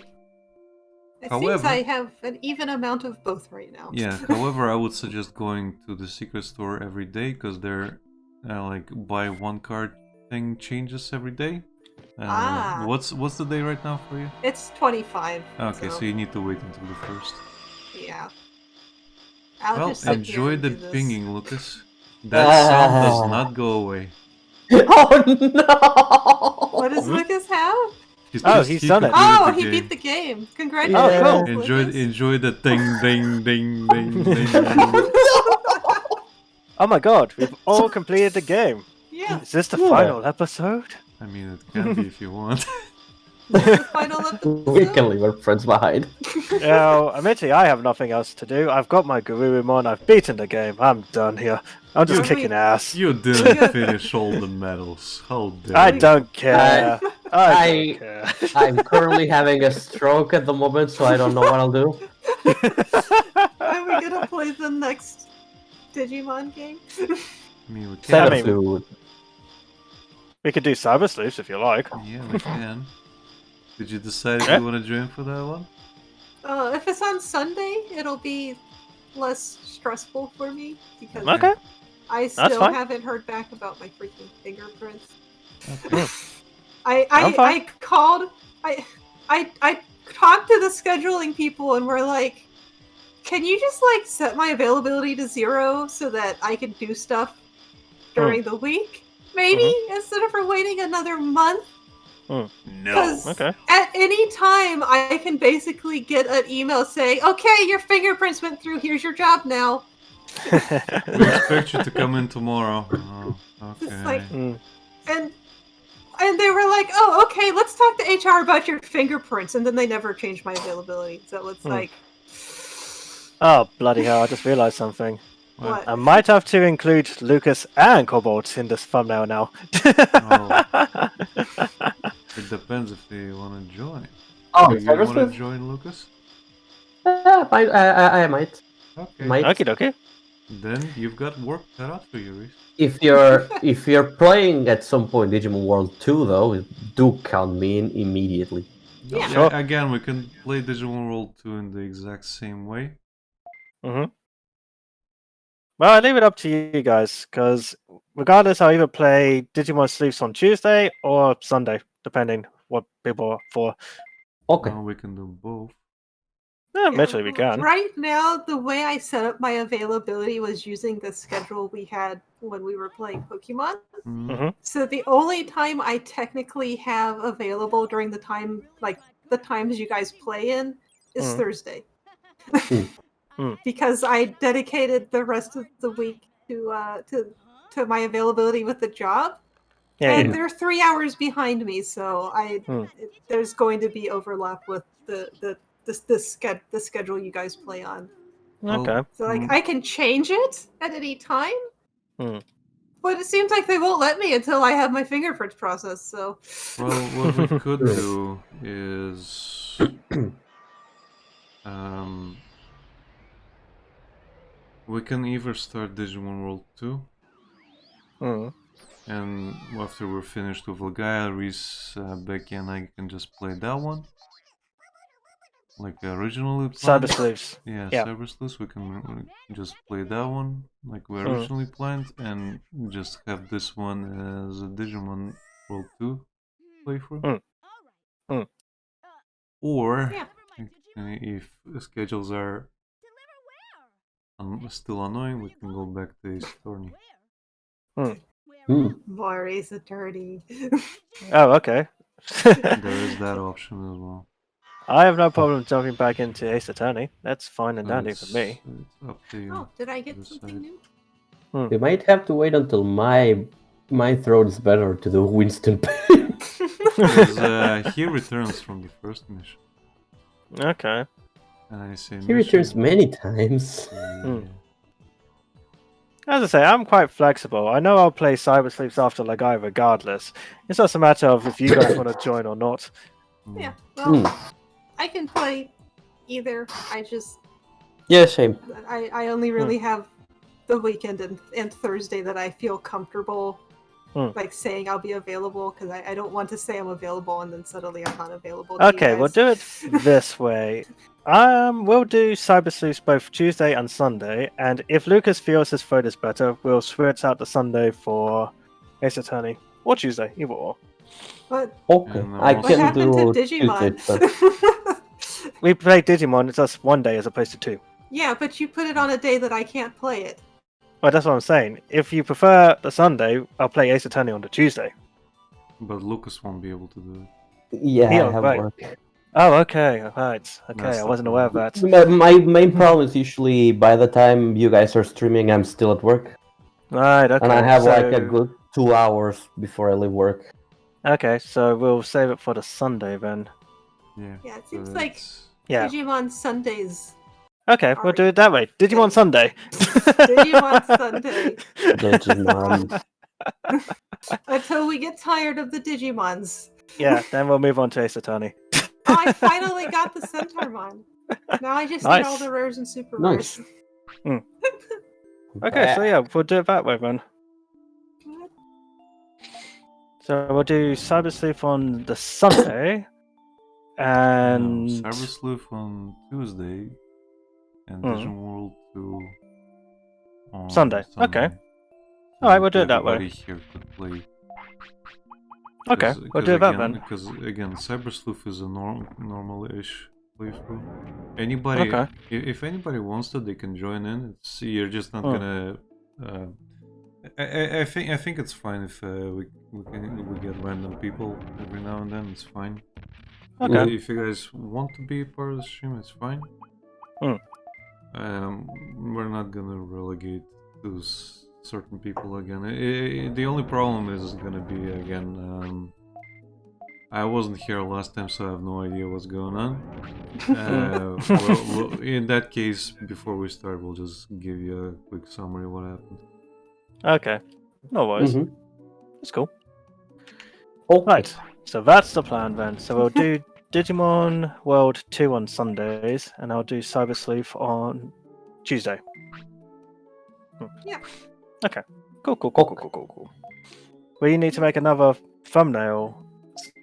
It However- seems I have an even amount of both right now. Yeah, however, I would suggest going to the secret store every day, because their like buy one card thing changes every day. Ah. What's the day right now for you? It's 25. Okay, so you need to wait until the 1st. Yeah. I'll Well, just sit here enjoy and the do this. pinging, Lucas. That sound does not go away. Oh no! What does Lucas have? He's He's done it. completed Oh, the he game. beat the game. Oh, Congratulations. cool. Lucas. Enjoy the ding ding ding ding ding. Oh my god, we've all completed the game. Yeah, Is this the Yeah. final episode? I mean, it can be if you want. the final episode. We can leave our friends behind. Now, admittedly, I have nothing else to do. I've got my Garurumon, I've beaten the game. I'm done here. I'm just You- kicking ass. You didn't finish all the medals. How dare I you. don't care. I don't care. I'm currently having a stroke at the moment, so I don't know what I'll do. Are we gonna play the next Digimon game? I mean, we can. Saber I mean- suit. We could do cyber sleuths if you like. Yeah, we can. Did you decide if Yeah. you want to join for that one? If it's on Sunday, it'll be less stressful for me because Okay. I still fine. haven't heard back about my freaking fingerprints. Okay. I I'm fine. I called I talked to the scheduling people and we're like, can you just like set my availability to 0 so that I can do stuff during the week? Maybe instead of waiting another month. No. Because Okay. at any time I can basically get an email saying, okay, your fingerprints went through, here's your job now. We expect you to come in tomorrow. Oh, okay. It's like, Mm. and they were like, oh, okay, let's talk to HR about your fingerprints. And then they never changed my availability. So it's like, Oh, bloody hell, I just realized something. what? I might have to include Lucas and Cobalt in this thumbnail now. It depends if they want to join. Oh, Do you Saber want to suit? join, Lucas? I might. Okay. Might. Okie dokie. Then you've got work cut out for you, Reese. If you're playing at some point Digimon World 2 though, do count me in immediately. Yeah. Sure. Again, we can play Digimon World 2 in the exact same way. Well, I leave it up to you guys, because regardless, I'll either play Digimon Sleuths on Tuesday or Sunday, depending what people are for. Okay. Well, we can do both. Eventually we can. Right now, the way I set up my availability was using the schedule we had when we were playing Pokemon. Mm. So the only time I technically have available during the time, like the times you guys play in, is Thursday. Because I dedicated the rest of the week to my availability with the job. And they're 3 hours behind me, so there's going to be overlap with the schedule you guys play on. Okay. So like I can change it at any time. Hmm. But it seems like they won't let me until I have my fingerprints processed, so Well, what we could do is we can either start Digimon World 2 and after we're finished with Lagaya, Reese, Becky and I can just play that one. Like originally planned. Cyber Sleuths. Yeah, Yeah. Cyber Sleuths, we can just play that one like we originally planned and just have this one as a Digimon World 2 playthrough. Or if the schedules are still annoying, we can go back to Ace Attorney. more Ace Attorney. Oh, okay. There is that option as well. I have no problem jumping back into Ace Attorney. That's fine and So dandy for me. It's up to you. Oh, did I get to something decide. new? You might have to wait until my throat is better to do Winston Pen. 'Cause, he returns from the first mission. Okay. And I say He returns many times. As I say, I'm quite flexible. I know I'll play Cyber Sleuths after Lagai regardless. It's just a matter of if you guys want to join or not. Yeah, well, I can play either. I just Yeah, same. I only really have the weekend and Thursday that I feel comfortable like saying I'll be available, because I don't want to say I'm available and then suddenly I'm not available to Okay, you we'll guys. do it this way. We'll do Cyber Sleuths both Tuesday and Sunday, and if Lucas feels his throat is better, we'll switch out the Sunday for Ace Attorney. Or Tuesday, either or. But Okay, And I what what can happened do to Digimon? Tuesday, We play Digimon, it's just one day as opposed to two. Yeah, but you put it on a day that I can't play it. Well, that's what I'm saying. If you prefer the Sunday, I'll play Ace Attorney on the Tuesday. But Lucas won't be able to do it. Yeah, Yeah, I have right. work. Oh, okay, right. Okay, That's I the wasn't aware of that. My main problem is usually by the time you guys are streaming, I'm still at work. Right, okay. And I have so... like a good 2 hours before I leave work. Okay, so we'll save it for the Sunday then. Yeah. Yeah, it so seems like it's- Yeah. Digimon Sundays. Okay, we'll do it that way. Digimon Sunday. Digimon Sunday. Digimon. Until we get tired of the Digimons. Yeah, then we'll move on to Ace Attorney. Oh, I finally got the Centaurmon. Now I just need all Nice. the rares and super Nice. rares. Okay, so yeah, we'll do it that way then. So we'll do Cyber Sleuth on the Sunday, and Cyber Sleuth on Tuesday, and Digimon World 2 on Sunday. Okay. So Alright, we'll do it that way. everybody here could play. Okay, we'll do that then. Because again, Cyber Sleuth is a normal-ish playthrough. Anybody, Okay. if anybody wants to, they can join in. You're just not gonna. I think it's fine if we get random people every now and then. It's fine. Okay. If you guys want to be part of the stream, it's fine. We're not gonna relegate to certain people again. The only problem is gonna be again. I wasn't here last time, so I have no idea what's going on. In that case, before we start, we'll just give you a quick summary of what happened. Okay. No worries. That's cool. Oh, Right. So that's the plan then. So we'll do Digimon World 2 on Sundays, and I'll do Cyber Sleuth on Tuesday. Yeah. Okay. Cool. We need to make another thumbnail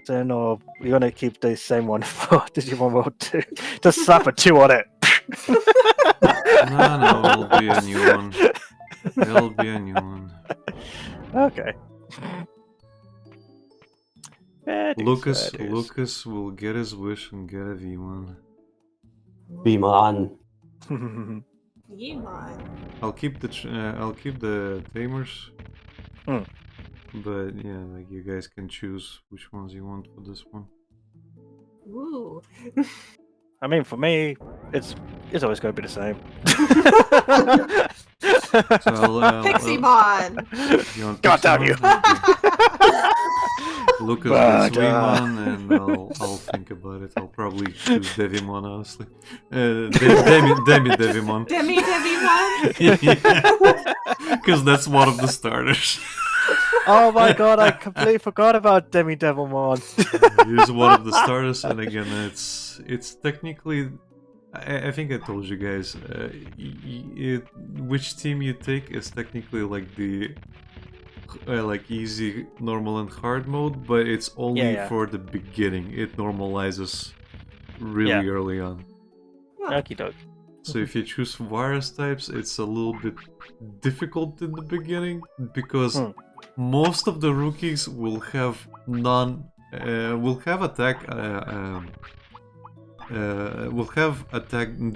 then, or we're gonna keep the same one for Digimon World 2. Just slap a 2 on it. No, it'll be a new one. It'll be a new one. Okay. Lucas will get his wish and get a V1. Digimon. Digimon. I'll keep the tamers. But yeah, like you guys can choose which ones you want for this one. Ooh. I mean, for me, it's always going to be the same. So Piximon! You want God damn you! Lucas gets Suimon, and I'll think about it. I'll probably choose Devimon, honestly. Devimon. Devimon? Because that's one of the starters. Oh my god, I completely forgot about Devilmon. He's one of the starters, and again, it's technically. I think I told you guys, which team you take is technically like the like easy, normal, and hard mode, but it's only for the beginning. It normalizes really early on. Okie doke. So if you choose virus types, it's a little bit difficult in the beginning because most of the rookies will have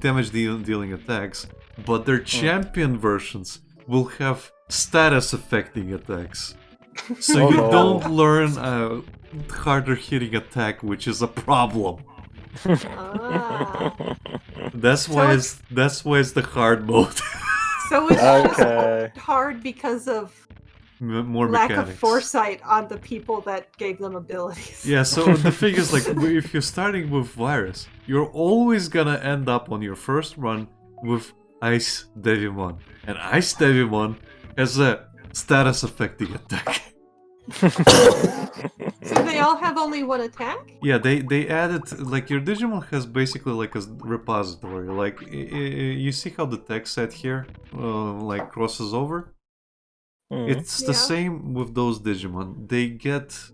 damage dealing attacks, but their champion versions will have status affecting attacks. So you don't learn a harder hitting attack, which is a problem. That's why it's the hard mode. So it's just hard because of more lack mechanics. of foresight on the people that gave them abilities. Yeah, so the thing is, like, if you're starting with Virus, you're always gonna end up on your first run with Ice Devimon. And Ice Devimon has a status affecting attack. So they all have only one attack? Yeah, they added, like, your Digimon has basically like a repository. Like, you see how the text set here, like, crosses over? It's the same with those Digimon. They get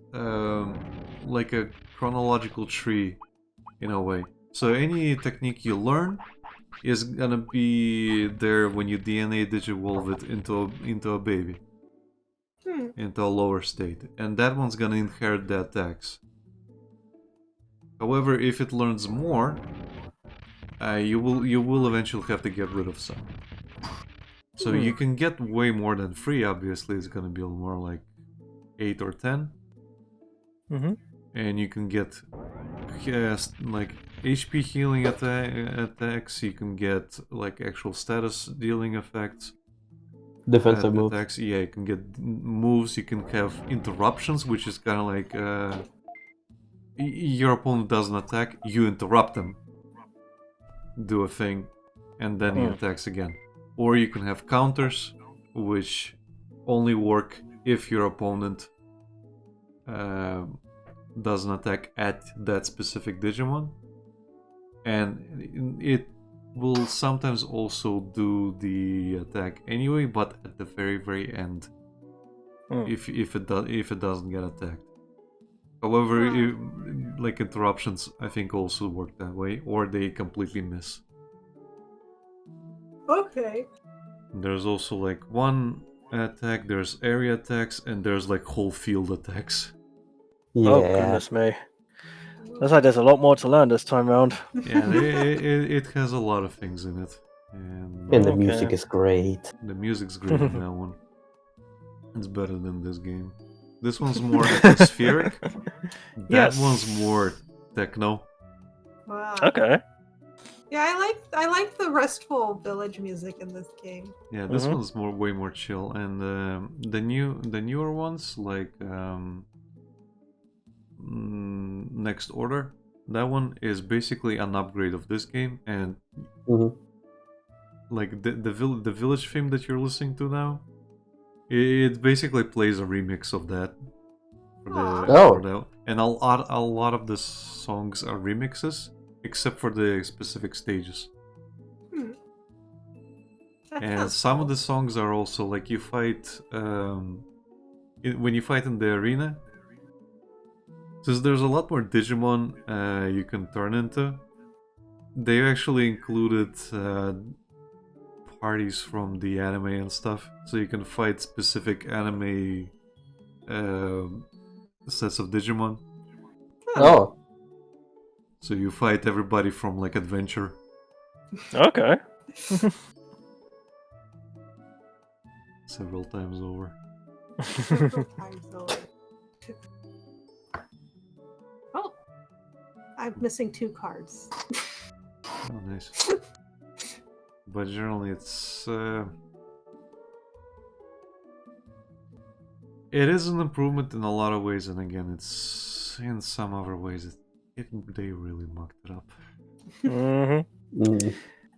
like a chronological tree in a way. So any technique you learn is gonna be there when you DNA digivolve it into a baby, into a lower state, and that one's gonna inherit the attacks. However, if it learns more, you will eventually have to get rid of some. So you can get way more than 3, obviously. It's gonna be more like 8 or 10. And you can get like HP healing attacks, you can get like actual status dealing effects. Defensive moves. Attacks. Yeah, you can get moves, you can have interruptions, which is kind of like your opponent doesn't attack, you interrupt them. Do a thing, and then he attacks again. Or you can have counters, which only work if your opponent doesn't attack at that specific Digimon. And it will sometimes also do the attack anyway, but at the very, very end. if it doesn't get attacked. However, like interruptions, I think also work that way, or they completely miss. Okay. There's also like one attack, there's area attacks, and there's like whole field attacks. Yeah. Oh goodness me! Looks like there's a lot more to learn this time round. Yeah, it has a lot of things in it, and And the Okay. music is great. the music's great in that one. It's better than this game. This one's more atmospheric. That Yes. one's more techno. Wow. Okay. Yeah, I like the restful village music in this game. Yeah, this one's way more chill, and the newer ones like Next Order. That one is basically an upgrade of this game, and like the village theme that you're listening to now, it basically plays a remix of that. For that. And a lot of the songs are remixes, except for the specific stages. That And sounds some of cool. the songs are also like you fight when you fight in the arena. Since there's a lot more Digimon you can turn into, they actually included parties from the anime and stuff, so you can fight specific anime sets of Digimon. Oh, So you fight everybody from like Adventure. Okay. Several times over. Several times over. Oh, I'm missing 2 cards. Oh, nice. But generally, it is an improvement in a lot of ways, and again, it's in some other ways they really mucked it up.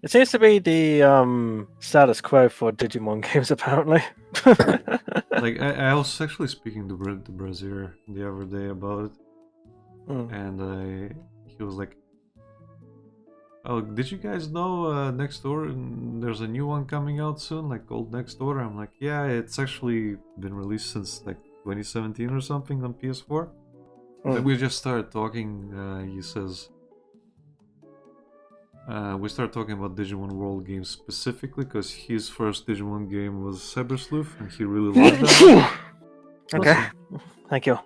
It seems to be the status quo for Digimon games, apparently. Like I was actually speaking to Brazier the other day about it, and he was like, "Oh, did you guys know Next Door? There's a new one coming out soon, like called Next Door." I'm like, "Yeah, it's actually been released since like 2017 or something on PS4." Like, we just started talking. He says, we started talking about Digimon World games specifically because his first Digimon game was Cyber Sleuth, and he really loved that one. Okay. Thank you.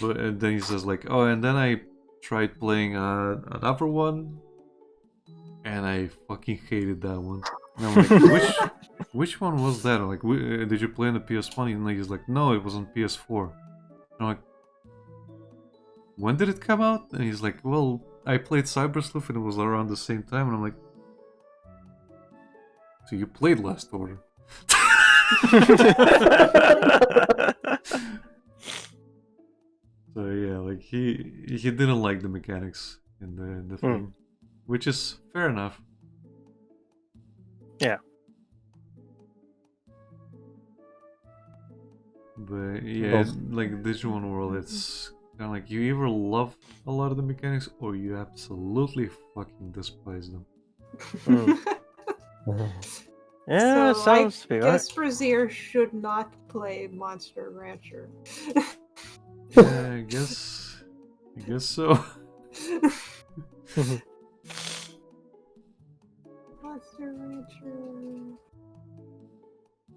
But then he says like, "Oh, and then I tried playing another one, and I fucking hated that one." And I'm like, which one was that? Like, did you play on the PS1? And he's like, "No, it was on PS4." And I'm like, "When did it come out?" And he's like, "Well, I played Cyber Sleuth and it was around the same time." And I'm like, "So you played Last Order?" So yeah, like he didn't like the mechanics in the thing, which is fair enough. Yeah. But yeah, like Digimon World, it's kind of like you either love a lot of the mechanics or you absolutely fucking despise them. Yeah, So sounds to be I right. guess Brazier should not play Monster Rancher. Yeah, I guess so. Monster Rancher.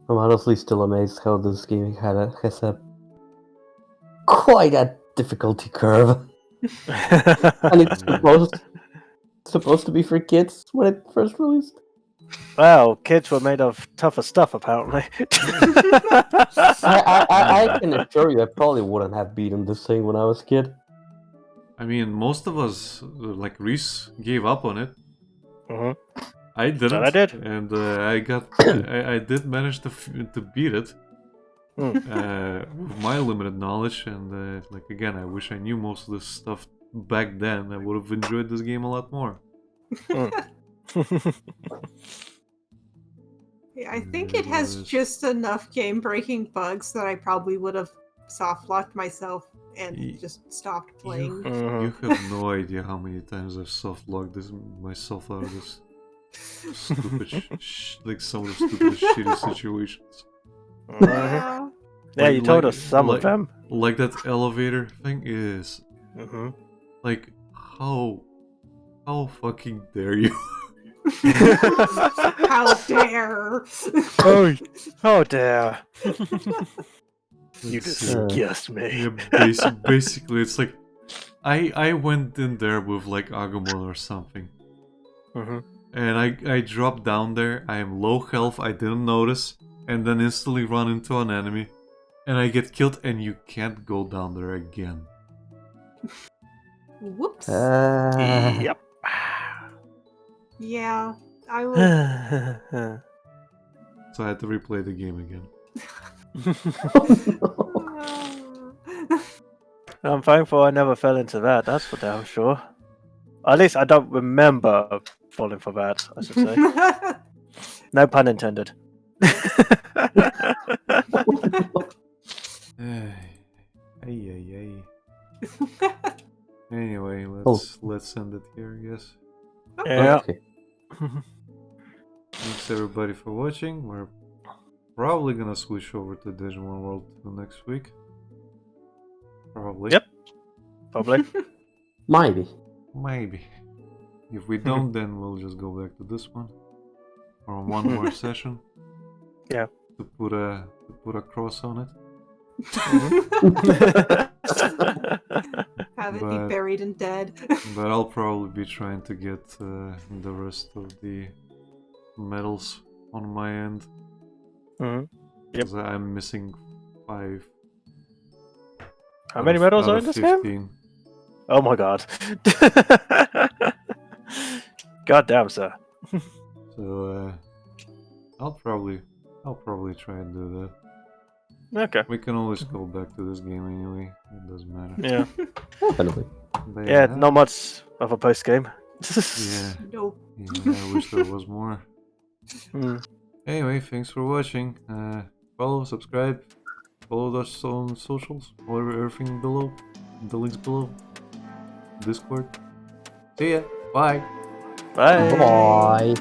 I'm honestly still amazed how this game has a quite a difficulty curve, and it's supposed to be for kids when it first released. Well, kids were made of tougher stuff, apparently. I can assure you, I probably wouldn't have beaten this thing when I was a kid. I mean, most of us, like Reese, gave up on it. I didn't. But I did. And I did manage to beat it with my limited knowledge. And like again, I wish I knew most of this stuff back then. I would have enjoyed this game a lot more. Yeah, I think it has just enough game-breaking bugs that I probably would have soft-locked myself and just stopped playing. You have no idea how many times I've soft-locked myself out of this stupid, like some of the stupid, shitty situations. Yeah. Yeah, you told us some of them. Like that elevator thing is Mm-hmm. like how fucking dare you? How dare! Oh dear. You It's, disgust me. yeah, basically, it's like I went in there with like Agumon or something, Mm-hmm. and I dropped down there. I am low health. I didn't notice, and then instantly run into an enemy, and I get killed. And you can't go down there again. Whoops. Yep. Yeah, I would. So I had to replay the game again. I'm thankful I never fell into that, that's for damn sure. At least I don't remember falling for that, I should say. No pun intended. Ay. Anyway, let's end it here, I guess. Yeah. Okay. Thanks everybody for watching. We're probably gonna switch over to Digimon World 2 next week. Probably. Yep. Probably. Maybe. Maybe. If we don't, then we'll just go back to this one. Or one more session. Yeah. To put a cross on it. Have it be buried and dead. But I'll probably be trying to get the rest of the medals on my end. Mm-hmm. Yep. 'Cause I'm missing 5. How many medals are in this game? 15. Oh my god. God damn, sir. So I'll probably try and do that. Okay. We can always go back to this game anyway. It doesn't matter. Yeah. Definitely. But Yeah, not much of a post game. Yeah, Nope. I wish there was more. Mm. Anyway, thanks for watching. Follow, subscribe, follow us on socials, everything below, the links below, Discord. See ya. Bye. Bye. Bye.